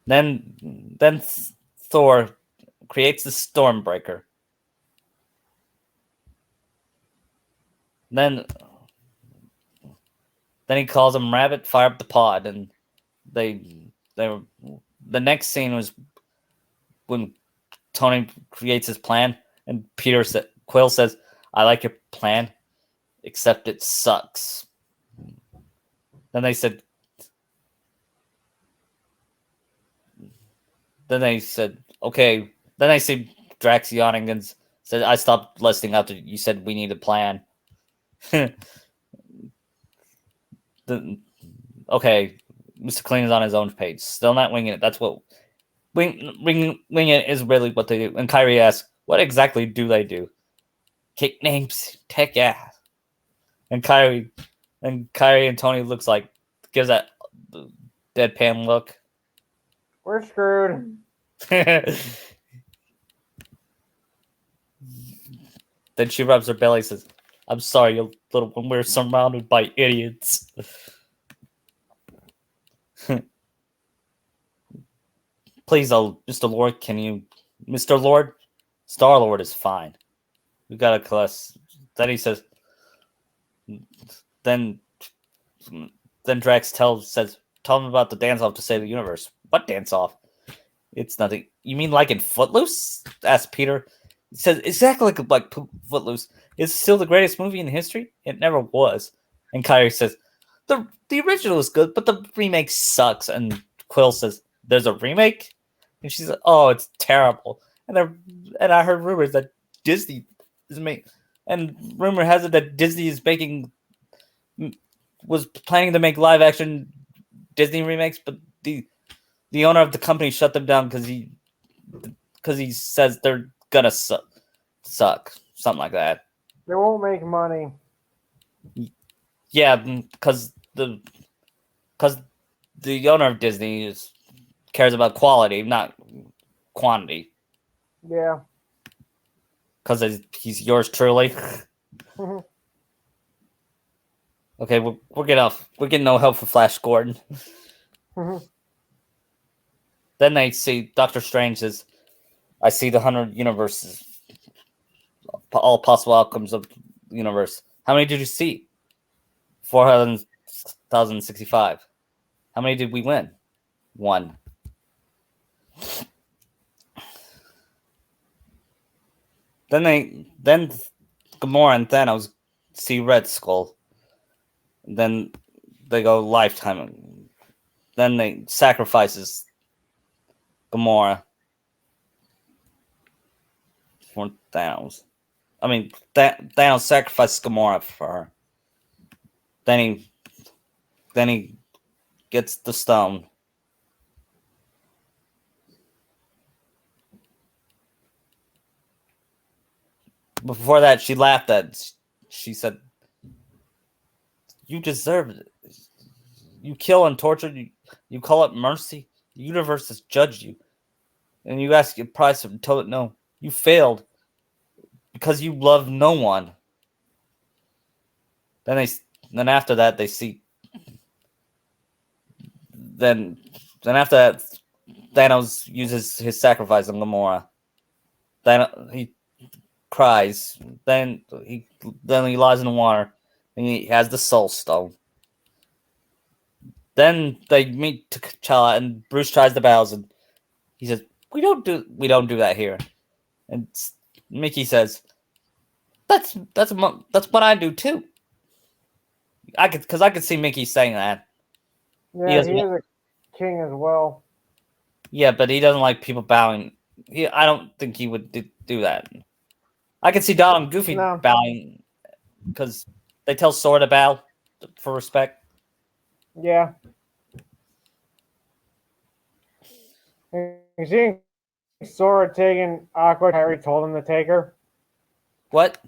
Then Thor creates the Stormbreaker. Then he calls him Rabbit, fire up the pod, and they were. The next scene was when Tony creates his plan, and Quill says, "I like your plan, except it sucks." Then they said, okay. Then I see Drax yawning and said, "I stopped listening after you said we need a plan." Okay, Mr. Clean is on his own page. Still not winging it. That's what winging it is really what they do. And Kyrie asks, "What exactly do they do?" Kick names, tech ass. And Kyrie and Tony looks like gives that deadpan look. We're screwed. Then she rubs her belly and says, "I'm sorry, you little one. We're surrounded by idiots." Please, Mr. Lord, can you... Mr. Lord? Star-Lord is fine. We got a class. Then he says... Then Drax says, "Tell him about the dance-off to save the universe." What dance-off? It's nothing. You mean like in Footloose? Asked Peter. He says, exactly like Footloose. It's still the greatest movie in history? It never was. And Kyrie says, the original is good, but the remake sucks. And Quill says, "There's a remake?" And she says, "Oh, it's terrible." And I heard rumors that Disney is making... And rumor has it that Disney was planning to make live-action Disney remakes, but the owner of the company shut them down because he says they're gonna suck, something like that. They won't make money. Yeah, because the owner of Disney cares about quality, not quantity. Yeah. Because he's yours truly. Okay, we're getting no help for Flash Gordon. Then they see Doctor Strange says, "I see the 100 universes, all possible outcomes of the universe. How many did you see?" 400,065. How many did we win? 1. Then Gamora and Thanos see Red Skull. Then they go lifetime. Then they sacrifices Gamora for Thanos. I mean, Thanos sacrifices Gamora for her. Then he gets the stone. Before that, she laughed she said, "You deserve it. You kill and torture. You call it mercy. The universe has judged you. And you ask your price and tell it no. You failed because you love no one." Then after that they see. Then after that, Thanos uses his sacrifice on Gamora. Then he cries. Then he lies in the water, and he has the Soul Stone. Then they meet T'Challa, and Bruce tries the bells, and he says, "We don't do that here." And Mickey says, "That's what I do too." I could see Mickey saying that. Yeah, he is a king as well. Yeah, but he doesn't like people bowing. I don't think he would do that. I could see Donald and Goofy bowing because they tell Sora to bow for respect. Yeah. You see Sora taking Aqua, Harry told him to take her. What?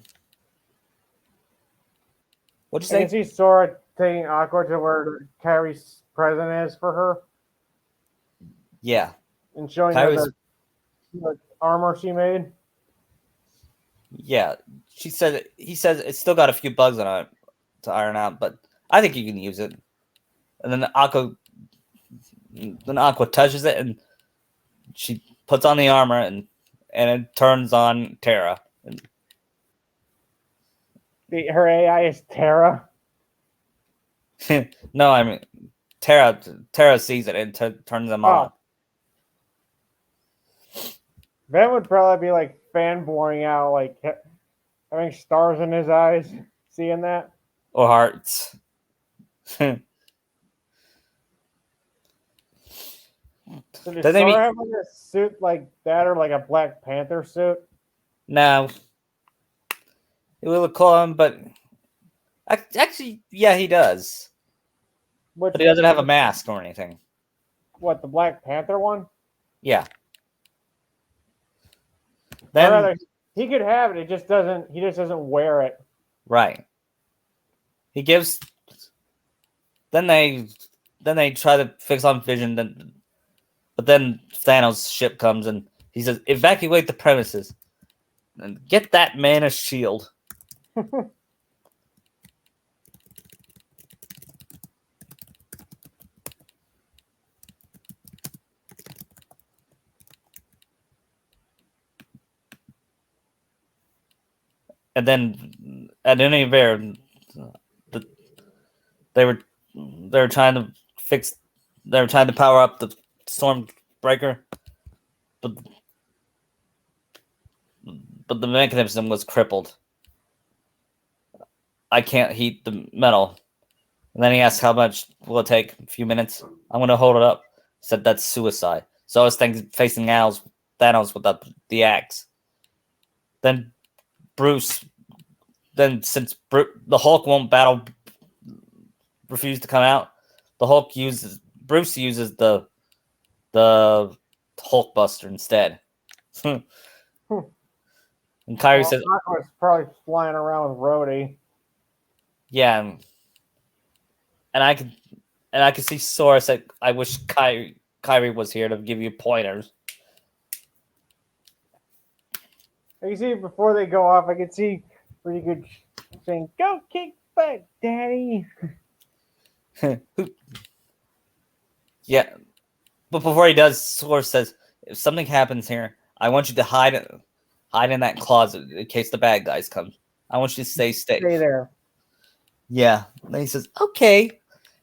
What'd you say? I can see Sora taking Aqua to where Kyrie's present is for her. Yeah. And showing Kyrie's, her the armor she made. Yeah. He says it's still got a few bugs on it to iron out, but I think you can use it. And then Aqua touches it and she puts on the armor and it turns on Terra. Her AI is Terra. No, I mean Terra sees it and turns them on. Ben would probably be like fanboying out, like having stars in his eyes, seeing that. Or hearts. So does Sora have like a suit like that, or like a Black Panther suit? No. It will call him, but actually, yeah, he does. But he doesn't have a mask or anything. What, the Black Panther one? Yeah. Then, or rather, he could have it. He just doesn't wear it. Right. He gives. Then they try to fix on Vision. But then Thanos' ship comes and he says, "Evacuate the premises and get that man a shield." And then at any event, they were trying to fix. They were trying to power up the Stormbreaker, but the mechanism was crippled. I can't heat the metal. And then he asked how much will it take? A few minutes. I'm going to hold it up. He said that's suicide. So I was facing Thanos with the axe. Then Bruce. Then since the Hulk won't battle, refuse to come out, Bruce uses the Hulk Buster instead. And Kyrie says, Aqua's probably flying around with Rhodey. Yeah, and I could see Sora said, "I wish Kyrie was here to give you pointers." You see, before they go off, I could see pretty good saying, "Go kick butt, Daddy." Yeah, but before he does, Sora says, "If something happens here, I want you to hide in that closet in case the bad guys come. I want you to stay safe. Stay there." Yeah. And then he says, "Okay."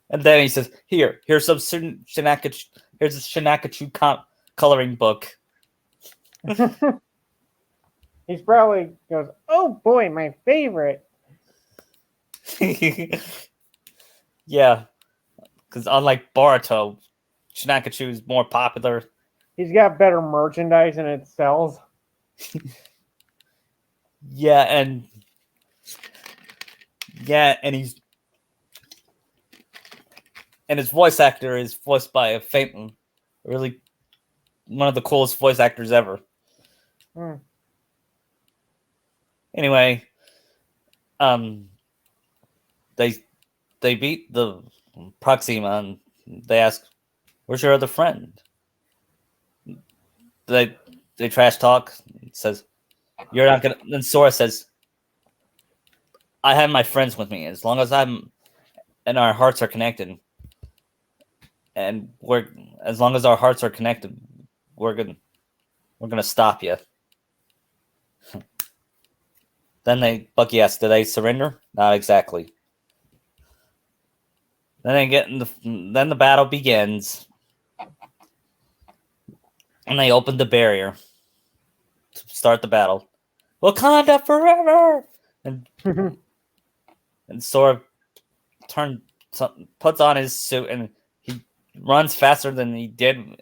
And then he says, here's some Shinakachu. Here's a Shinakachu coloring book." He's probably goes, "Oh boy, my favorite." Yeah, because unlike Boruto, Shinakachu is more popular. He's got better merchandise and it sells. Yeah, and he's his voice actor is voiced by a really one of the coolest voice actors ever. Anyway, they beat the Proxima and they ask, "Where's your other friend?" They trash talk. It says, "You're not gonna." Then Sora says, "I have my friends with me. As long as our hearts are connected, and as long as our hearts are connected, we're gonna stop you." Then Bucky asks, "Do they surrender?" Not exactly. Then the battle begins, and they open the barrier to start the battle. Wakanda forever! And Sora puts on his suit and he runs faster than he did.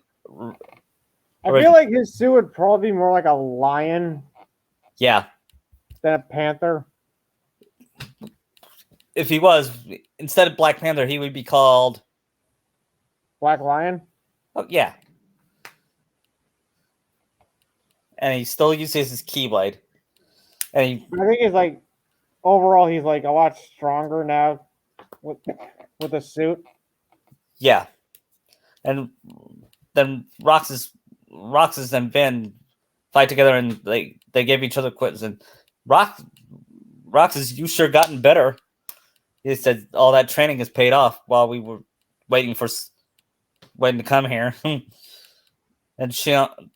I feel like his suit would probably be more like a lion. Yeah. Than a panther. If he was, instead of Black Panther, he would be called Black Lion? Oh, yeah. And he still uses his Keyblade. And I think he's like, overall, he's like a lot stronger now. with a suit. Yeah, and then Roxas and Vin fight together, and they give each other quits. And Roxas, you sure gotten better. He said all that training has paid off while we were waiting to come here. And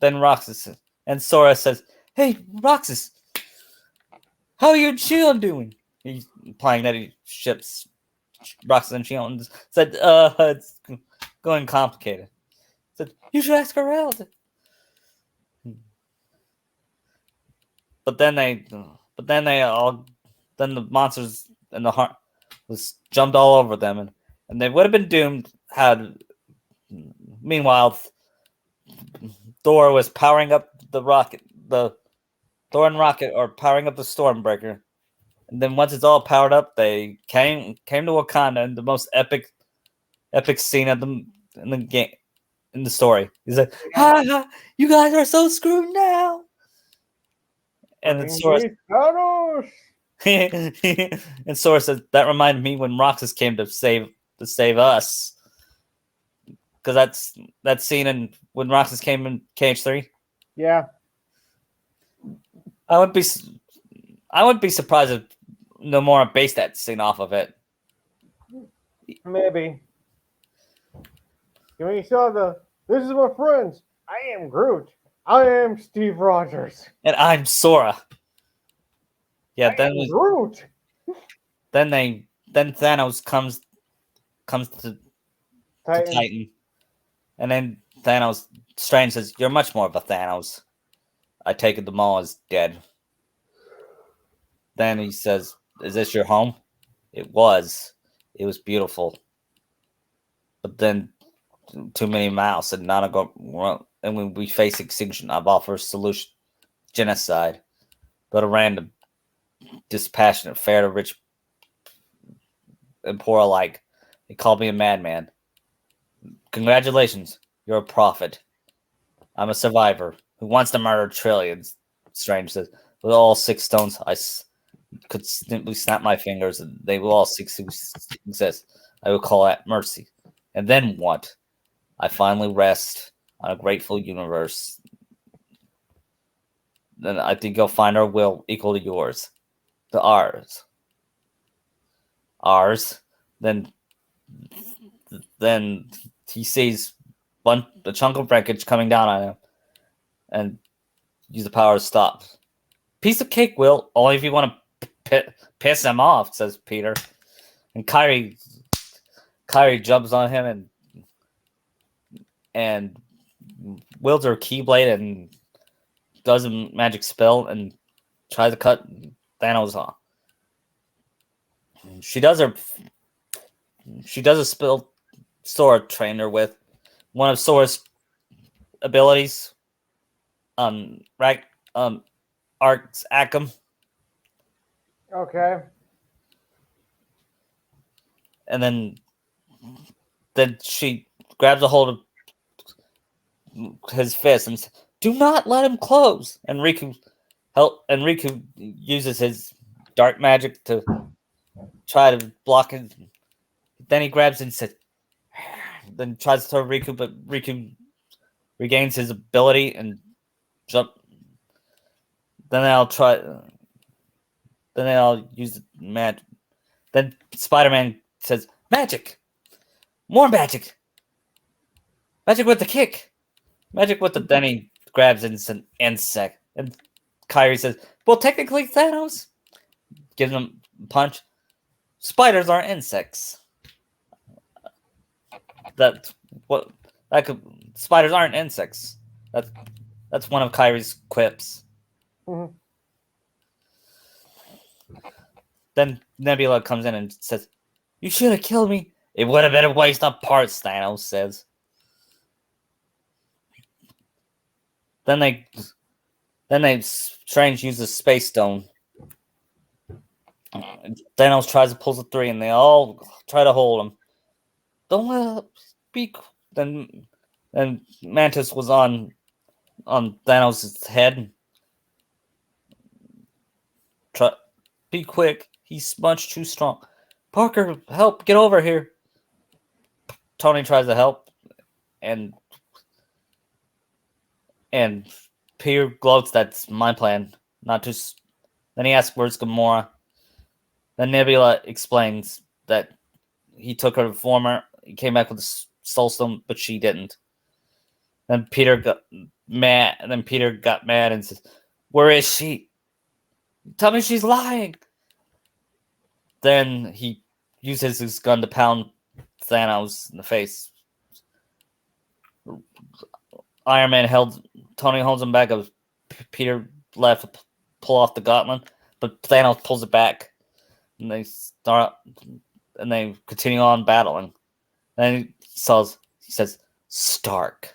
then Roxas and Sora says, "Hey, Roxas, how are you and Shion doing?" He's implying that he ships Roxas and Shion. Said, it's going complicated. Said, you should ask her out. But then the monsters and the heart was jumped all over them, and they would have been doomed had. Meanwhile, Thor was powering up the rocket. Thor and Rocket are powering up the Stormbreaker, and then once it's all powered up, they came to Wakanda, and the most epic scene of in the game, in the story. He's like, "Ha ha! You guys are so screwed now." And then Sora, and Sora says, "That reminded me when Roxas came to save us." Because that scene in when Roxas came in KH3. Yeah. I would be surprised if Nomura based that scene off of it. Maybe. When you saw this is my friends. I am Groot. I am Steve Rogers. And I'm Sora. Yeah, Groot. Then Thanos comes to Titan. And then Strange says, "You're much more of a Thanos. I take it them all as dead." Then he says, "Is this your home?" It was. It was beautiful. But then too many mouths and not a go. And when we face extinction, I've offered a solution: genocide. But a random, dispassionate, fair to rich and poor alike. They called me a madman. Congratulations, you're a prophet. I'm a survivor who wants to murder trillions. Strange says, with all 6 stones, I could simply snap my fingers and they will all cease to exist. I will call that mercy. And then what? I finally rest on a grateful universe. Then I think you'll find our will equal to yours. To ours. Then he sees a chunk of wreckage coming down on him and use the power to stop. Piece of cake, Will. Only if you want to piss him off, says Peter. And Kyrie jumps on him and wields her Keyblade and does a magic spell and tries to cut Thanos off. She does a spell Sora trained her with. One of Sora's abilities, Arc's Acum. Okay. And then she grabs a hold of his fist and says, "Do not let him close." And Riku uses his dark magic to try to block it. Then he grabs it and says, then tries to throw Riku, but Riku regains his ability and jump. Then I'll use the magic. Then Spider-Man says, "Magic! More magic! Magic with the kick! Magic with the..." Then he grabs it and it's an insect. And Kyrie says, "Well, technically, Thanos..." Gives him a punch. Spiders aren't insects. Spiders aren't insects. That's one of Kyrie's quips. Mm-hmm. Then Nebula comes in and says, "You should have killed me. It would have been a waste of parts," Thanos says. Then Strange uses Space Stone. Thanos tries to pull the 3, and they all try to hold him. Don't let it be. Then Mantis was on Thanos' head. Be quick. He's much too strong. Parker, help! Get over here! Tony tries to help, and Peter gloats that's my plan, not to. Then he asks where's Gamora. Then Nebula explains that he took her former. He came back with the Soul Stone, but she didn't. Then Peter got mad. And then Peter got mad and says, "Where is she? Tell me she's lying." Then he uses his gun to pound Thanos in the face. Iron Man Tony holds him back. Peter left to pull off the gauntlet, but Thanos pulls it back, and they continue on battling. Then he says, "Stark."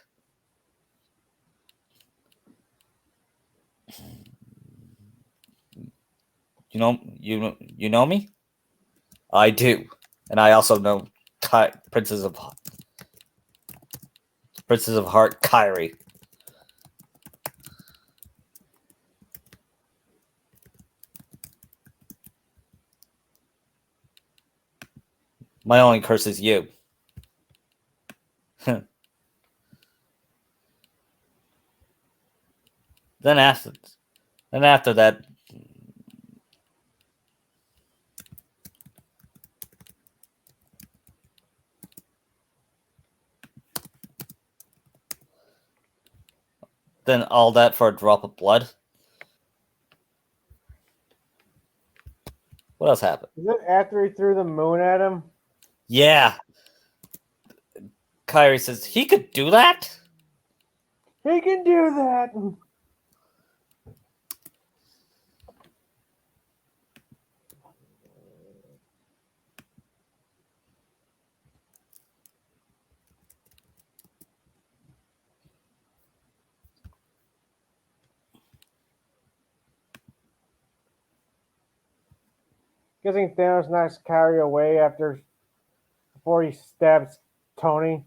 You know me? I do. And I also know Princess of Heart, Kyrie. My only curse is you. Then after that, then all that for a drop of blood. What else happened? Is it after he threw the moon at him? Yeah. Kyrie says he could do that. He can do that. Guessing Thanos knocks Kyrie away before he stabs Tony.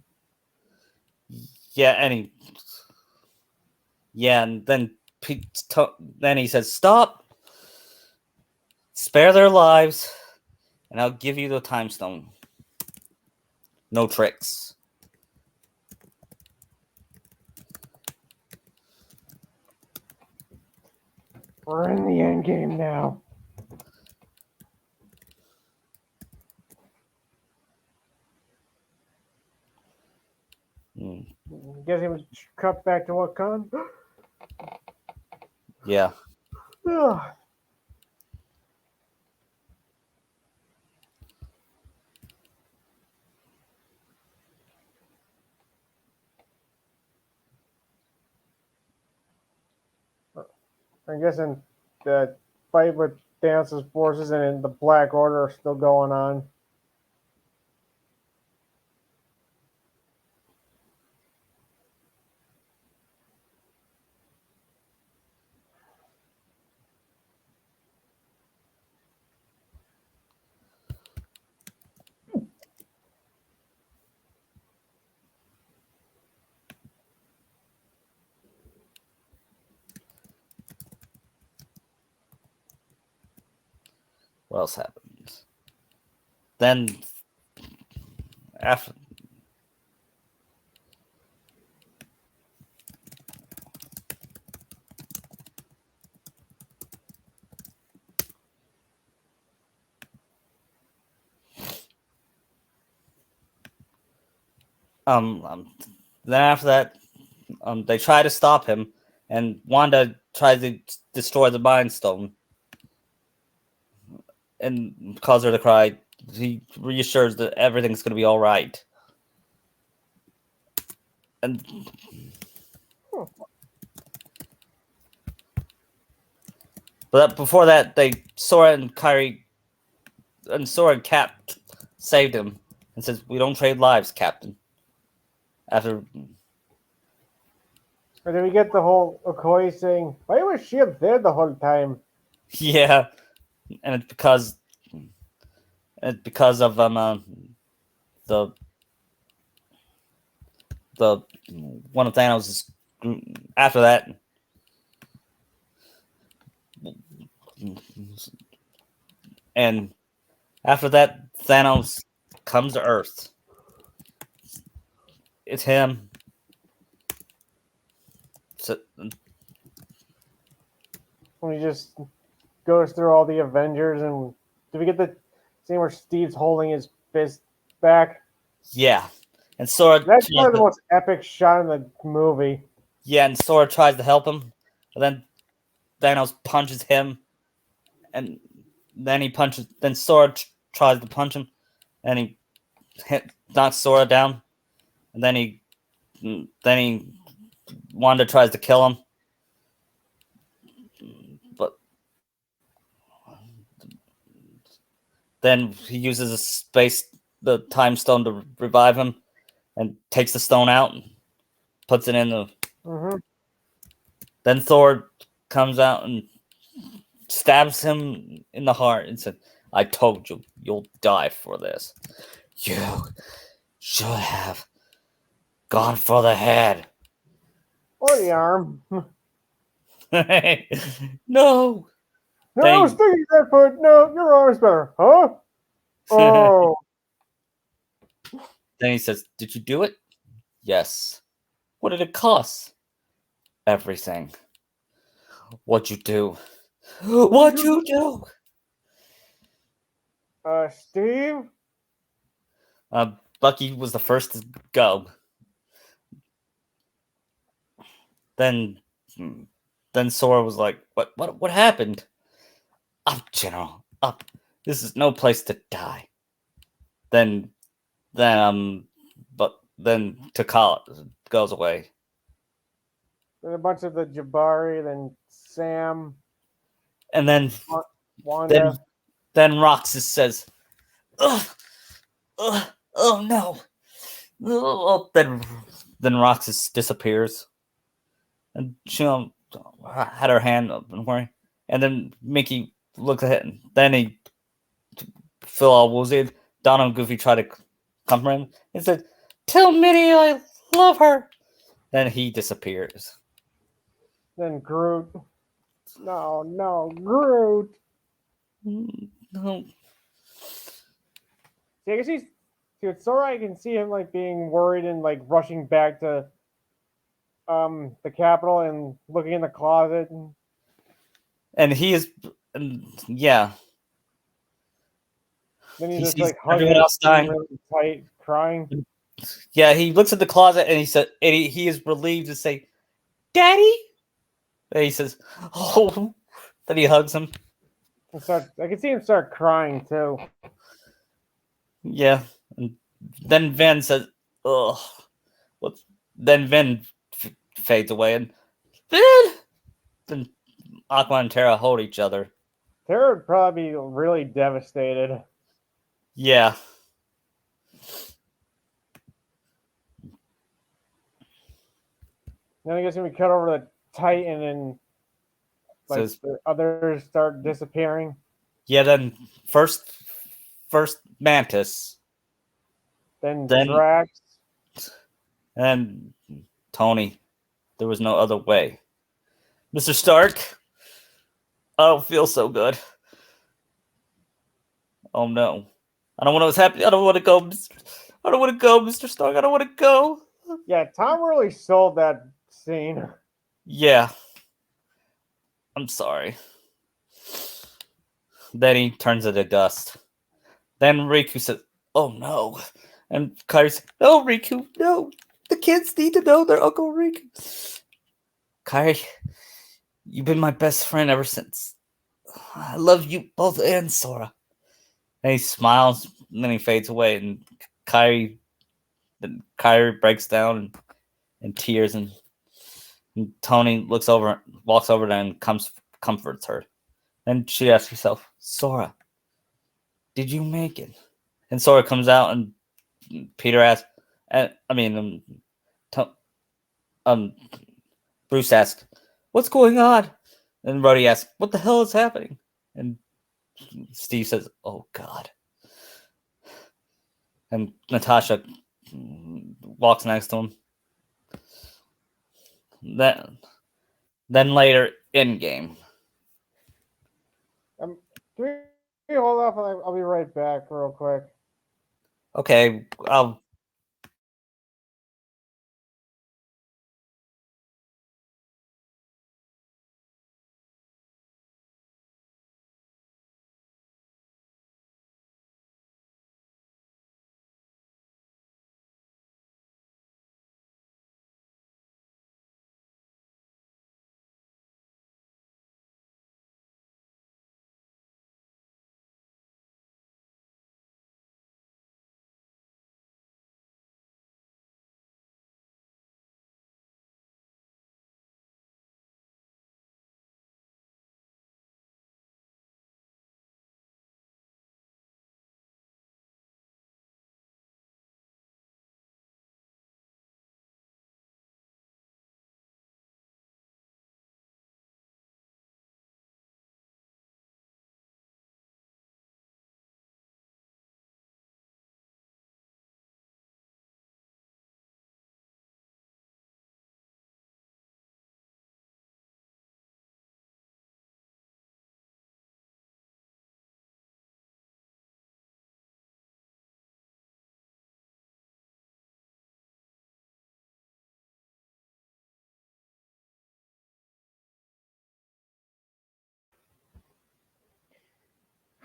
Yeah, and then he says, "Stop, spare their lives, and I'll give you the time stone. No tricks." We're in the end game now. I guess he was cut back to Wakanda. Yeah. I'm guessing the fight with Thanos' forces and the Black Order are still going on. What else happened? Then after. Then after that, they try to stop him, and Wanda tries to destroy the Mind Stone and cause her to cry. He reassures that everything's going to be all right. And but before that, Sora and Kyrie and Sora and Cap saved him and says, "We don't trade lives, Captain." After. Or did we get the whole Okoye saying, "Why was S.H.I.E.L.D. there the whole time?" Yeah, and it's because of the one of Thanos' after that. And After that, Thanos comes to Earth. It's him. So, When he just goes through all the Avengers, and do we get the scene where Steve's holding his fist back? yeah, and Sora. That's one of the most epic shot in the movie. Yeah, and Sora tries to help him, but then Thanos punches him, and then he punches. Then Sora tries to punch him, and he knocks Sora down, and then he Wanda tries to kill him, but then he uses the time stone to revive him, and takes the stone out and puts it in the. Mm-hmm. Then Thor comes out and stabs him in the heart and said, "I told you, you'll die for this. You should have gone for the head." Or the arm. No. No, Stinky that foot. No, your arm's better. Huh? Oh. Then he says, "Did you do it?" "Yes." "What did it cost?" "Everything." "What'd you do?" "What'd you do?" Steve? Bucky was the first to go. Then Sora was like, What happened?" "Up, General, up. This is no place to die." Then but then T'Challa goes away. Then a bunch of the Jabari, then Sam, And then Wanda. Then Roxas says, "Ugh, ugh, oh no." Oh, then Roxas disappears. And she had her hand up and worry. And then Mickey looks at it, and then he feel all woozy. Donald and Goofy try to comfort him and said, "Tell Minnie I love her." Then he disappears. Then Groot. No, Groot. No. See, I guess see, with Sora, I can see him like being worried and like rushing back to the capital and looking in the closet. And he is, yeah. Then he He just sees like hugging everyone else dying. really tight, crying. Yeah, he looks at the closet and he said, and he is relieved to say, "Daddy." And he says, "Oh." Then he hugs him. I can see him start crying too. Yeah. And then Vin says, "Ugh." Then Vin fades away, and then Aqua and Terra hold each other. Terra would probably be really devastated. Yeah. Then I guess when we cut over the Titan and like the others start disappearing. Yeah, then first Mantis. Then Drax. And Tony. There was no other way. Mr. Stark, I don't feel so good. Oh no. I don't want to what's happening. I don't want to go. I don't want to go, Mr. Stark. I don't want to go. Yeah, Tom really sold that scene. Yeah. I'm sorry. Then he turns into dust. Then Riku says, "Oh no." And Kairi says, "No, Riku, no. The kids need to know their Uncle Riku." "Kairi, you've been my best friend ever since. I love you both and Sora." And he smiles, and then he fades away, and Kairi breaks down in tears, and Tony walks over there and comforts her. And she asks herself, "Sora, did you make it?" And Sora comes out, and Peter asks, Bruce asks, "What's going on?" And Rhodey asks, "What the hell is happening?" And Steve says, "Oh God." And Natasha walks next to him. Then later, in game. Do we Hey, hold off. I'll be right back real quick. Okay, I'll.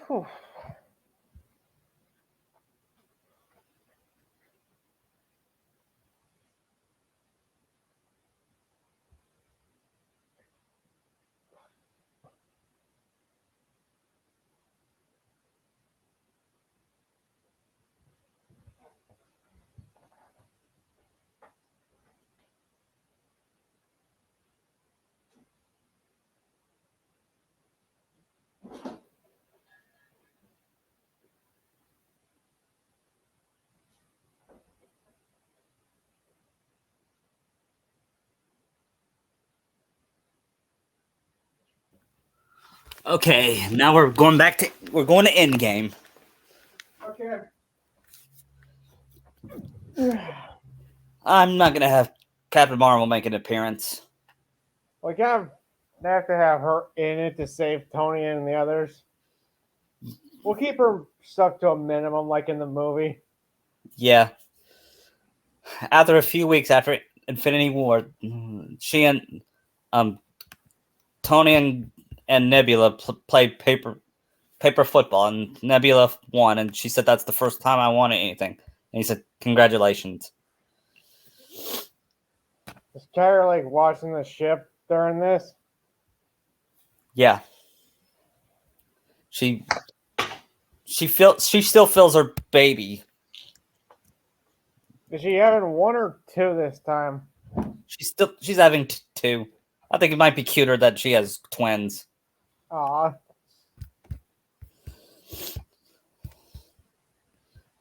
Whew. Okay, now we're going back to. We're going to Endgame. Okay. I'm not gonna have Captain Marvel make an appearance. We kind of have to have her in it to save Tony and the others. We'll keep her stuck to a minimum, like in the movie. Yeah. After a few weeks after Infinity War, she and um Tony and Nebula played paper football, and Nebula won, and she said that's the first time I won anything. And he said, "Congratulations." Is Tyler like watching the ship during this? Yeah, she she still feels her baby. Is she having one or two this time? She's having two. I think it might be cuter that she has twins. Aw.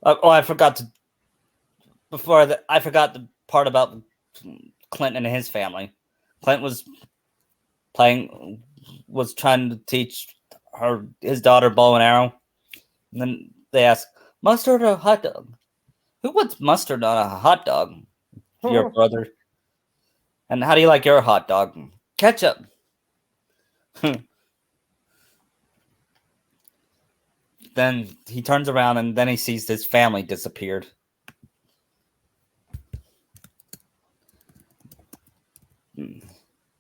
Oh, I forgot to before that. I forgot the part about Clinton and his family. Clint playing was trying to teach his daughter bow and arrow. And then they ask, mustard or hot dog? Who puts mustard on a hot dog? Your brother. And how do you like your hot dog? Ketchup. Then he turns around and then he sees his family disappeared.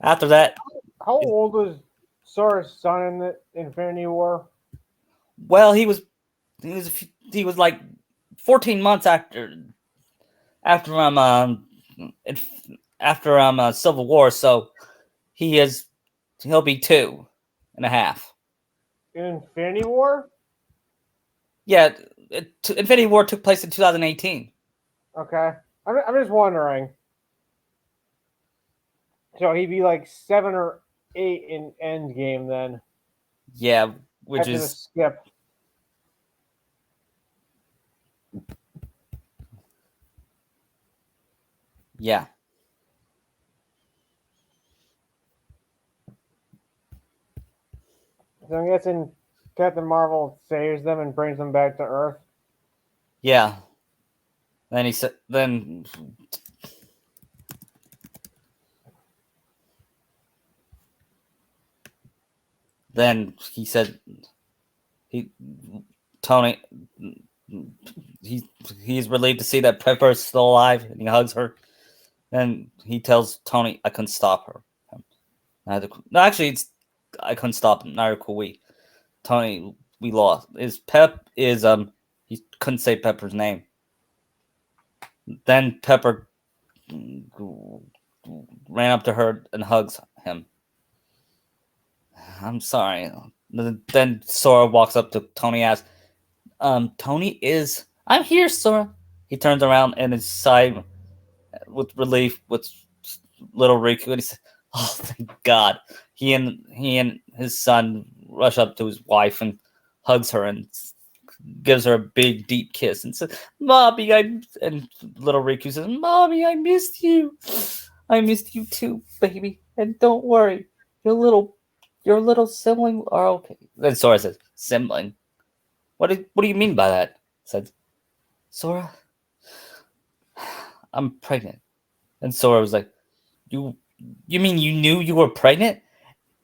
After that, How old was Sora's son in the Infinity War? well, he was like 14 months after Civil War, so he'll be 2.5. In Infinity War? Yeah, Infinity War took place in 2018. Okay. I'm just wondering. So he'd be like 7 or 8 in Endgame then. Yeah, which After the is skip. yeah, So I'm guessing Captain Marvel saves them and brings them back to Earth. yeah. Then then he said he Tony he he's relieved to see that Pepper is still alive, and he hugs her. And he tells Tony, "I couldn't stop her." No, actually, it's I couldn't stop him. Neither could we. Tony, we lost. He couldn't say Pepper's name. Then Pepper ran up to her and hugs him. I'm sorry. Then Sora walks up to Tony, asks, Tony is. I'm here, Sora. He turns around and is sighed with relief with little Riku, and he says, "Oh, thank God!" He and his son rush up to his wife and hugs her and gives her a big, deep kiss and says, "Mommy, and little Riku says, "Mommy, I missed you. I missed you too, baby. And don't worry, your little sibling are okay." Then Sora says, "Sibling? What do you mean by that?" Said Sora, "I'm pregnant." And Sora was like, "You you mean you knew you were pregnant?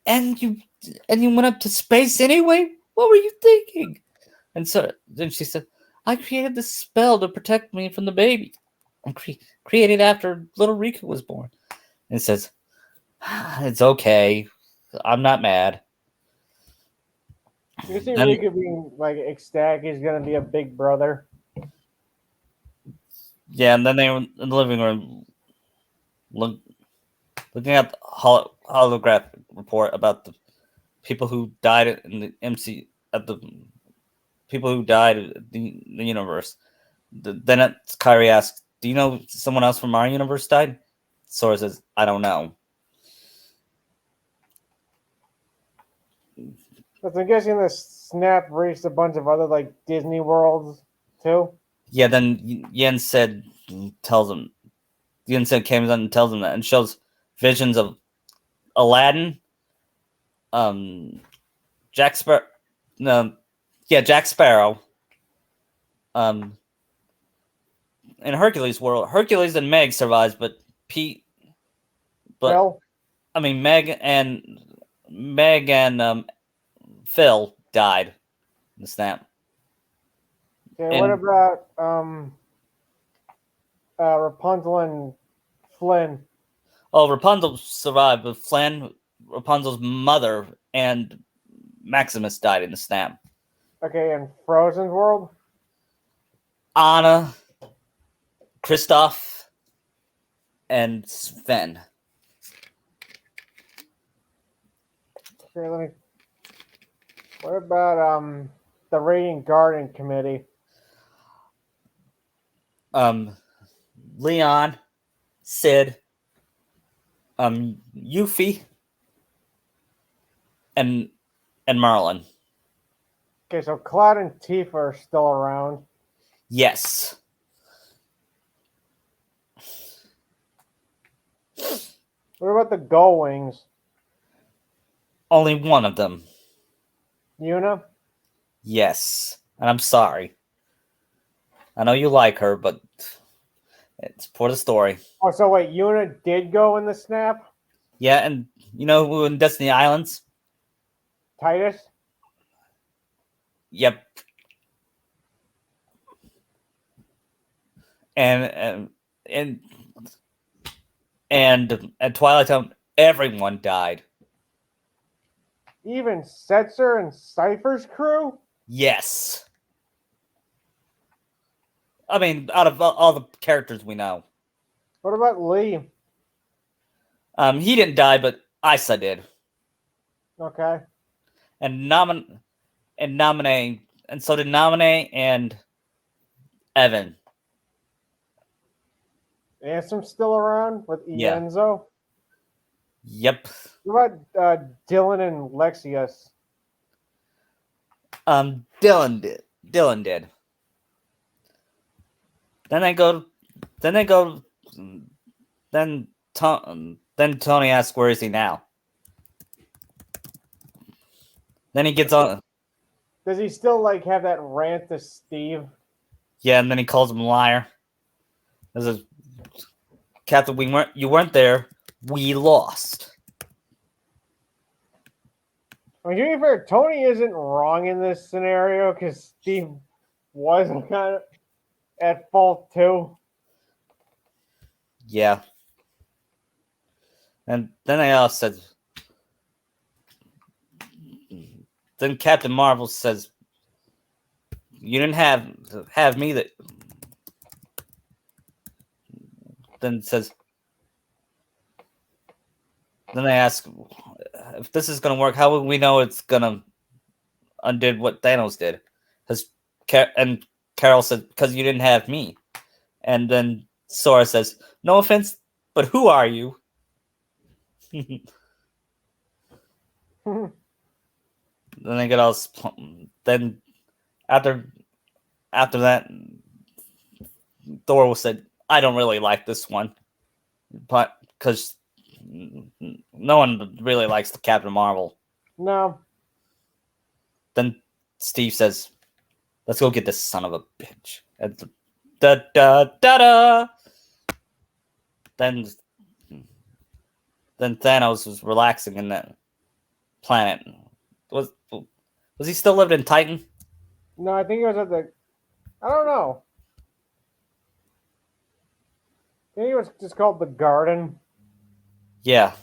And you went up to space anyway? What were you thinking?" And so then she said, "I created this spell to protect me from the baby. I created after little Riku was born." And says, "It's okay. I'm not mad." You see And Riku being like ecstatic he's gonna be a big brother. yeah, and then they were in the living room looking at the holographic report about the people who died in the MC at the people who died in the universe. Then Kyrie asks, "Do you know someone else from our universe died?" Sora says, "I don't know." But I'm guessing the snap reached a bunch of other like Disney worlds too. Yeah, then tells him. Yen said comes on and tells him that and shows visions of Aladdin, um, Jack Sparrow, no, yeah, Jack Sparrow, um, in Hercules' world. Hercules and Meg survives, but Pete, but Phil? I mean Meg and Phil died in the snap. Okay, what And about Rapunzel and Flynn? Rapunzel survived, but Rapunzel's mother, and Maximus died in the snap. Okay, in Frozen's world? Anna, Kristoff, and Sven. Okay, let me. What about the Radiant Garden Committee? Leon, Sid, Yuffie, and Merlin. Okay, so Cloud and Tifa are still around. Yes. What about the Gull Wings? Only one of them. Yuna? Yes. And I'm sorry. I know you like her, but it's for the story. Oh, so wait, Yuna did go in the snap? Yeah, and you know who in Destiny Islands? Titus? Yep. And at Twilight Town, everyone died. Even Setzer and Cypher's crew? Yes. I mean, out of all the characters we know. What about Lee? He didn't die, but Isa did. Okay. And Nominee, and so did Nominee and Evan. Ansem's still around with Yeah. Ienzo? Yep. What about Dylan and Lexius? Dylan did. Then Tony asks, "Where is he now?" Then he gets on. Does he still like have that rant to Steve? Yeah, and then he calls him a liar. This is Captain. You weren't there. We lost. I mean, to be fair, Tony isn't wrong in this scenario because Steve was kind of at fault too. Yeah. And then they all said. Then Captain Marvel says, "You didn't have me." That then says. Then they ask if this is gonna work. How will we know it's gonna undid what Thanos did? And Carol said, "Because you didn't have me." And then Sora says, "No offense, but who are you?" Then they get all. Then after that, Thor said, "I don't really like this one, but because no one really likes the Captain Marvel." No. Then Steve says, "Let's go get this son of a bitch." And da da da da. Then Thanos was relaxing in that planet. Was he still living in Titan? No, I think it was at the. I don't know. I think it was just called the Garden. Yeah.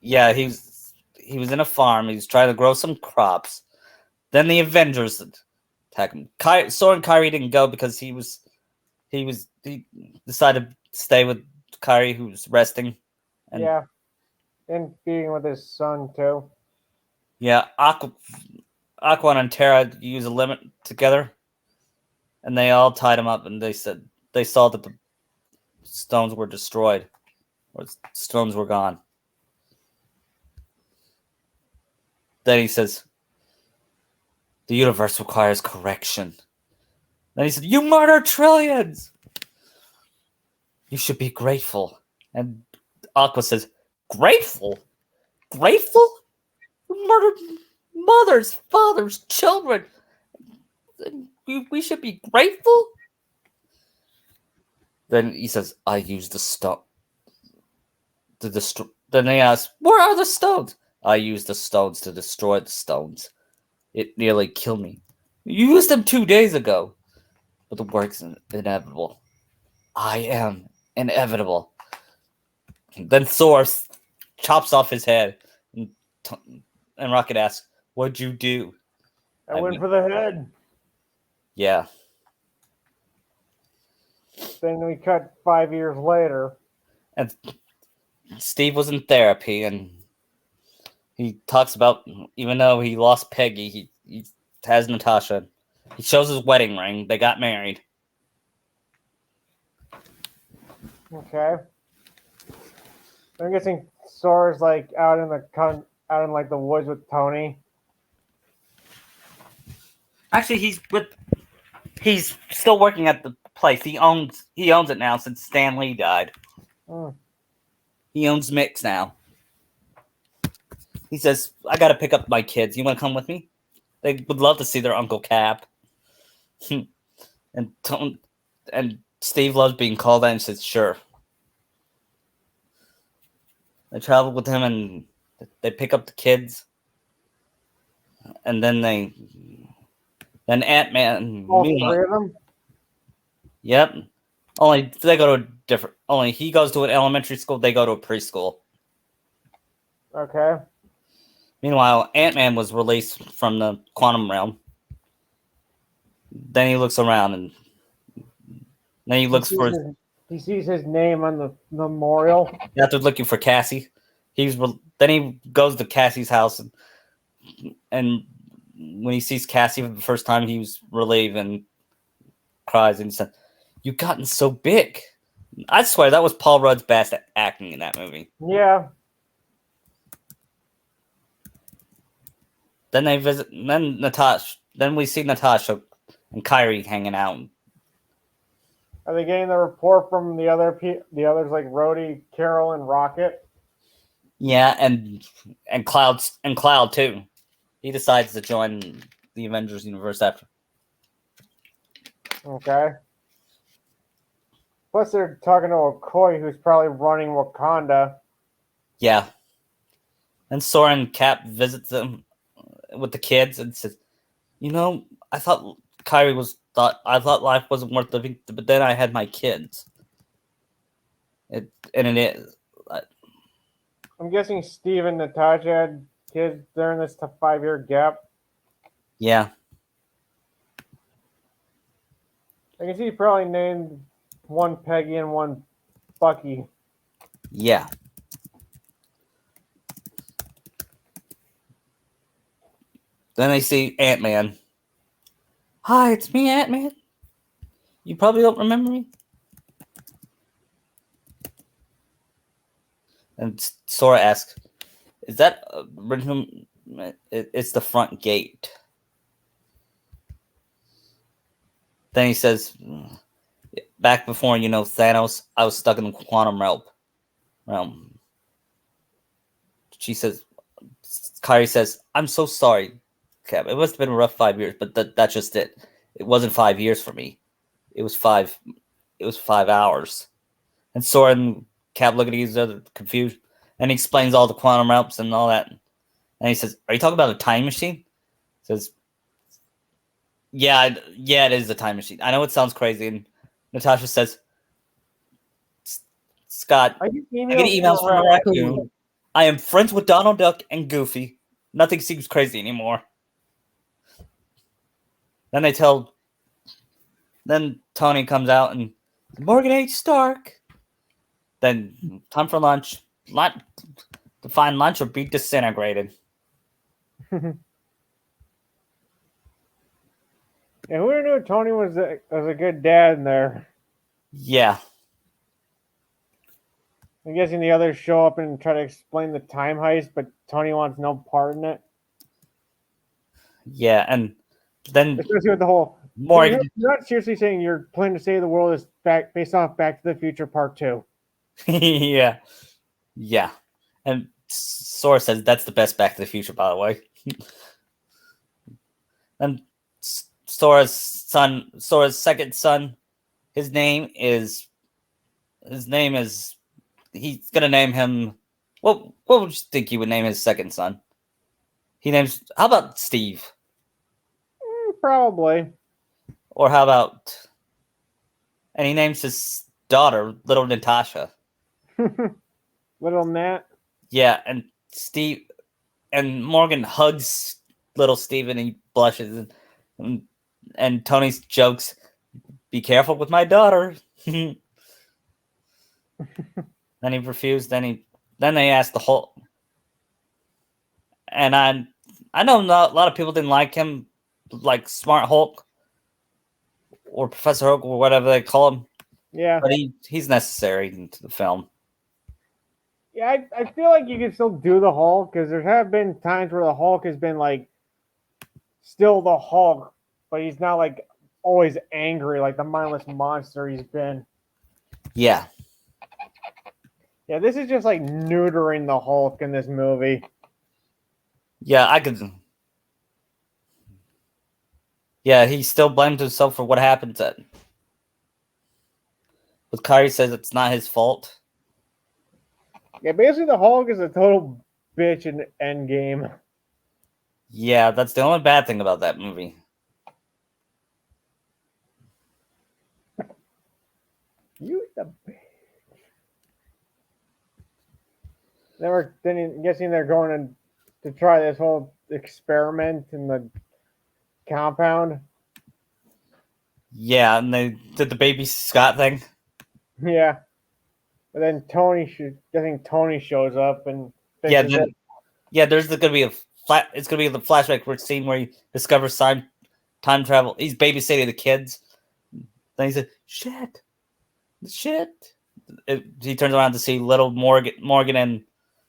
Yeah, he was in a farm. He was trying to grow some crops. Then the Avengers attack him. Sora and Kyrie didn't go because he decided to stay with Kyrie, who was resting. And, yeah, and being with his son too. Yeah, Aqua and Terra use a limit together, and they all tied him up. And they said they saw that the stones were destroyed, or stones were gone. Then he says, "The universe requires correction." Then he said, "You murdered trillions. You should be grateful." And Aqua says, "Grateful? Grateful? You murdered mothers, fathers, children. We should be grateful?" Then he says, "I used the stone to destroy." Then they ask, "Where are the stones?" "I used the stones to destroy the stones. It nearly killed me. You used them 2 days ago. But the work's inevitable. I am inevitable." Then Thor chops off his head, and Rocket asks, "What'd you do?" I went for the head. Yeah. Then we cut 5 years later. And Steve was in therapy, and he talks about, even though he lost Peggy, he has Natasha. He shows his wedding ring. They got married. Okay. I'm guessing Sora's like out in like the woods with Tony. Actually, he's still working at the place. He owns it now since Stan Lee died. He owns Mix now. He says, "I gotta pick up my kids. You want to come with me? They would love to see their Uncle Cap." and Steve loves being called out and says, "Sure." They travel with him and they pick up the kids. And then Ant-Man. All three of them? Yep. Only they go to a different. Only he goes to an elementary school. They go to a preschool. Okay. Meanwhile, Ant-Man was released from the quantum realm. Then he looks around and then he looks for. He sees his name on the memorial. After looking for Cassie, then he goes to Cassie's house and when he sees Cassie for the first time, he was relieved and cries and said, "You've gotten so big." I swear that was Paul Rudd's best acting in that movie. Yeah. Then they visit. Then Natasha. Then we see Natasha and Kyrie hanging out. Are they getting the report from the others like Rhodey, Carol, and Rocket? Yeah, and Cloud too. He decides to join the Avengers universe after. Okay. Plus, they're talking to Okoye, who's probably running Wakanda. Yeah. And Sora and Cap visits them with the kids and says, I thought I thought life wasn't worth living, but then I had my kids. It is. I'm guessing Steve and Natasha had kids during this 5-year gap. Yeah. I can see he probably named one Peggy and one Bucky. Yeah. Then I see Ant-Man. Hi, it's me, Ant-Man. You probably don't remember me. And Sora asks, is that original? It's the front gate. Then he says, back before, Thanos, I was stuck in the quantum realm. She says, Kyrie says, I'm so sorry, Cap. It must have been a rough 5 years, but that's just it. It wasn't 5 years for me. It was 5 hours. And Sora and Cap look at each other confused. And he explains all the quantum realms and all that. And he says, are you talking about a time machine? He says, yeah, it is a time machine. I know it sounds crazy. And Natasha says, Scott, I get emails from a raccoon. I am friends with Donald Duck and Goofy. Nothing seems crazy anymore. Then Tony comes out and Morgan H. Stark. Then time for lunch. To find lunch or be disintegrated. Yeah, who knew Tony was a good dad in there? Yeah. I'm guessing the others show up and try to explain the time heist, but Tony wants no part in it. Yeah, and then especially with the whole Morgan. You're not seriously saying your plan to save the world is based off Back to the Future Part 2. Yeah. And Sora says that's the best Back to the Future, by the way. And Sora's second son, his name is he's gonna name him. What would you think he would name his second son? How about Steve? Probably. Or how about, and he names his daughter Little Natasha. Little Nat. Yeah, and Steve and Morgan hugs little Steve and he blushes, and Tony's jokes, "Be careful with my daughter." Then he refused. Then they asked the Hulk, and I know not a lot of people didn't like him, like Smart Hulk or Professor Hulk or whatever they call him. Yeah, but he's necessary into the film. Yeah, I feel like you can still do the Hulk because there have been times where the Hulk has been like still the Hulk, but he's not like always angry like the mindless monster he's been. Yeah. Yeah, this is just like neutering the Hulk in this movie. Yeah, I could. Yeah, he still blames himself for what happened to. But Kyrie says it's not his fault. Yeah, basically the Hulk is a total bitch in Endgame. Yeah, that's the only bad thing about that movie. You the bitch. Then I'm guessing they're going to try this whole experiment in the compound. Yeah, and they did the baby Scott thing. Yeah. And then Tony shows up and there's gonna be it's gonna be the flashback scene where he discovers time travel. He's babysitting the kids. Then he said, "Shit." He turns around to see little Morgan and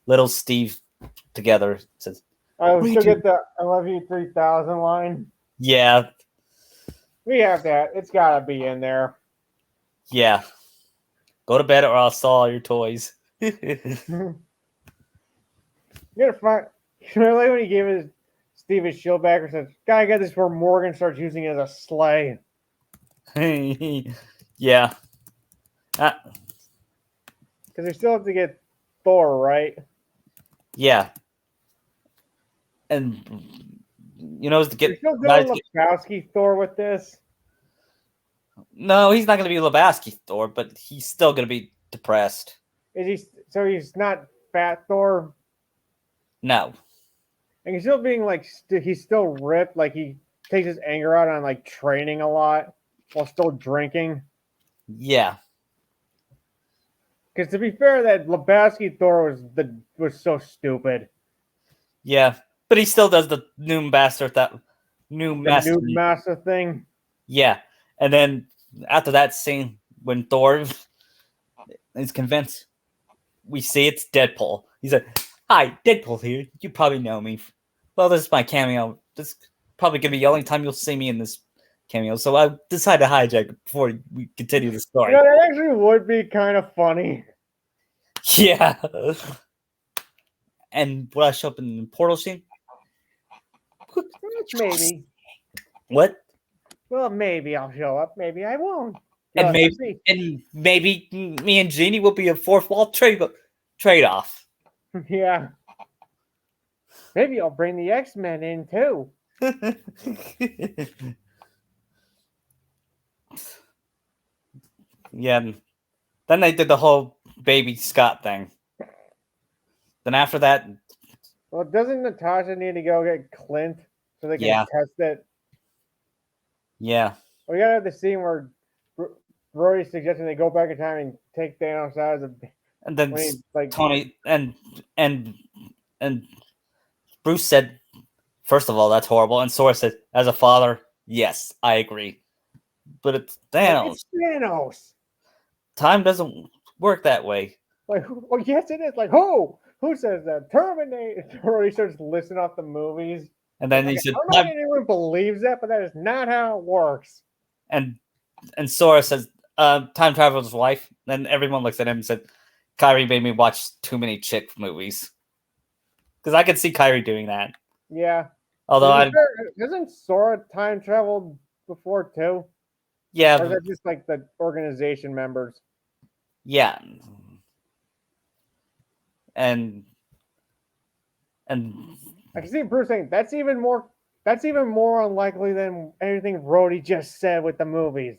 little Steve together. Says, "I still get the I love you 3000 line." Yeah, we have that. It's gotta be in there. Yeah. Go to bed or I'll steal all your toys. You're gonna find. Really, when he gave Steve his shield back, or said, "Guy, I got this where Morgan starts using it as a sleigh." Yeah. Because we still have to get Thor, right? Yeah. and to You're get still guys. doing Lebowski Thor with this? No, he's not going to be Lebowski Thor, but he's still going to be depressed. Is he? So he's not Fat Thor? No. And he's still being like, he's still ripped. Like he takes his anger out on like training a lot while still drinking. Yeah. Because to be fair, that Lebowski Thor was so stupid. Yeah, but he still does the new master thing. Yeah, and then after that scene, when Thor is convinced, we see it's Deadpool. He's like, "Hi, Deadpool here. You probably know me. Well, this is my cameo. This is probably gonna be the only time you'll see me in this cameo. So I decided to hijack it before we continue the story." Yeah, that actually would be kind of funny. Yeah. And will I show up in the portal scene? Maybe. What? Well, maybe I'll show up. Maybe I won't. And maybe me and Jeannie will be a fourth wall trade off. Yeah. Maybe I'll bring the X-Men in too. Yeah. Then they did the whole baby Scott thing. Then after that, well, doesn't Natasha need to go get Clint so they can test it? Yeah. We gotta have the scene where Brody's suggesting they go back in time and take Thanos out of the. And then Tony and Bruce said, "First of all, that's horrible." And Sora said, "As a father, yes, I agree." But it's Thanos. It's Thanos. Time doesn't work that way. Like, well, yes, it is. Like, who says that? Terminator. Brody starts listing off the movies. And then he said, "I don't know if anyone believes that, but that is not how it works." And Sora says, "Time traveler's wife." Then everyone looks at him and said, "Kyrie made me watch too many chick movies." Because I could see Kyrie doing that. Yeah. Although hasn't Sora time traveled before too? Yeah. Or is that just like the organization members? Yeah. And I can see Bruce saying that's even more unlikely than anything Rhodey just said with the movies.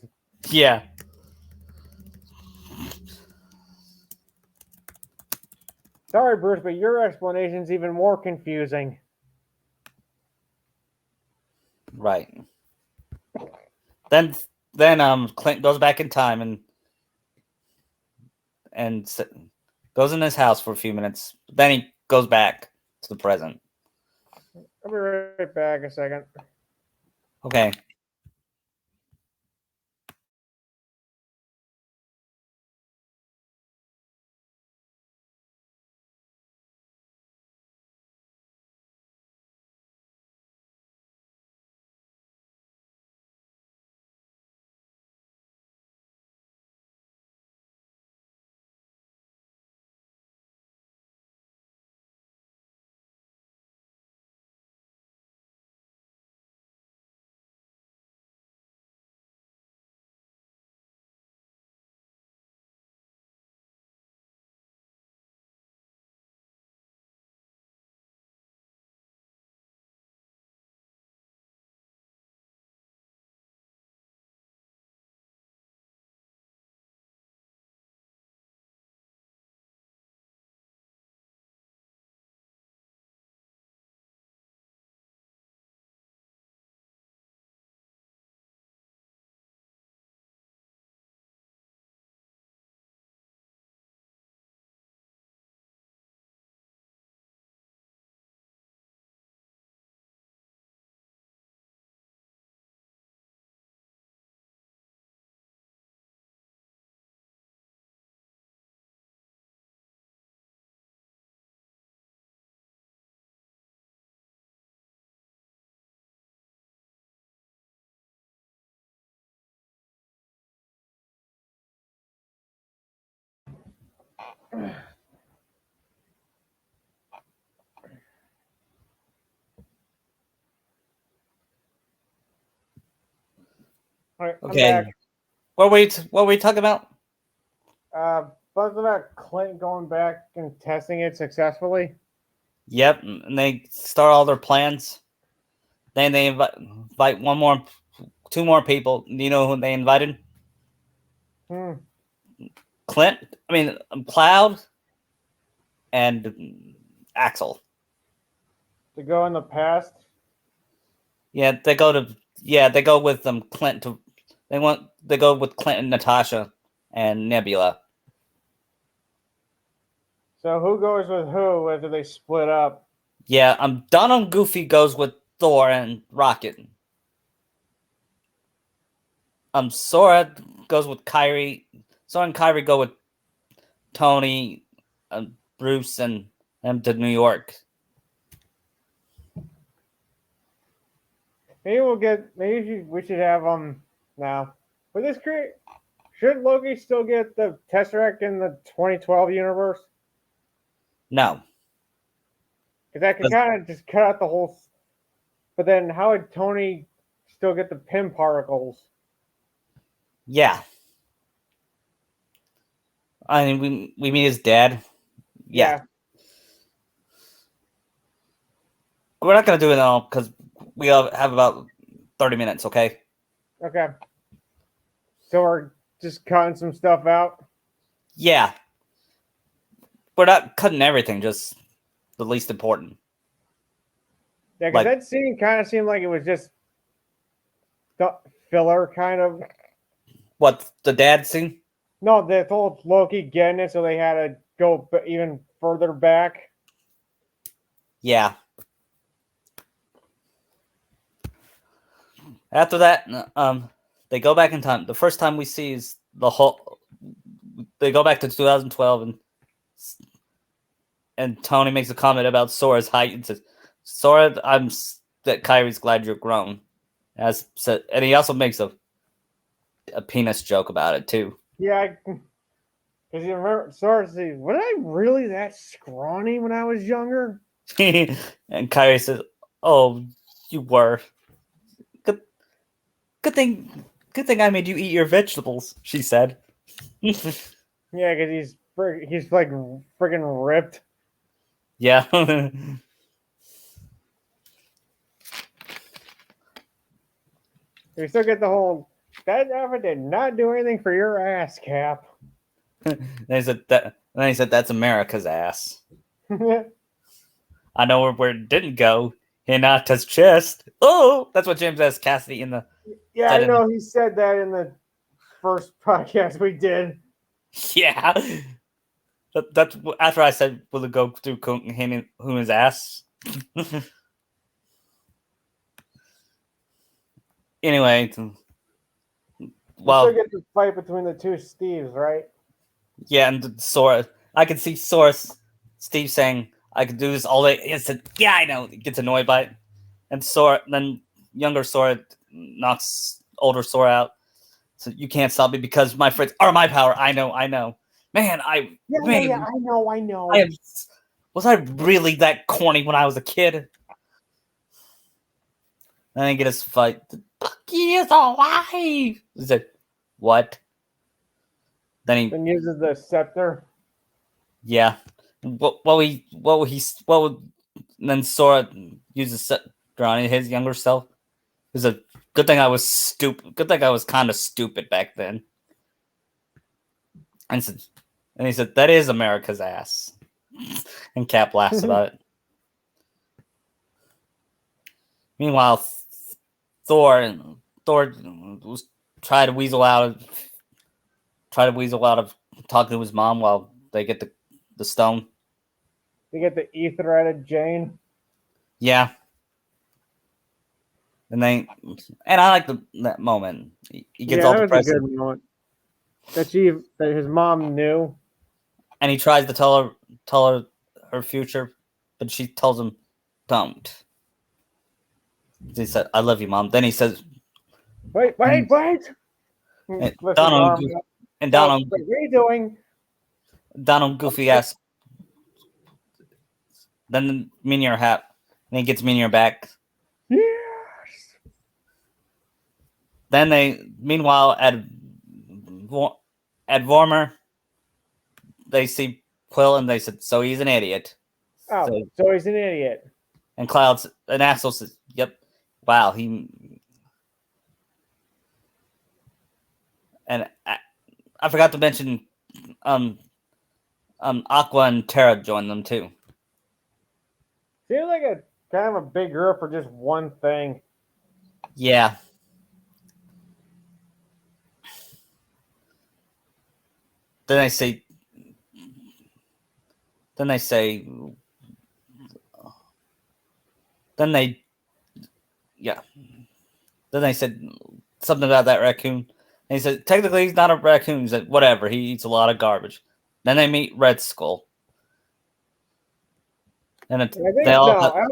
Yeah. Sorry, Bruce, but your explanation's even more confusing. Right. Then Clint goes back in time and goes in his house for a few minutes. Then he goes back to the present. I'll be right back a second. Okay. All right, okay. I'm back. What were we talking about? But about Clint going back and testing it successfully. Yep, and they start all their plans. Then they invite two more people. Do you know who they invited? Hmm. Cloud and Axel. To go in the past. Yeah, they go to. Yeah, they go with Clint to. They go with Clint and Natasha and Nebula. So who goes with who after they split up? Yeah, Donald Goofy goes with Thor and Rocket. Sora goes with Kyrie. Sora and Kyrie go with Tony, Bruce, and them to New York. Maybe we'll get. Maybe we should have now. For this should Loki still get the Tesseract in the 2012 universe? No, Because that could kind of just cut out the whole. But then, how would Tony still get the Pym particles? yeah. I mean, we meet his dad. Yeah. We're not gonna do it all because we have about 30 minutes. Okay. Okay. So we're just cutting some stuff out. Yeah. We're not cutting everything, just the least important. Yeah, because that scene kind of seemed like it was just filler, kind of. What, the dad scene? No, they told Loki getting it, so they had to go even further back. Yeah. After that, they go back in time. The first time we see is the whole. They go back to 2012, and Tony makes a comment about Sora's height and says, "Sora, that Kyrie's glad you're grown." And he also makes a penis joke about it too. Yeah, because you remember Sora says, "Was I really that scrawny when I was younger?" And Kyrie says, "Oh, you were. Good thing I made you eat your vegetables," she said. Yeah, because he's like freaking ripped. Yeah. You still get the whole that outfit did not do anything for your ass, Cap. And he said that's America's ass. I know where it didn't go. Hinata's chest. Oh, that's what James asked Cassidy in the. Yeah, I know he said that in the first podcast we did. Yeah. That's after I said, will it go through Huna's ass? Anyway. Well, you still get the fight between the two Steves, right? Yeah, and Sora. I can see Steve saying, I could do this all day. He said, yeah, I know. He gets annoyed by it. And Sora, then younger Sora knocks older Sora out. So you can't stop me because my friends are my power. I know. Man, I know. Was I really that corny when I was a kid? Then he get his fight. Bucky is alive. He said, what? Then he uses the scepter. Yeah. Then Sora uses scepter on his younger self. It was a good thing I was stupid. Good thing I was kind of stupid back then. And he said, that is America's ass. And Cap laughs about it. Meanwhile, Thor was trying to weasel out of talking to his mom while they get the stone. They get the ether out of Jane. Yeah. And I like that moment. He gets all depressed. That was a good moment. That his mom knew. And he tries to tell her future, but she tells him, don't. He said, I love you, Mom. Then he says, Wait. And Donald, what are you doing? Donald Goofy asks, then Minior hat. And he gets Minior back. Yes. Then meanwhile, at Vormer, they see Quill and they said, so he's an idiot. Oh, so he's an idiot. And Cloud's an asshole says, "Yep, wow, he." And I forgot to mention, Aqua and Terra joined them too. Seems like a kind of a big group for just one thing. Yeah. Then they say. Then they say. Then they. Yeah. Then they said something about that raccoon. And he said, technically, he's not a raccoon. He said, whatever. He eats a lot of garbage. Then they meet Red Skull. And they all.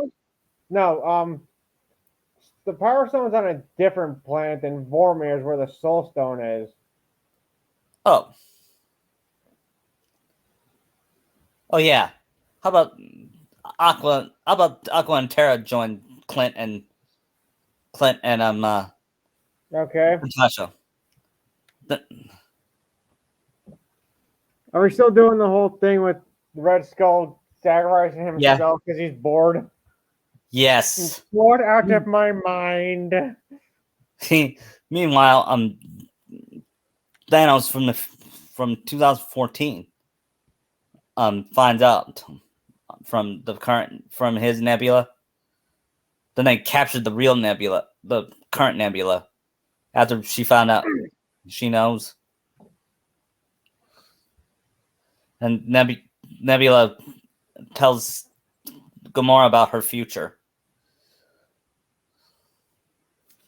The Power Stone's on a different planet than Vormir is where the Soul Stone is. Oh. Oh, yeah. How about Aqua? How about Aqua and Terra join Clint and Okay. Natasha? Are we still doing the whole thing with Red Skull sacrificing himself because he's bored? Yes. Bored out of my mind. Meanwhile, Thanos from 2014 finds out from his nebula. Then they captured the real nebula, the current nebula, after she found out she knows. And Nebula tells Gamora about her future,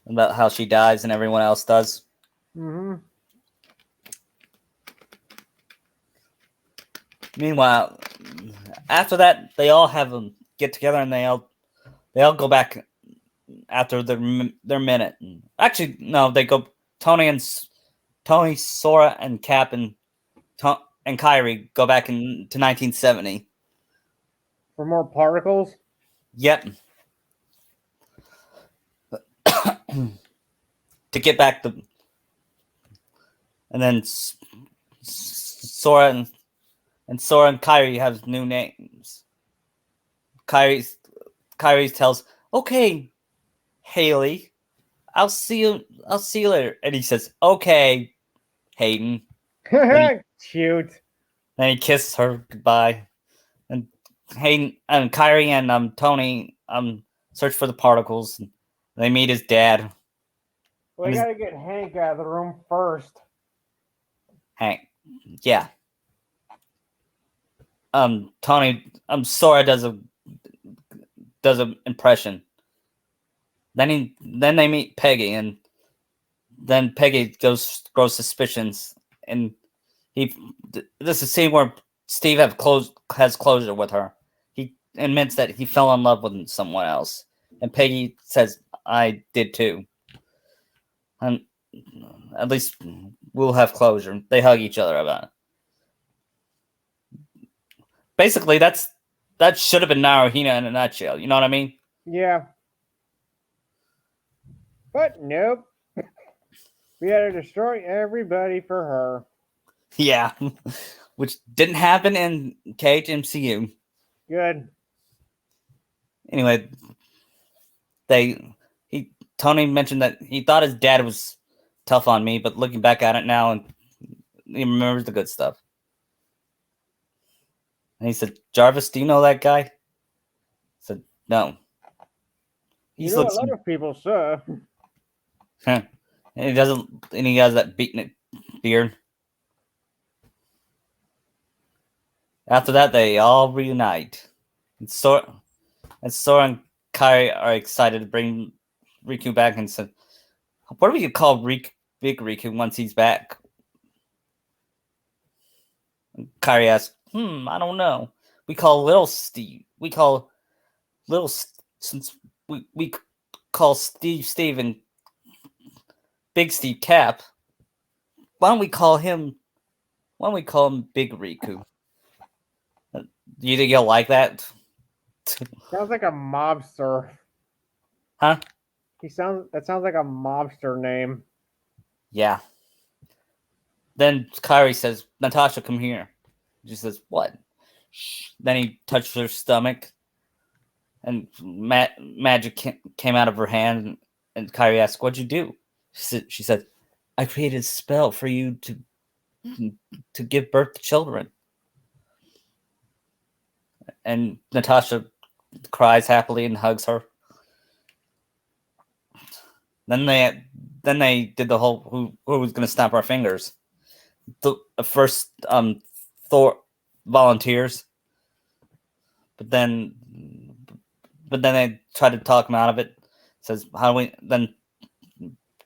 about how she dies and everyone else does. Mm-hmm. Meanwhile, after that, they all have them get together and they all go back after their minute. Actually, no, they go. Tony, Sora, and Cap and Kyrie go back to 1970 for more particles. Yep. To get back the, and then Sora and Kyrie have new names. Kyrie tells, "Okay, Haley, I'll see you later." And he says, "Okay, Hayden." Cute. Then he kisses her goodbye. And Hayden and Kyrie and Tony search for the particles. And they meet his dad. We gotta get Hank out of the room first. Hank, yeah. Tony, Sora does an impression. Then they meet Peggy, and then Peggy grows suspicions, and this is a scene where Steve has closure with her. He admits that he fell in love with someone else, and Peggy says, "I did too." And at least we'll have closure. They hug each other about it. Basically, that should have been Naruhina in a nutshell. You know what I mean? Yeah. But nope. We had to destroy everybody for her. Yeah. Which didn't happen in MCU. Good. Anyway, Tony mentioned that he thought his dad was tough on me, but looking back at it now, and he remembers the good stuff. And he said, "Jarvis, do you know that guy?" I said, "No." You know, a lot of people, sir. And he doesn't. And he has that beatnik beard. After that, they all reunite. And Sora and Kai are excited to bring Riku back and said, "What do we call Big Riku once he's back?" And Kyrie asks, "I don't know. We call Little Steve. We call Little since we call Steve and Big Steve Cap. Why don't we call him Big Riku?" Do you think he'll like that? Sounds like a mobster. Huh? That sounds like a mobster name. Yeah. Then Kyrie says, "Natasha, come here." She says, "What?" Then he touched her stomach, and magic came out of her hand. And Kyrie asked, "What'd you do?" She said, "I created a spell for you to give birth to children." And Natasha cries happily and hugs her. Then they did the whole who was going to snap our fingers. The first Thor volunteers, but then they tried to talk him out of it. Says, "How do we?" Then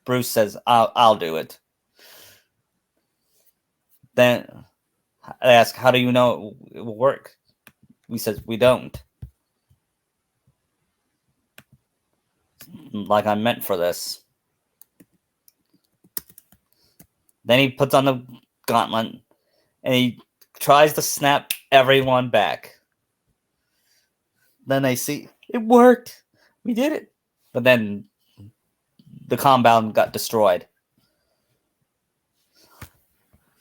Bruce says, "I'll do it." Then I ask, "How do you know it will work?" We says, "We don't." Like I'm meant for this. Then he puts on the gauntlet and he tries to snap everyone back. Then they see it worked. We did it. But then the compound got destroyed.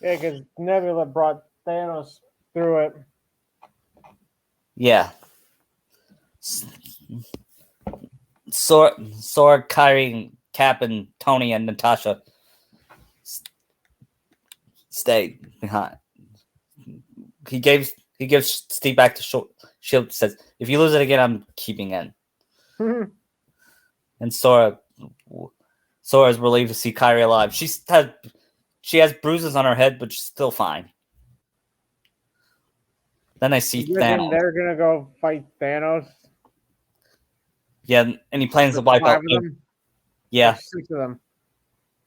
Yeah, because Nebula brought Thanos through it. Yeah. Sora, Kyrie, Cap, and Tony and Natasha stayed behind. He gives Steve back to Shield. Says, "If you lose it again, I'm keeping it." And Sora is relieved to see Kyrie alive. She has bruises on her head, but she's still fine. Then I see Thanos. They're gonna go fight Thanos. Yeah, and he plans to wipe out. Yeah, 6 of them.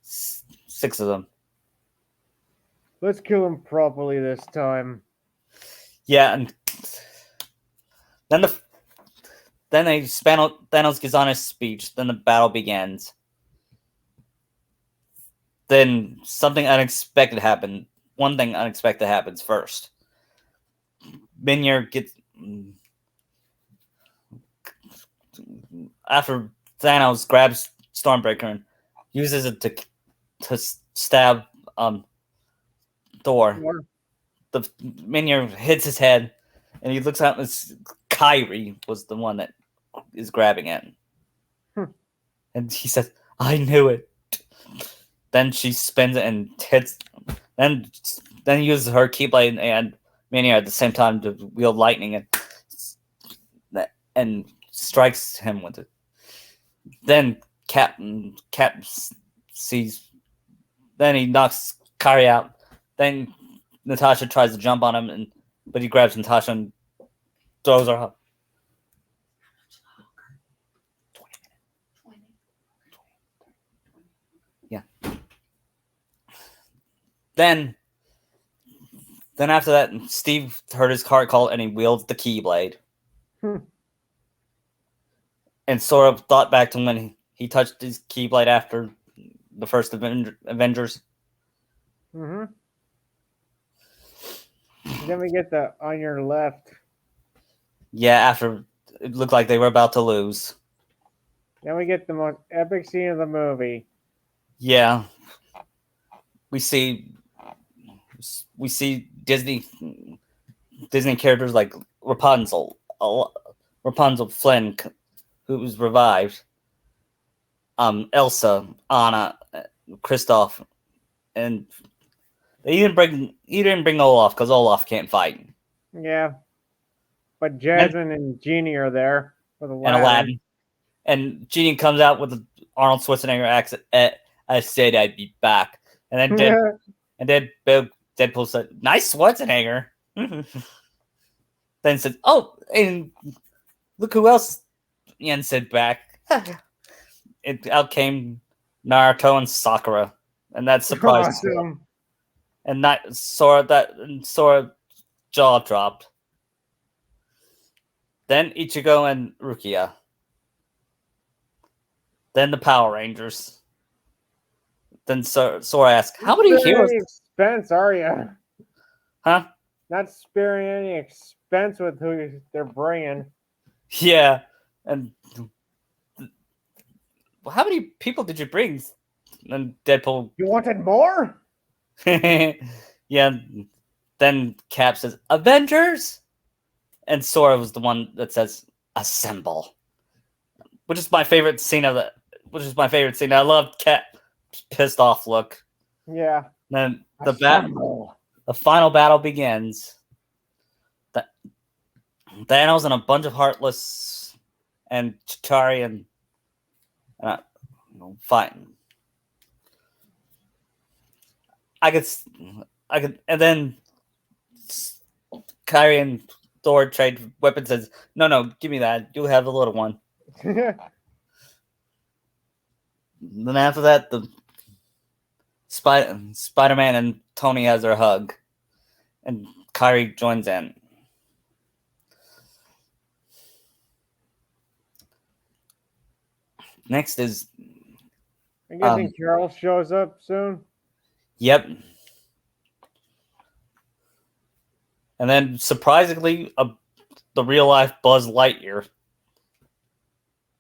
6 of them. Let's kill him properly this time. Yeah, and then Thanos gives on his speech. Then the battle begins. Then something unexpected happened. One thing unexpected happens first. Mjolnir gets after Thanos grabs Stormbreaker and uses it to stab Thor. The Mjolnir hits his head, and he looks out, and Kyrie was the one that is grabbing it. And he says, "I knew it." Then she spins it and hits. Then he uses her Keyblade and Mjolnir at the same time to wield lightning and strikes him with it. Then Cap sees. Then he knocks Kyrie out. Then Natasha tries to jump on him, but he grabs Natasha and throws her up. Yeah. Then after that, Steve heard his heart call and he wields the Keyblade. And Sora thought back to when he touched his Keyblade after the first Avengers. Then we get the on your left. Yeah, after it looked like they were about to lose. Then we get the most epic scene of the movie. Yeah. We see Disney characters like Rapunzel Flynn, who was revived, Elsa, Anna, Kristoff, and he didn't bring Olaf because Olaf can't fight. Yeah, but Jasmine and Genie are there with Aladdin. And Aladdin, and Genie comes out with the Arnold Schwarzenegger accent. I said I'd be back, and then Deadpool said, "Nice Schwarzenegger." Then said, "Oh, and look who else!" Ian said back. Out came Naruto and Sakura, and that surprised him. And Sora jaw dropped. Then Ichigo and Rukia. Then the Power Rangers. Then Sora asked, "How many heroes?" Expense, are you? Huh? Not sparing any expense with who they're bringing. Yeah, and how many people did you bring? And Deadpool. You wanted more? Yeah. Then Cap says, "Avengers." and Sora was the one that says "assemble," which is my favorite scene of the. Which is my favorite scene. I love Cat pissed off look. Yeah. Then Assemble. the final battle begins. Thanos and a bunch of Heartless and Chitauri and fighting. I could, and then Kyrie and Thor trade weapons. Says, no, give me that. You have the little one. Then after that, the Spider-Man and Tony has their hug, and Kyrie joins in. Next is. I'm guessing Carol shows up soon. Yep. And then, surprisingly, the real life Buzz Lightyear.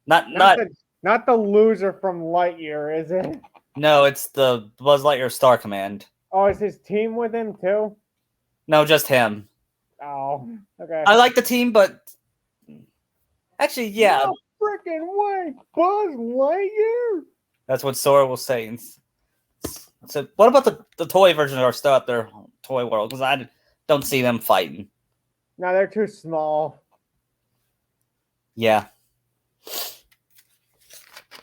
Not the loser from Lightyear, is it? No, it's the Buzz Lightyear Star Command. Oh, is his team with him too? No, just him. Oh, okay. I like the team, but actually, yeah. No freaking way, Buzz Lightyear. That's what Sora was saying. So, what about the toy version are still out there, Toy World? Because I don't see them fighting. No, they're too small. Yeah.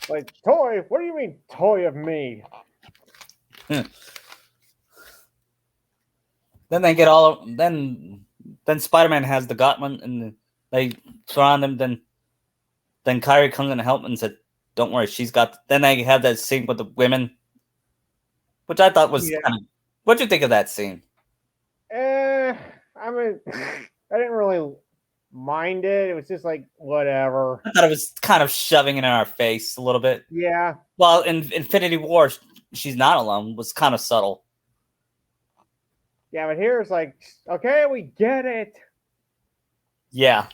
Like, toy? What do you mean, toy of me? Then they get then Spider-Man has the Gauntlet, and they surround him. Then Kyrie comes in to help and said, "Don't worry, she's got." Then they have that scene with the women, which I thought was kind of. What'd you think of that scene? I mean, I didn't really mind it. It was just like whatever. I thought it was kind of shoving it in our face a little bit. Yeah. Well, in Infinity War, she's not alone. Was kind of subtle. Yeah, but here it's like, okay, we get it. Yeah.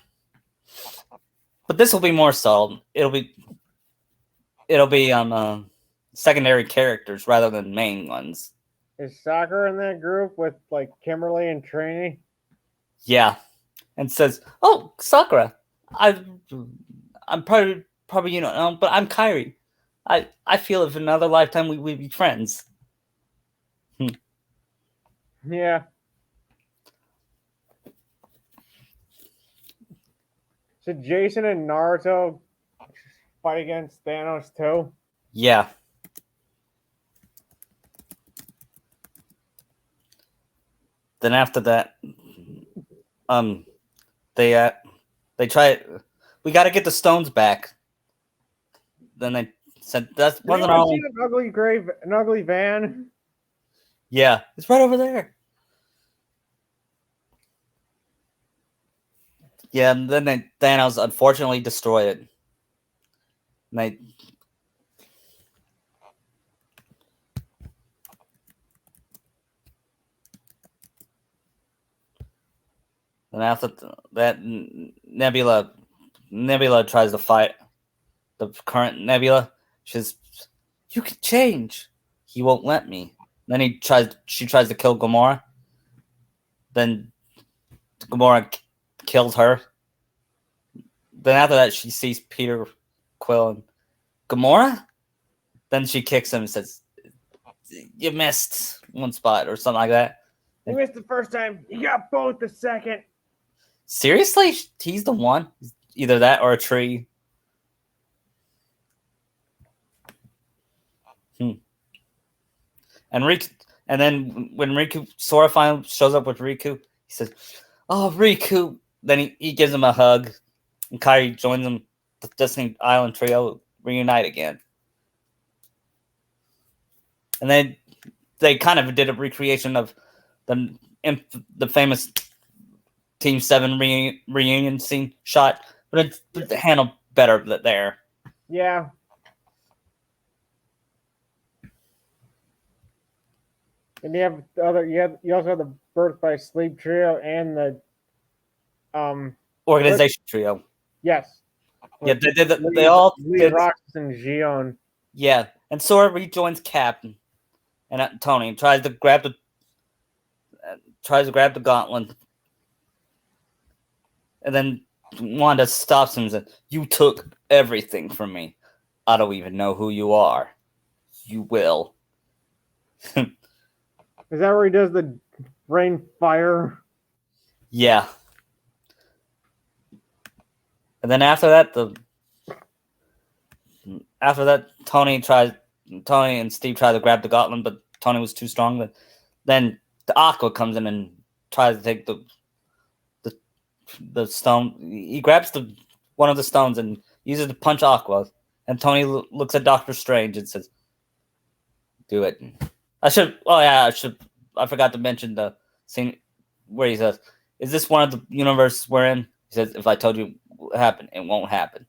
But this will be more subtle. It'll be on secondary characters rather than main ones. Is Sakura in that group with like Kimberly and Trini? Yeah, and says, "Oh, Sakura, I'm probably but I'm Kyrie. I feel if in another lifetime we'd be friends." Yeah. So Jason and Naruto fight against Thanos too? Yeah. Then after that, they try it. We got to get the stones back. Then they said that wasn't our own. An ugly van. Yeah, it's right over there. Yeah, and then Thanos unfortunately destroyed it. And then after that, Nebula tries to fight the current Nebula. She says, "You can change." He won't let me. Then she tries to kill Gamora. Then Gamora kills her. Then after that, she sees Peter Quill and Gamora. Then she kicks him and says, "You missed one spot," or something like that. You missed the first time. You got both the second. Seriously? He's the one? Either that or a tree. And then when Sora finally shows up with Riku, he says, "Oh, Riku." Then he gives him a hug, and Kyrie joins them. The Destiny Island trio reunite again. And then they kind of did a recreation of the famous Team 7 reunion scene shot, but it's handled better there. Yeah. And you have the other. You also have the Birth by Sleep trio and the Organization trio. Yes. Yeah, they did. They all did. Roxas and Gion. Yeah, and Sora rejoins Cap and Tony and tries to grab the gauntlet. And then Wanda stops him and says, "You took everything from me. I don't even know who you are. You will." Is that where he does the rain fire? Yeah. And then after that, Tony and Steve try to grab the Gauntlet, but Tony was too strong. But then the Aqua comes in and tries to take the stone. He grabs one of the stones and uses to punch Aqua. And Tony looks at Doctor Strange and says, "Do it." I forgot to mention the scene where he says, "Is this one of the universes we're in?" He says, "If I told you what happened, it won't happen."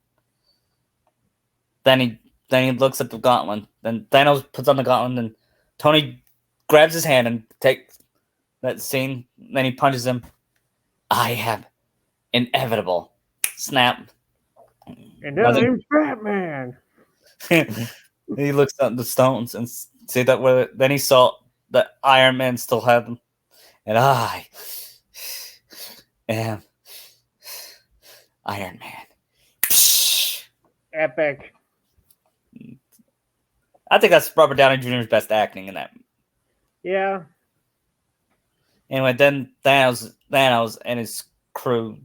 Then he looks at the gauntlet. Then Thanos puts on the gauntlet, and Tony grabs his hand and takes that scene. Then he punches him. "I am inevitable." Snap. And I'm Batman. He looks at the stones and see that where. Then he saw that Iron Man still had them, and I am Iron Man. Epic. I think that's Robert Downey Jr.'s best acting in that. Yeah. Anyway, then Thanos and his crew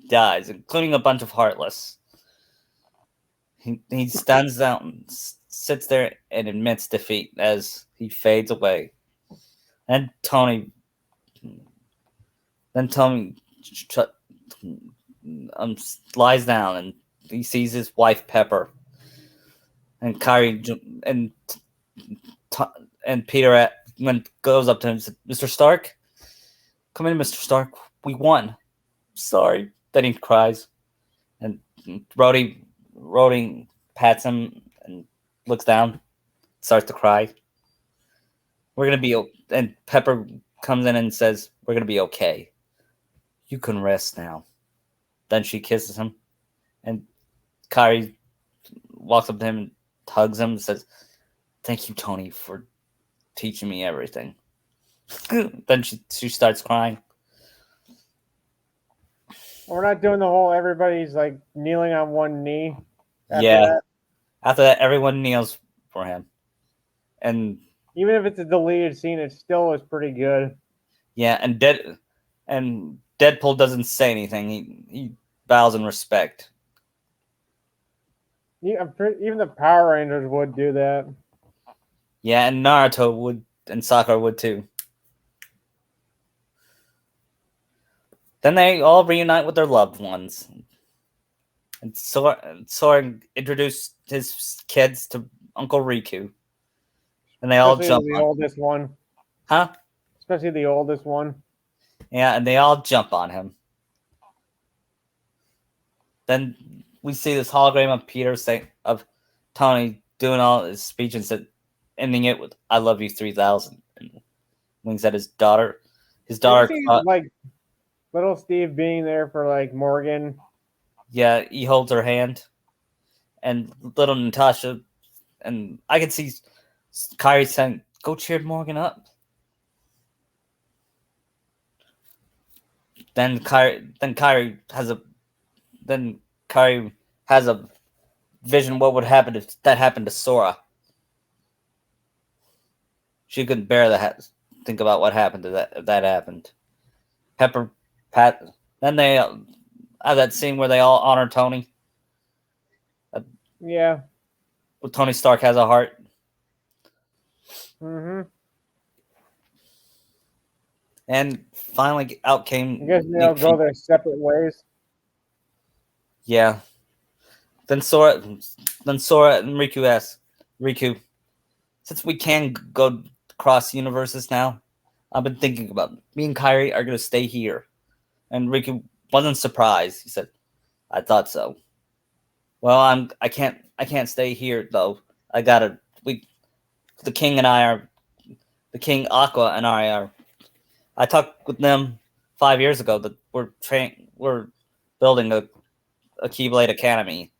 dies, including a bunch of Heartless. He stands out and sits there and admits defeat as he fades away. And Tony lies down and he sees his wife Pepper and Kyrie and Peter goes up to him and says, "Mr. Stark, come in, Mr. Stark. We won." "Sorry." Then he cries, and Rhodey pats him and looks down, starts to cry. "We're gonna be," and Pepper comes in and says, "We're gonna be okay. You can rest now." Then she kisses him, and Kyrie walks up to him and hugs him and says, "Thank you, Tony, for teaching me everything." Then she starts crying. We're not doing the whole everybody's like kneeling on one knee. After that, everyone kneels for him, and even if it's a deleted scene, it still is pretty good. Yeah, and Deadpool doesn't say anything. He bows in respect. Yeah, even the Power Rangers would do that. Yeah, and Naruto would, and Sakura would too. Then they all reunite with their loved ones. And Sora introduced his kids to Uncle Riku. And they all jump the oldest one. Huh? Especially the oldest one. Yeah, and they all jump on him. Then we see this hologram of Tony doing all his speech and ending it with "I love you 3000." And winks at his daughter. His daughter, like little Steve being there for like Morgan. Yeah, he holds her hand, and little Natasha, and I can see Kyrie saying, "Go cheer Morgan up." Then Kyrie has a vision what would happen if that happened to Sora. She couldn't bear think about what happened to that if that happened. Then they have that scene where they all honor Tony. Yeah. Well, Tony Stark has a heart. Mm-hmm. And finally out came... I guess they'll go their separate ways. Yeah. Then Sora and Riku asks, "Riku, since we can go across universes now, I've been thinking about it. Me and Kyrie are going to stay here." And Riku wasn't surprised. He said, "I thought so." "Well, I can't stay here though. The King Aqua and I are. I talked with them 5 years ago that we're building a Keyblade Academy,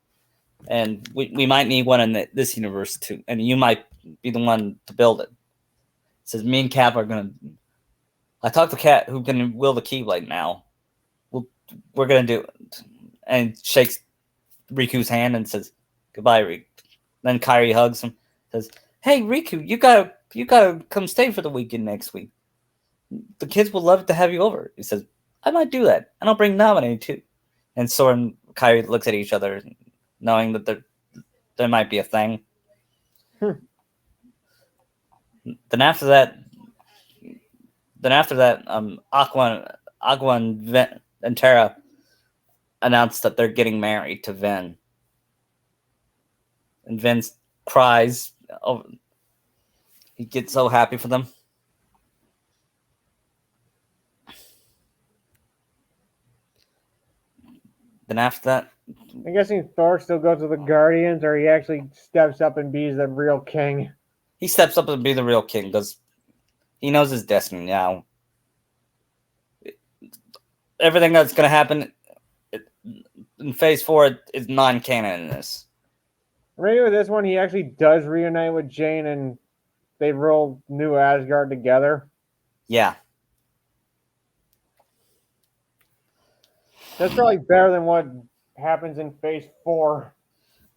and we might need one in this universe too, and you might be the one to build it." It says, "Me and Cap are gonna. I talked to Cat who can wield the Keyblade now. we're gonna do, and shakes Riku's hand and says goodbye, Riku. Then Kairi hugs him, says, "Hey, Riku, you gotta come stay for the weekend next week. The kids would love to have you over." He says, "I might do that, and I'll bring Naminé too." And Sora and Kairi looks at each other, knowing that there might be a thing. Then after that, Aqua and Terra announced that they're getting married to Vin, and Vin cries. Oh, he gets so happy for them. Then after that, I'm guessing Thor still goes to the Guardians, or he actually steps up and be the real king. he steps up and be the real king because he knows his destiny now. Everything that's going to happen in Phase 4 is non-canon in this. Maybe with this one, he actually does reunite with Jane, and they roll New Asgard together. Yeah. That's probably better than what happens in Phase 4.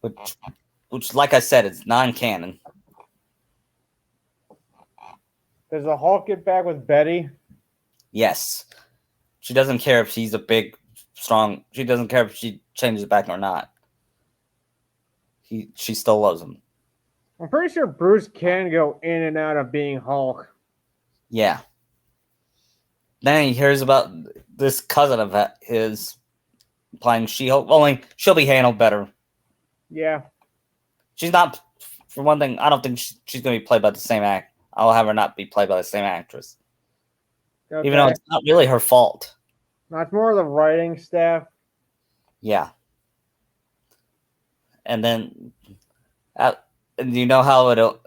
Which, like I said, is non-canon. Does the Hulk get back with Betty? Yes. She doesn't care if she's a big, strong... She doesn't care if she changes back or not. She still loves him. I'm pretty sure Bruce can go in and out of being Hulk. Yeah. Then he hears about this cousin of his playing She-Hulk. Only she'll be handled better. Yeah. She's not... For one thing, I don't think she's going to be played by the same act. I'll have her not be played by the same actress. Okay. Even though it's not really her fault. No, it's more of the writing staff. Yeah. And then, and you know how the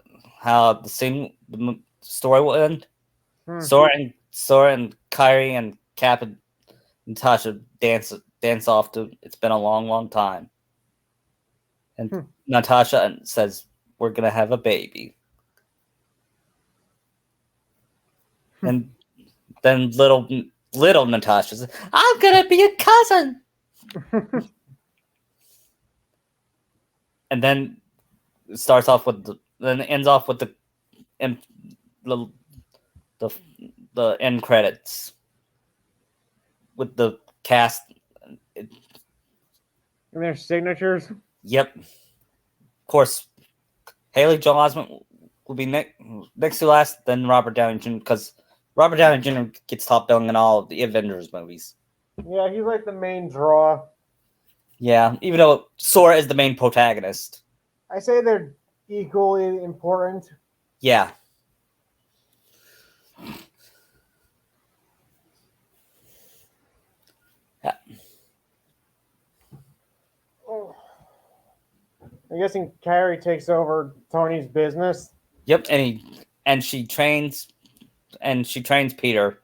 story will end? Sora and Kairi and Cap and Natasha dance off to "It's Been a Long, Long Time." And Natasha says, "We're going to have a baby." And then little Natasha says, "I'm going to be a cousin." And then it starts off with then it ends off with the end credits with the cast and their signatures. Yep. Of course, Haley Joel Osment will be next to last, then Robert Downey Jr. because Robert Downey Jr. gets top billing in all of the Avengers movies. Yeah, he's like the main draw. Yeah, even though Sora is the main protagonist. I say they're equally important. Yeah. I'm guessing Kairi takes over Tony's business. Yep, and she trains Peter.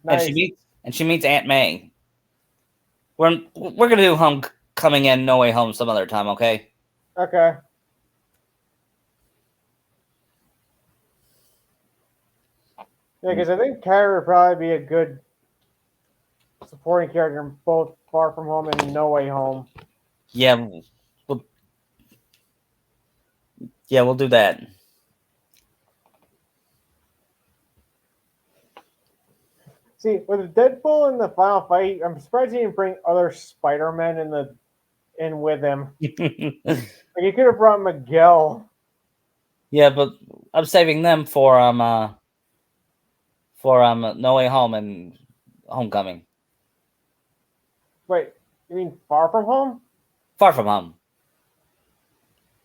Nice. and she meets Aunt May. We're gonna do Homecoming and No Way Home some other time, okay? Okay. Yeah, because I think Kairi would probably be a good supporting character in both Far From Home and No Way Home. Yeah, we'll do that. See, with Deadpool in the final fight, I'm surprised he didn't bring other Spider-Men in with him. Like he could have brought Miguel. Yeah, but I'm saving them for No Way Home and Homecoming. Wait, you mean Far From Home? Far From Home.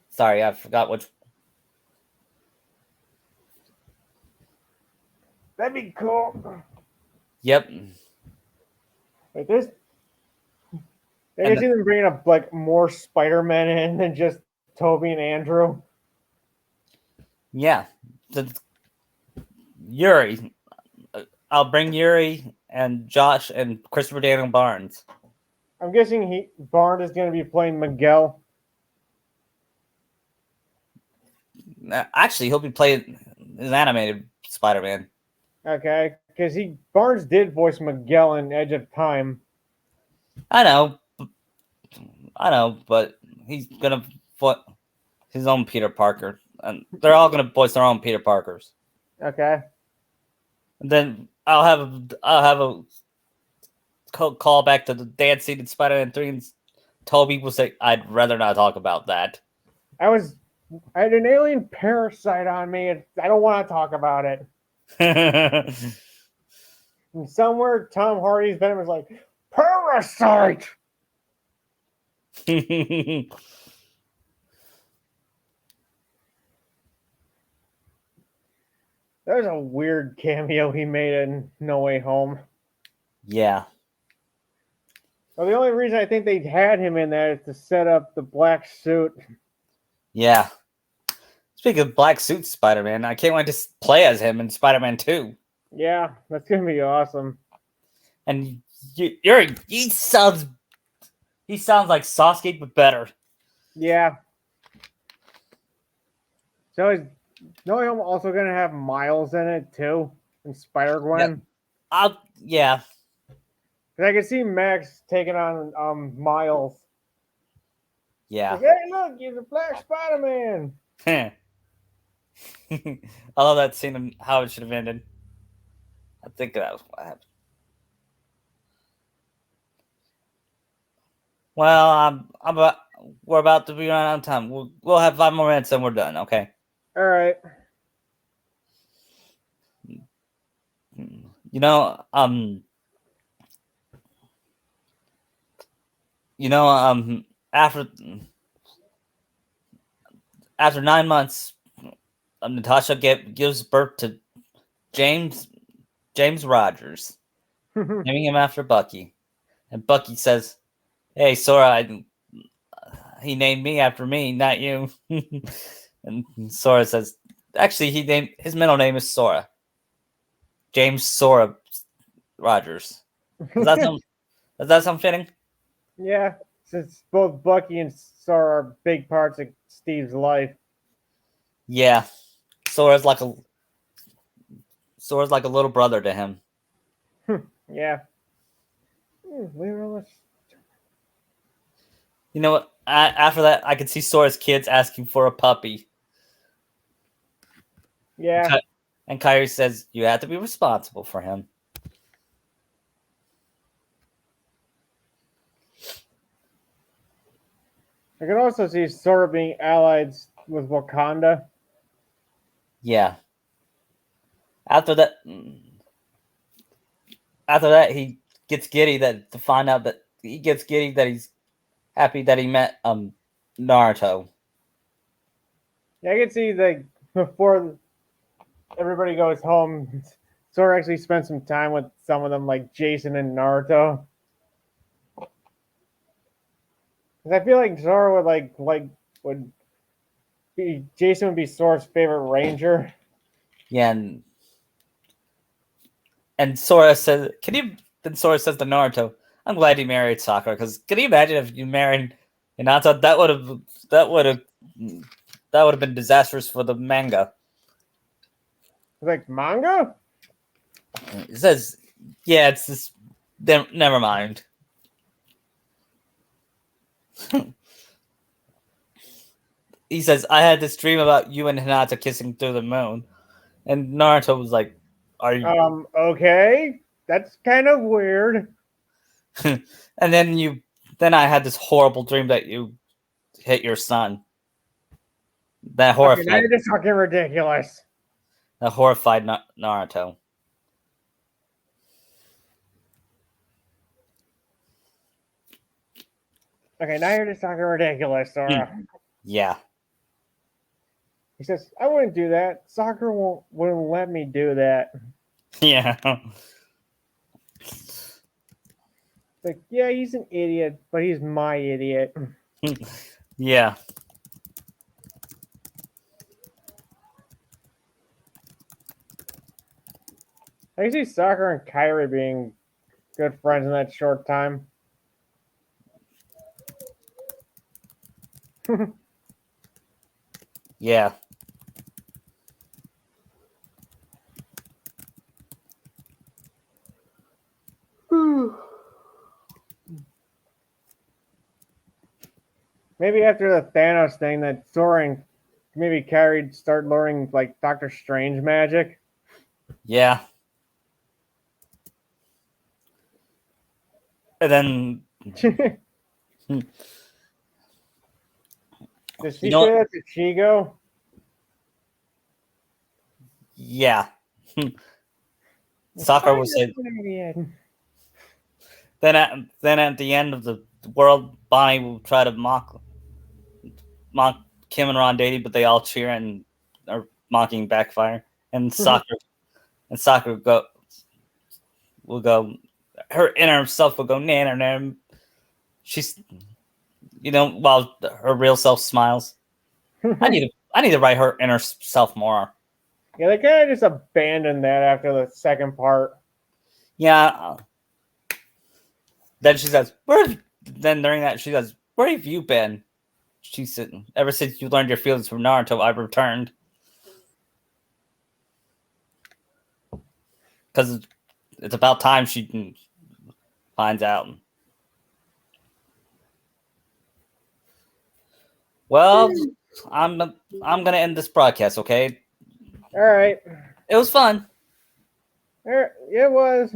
Sorry, I forgot which. That'd be cool. Yep. Like this. I can see them bringing up like more Spider-Man in than just Toby and Andrew. Yeah. Yuri. I'll bring Yuri and Josh and Christopher Daniel Barnes. I'm guessing Barnes is going to be playing Miguel. Actually, he'll be playing an animated Spider-Man. Okay. because Barnes did voice Miguel in Edge of Time. I know, but he's gonna put his own Peter Parker, and they're all gonna voice their own Peter Parkers. Okay. And then I'll have a call back to the dance scene in Spider-Man 3, and Toby will say, "I'd rather not talk about that." I had an alien parasite on me, and I don't want to talk about it. And somewhere Tom Hardy's Venom is like, "Parasite!" That was a weird cameo he made in No Way Home. Yeah. Well, the only reason I think they had him in that is to set up the black suit. Yeah. Speaking of black suit Spider-Man, I can't wait to play as him in Spider-Man 2. Yeah, that's gonna be awesome. And he sounds like Sasuke but better. Yeah. So is No Way Home also gonna have Miles in it too, and Spider-Gwen? Yeah. Because I can see Max taking on Miles. Yeah. Like, hey, look, he's a Black Spider-Man. I love that scene and how it should have ended. I think that was what happened. Well, we're about to be running out of time. We'll have 5 more minutes and we're done. Okay. All right. You know, after 9 months, Natasha gives birth to James Rogers, naming him after Bucky. And Bucky says, "Hey, Sora, he named me after me, not you." And Sora says, "Actually, his middle name is Sora. James Sora Rogers." Does that sound fitting? Yeah, since both Bucky and Sora are big parts of Steve's life. Yeah, Sora's like a little brother to him. Yeah. We were almost... You know what? After that, I could see Sora's kids asking for a puppy. Yeah. And Kyrie says, "You have to be responsible for him." I can also see Sora being allied with Wakanda. Yeah. After that, he gets giddy to find out that he's happy that he met Naruto. Yeah, I can see before everybody goes home, Sora actually spent some time with some of them, like Jason and Naruto. Because I feel like Sora would be Jason would be Sora's favorite ranger. Yeah, and Sora says, Then Sora says to Naruto, "I'm glad you married Sakura, because can you imagine if you married Hinata? That would have been disastrous for the manga." Like manga? It says, "Yeah, it's this. Never mind." He says, "I had this dream about you and Hinata kissing through the moon," and Naruto was like, "Are you?" Okay, that's kind of weird. And then I had this horrible dream that you hit your son. That horrified. Okay, now you're just fucking ridiculous. That horrified Naruto. Okay, now you're just talking ridiculous, Sora. Yeah. He says, "I wouldn't do that. Soccer wouldn't let me do that." Yeah. Like, yeah, he's an idiot, but he's my idiot. Yeah. I can see Soccer and Kyrie being good friends in that short time. Yeah. Maybe after the Thanos thing, that Soren maybe start learning like Doctor Strange magic. Yeah. And then, Did you she know say what? that to Chigo? Yeah. It's Sakura fine, will say. idiot. Then at the end of the world, Bonnie will try to mock Kim and Ron dating, but they all cheer and are mocking backfire. And Sakura will go. Her inner self will go nah. She's while her real self smiles. I need to write her inner self more. Yeah, they kind of just abandoned that after the second part. Yeah. Then she says, "Where?" Then during that, she says, "Where have you been?" She said, "Ever since you learned your feelings from Naruto, I've returned." Because it's about time she finds out. Well, I'm gonna end this broadcast. Okay, All right. it was fun. It was.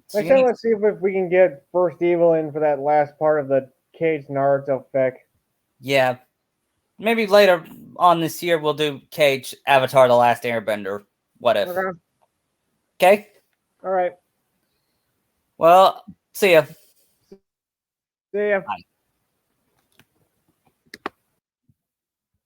See you Let's see if we can get First Evil in for that last part of the Cage Naruto fic. Yeah, maybe later on this year we'll do Cage Avatar: The Last Airbender. What if? Okay. Okay. All right. Well, see ya. See ya. Bye.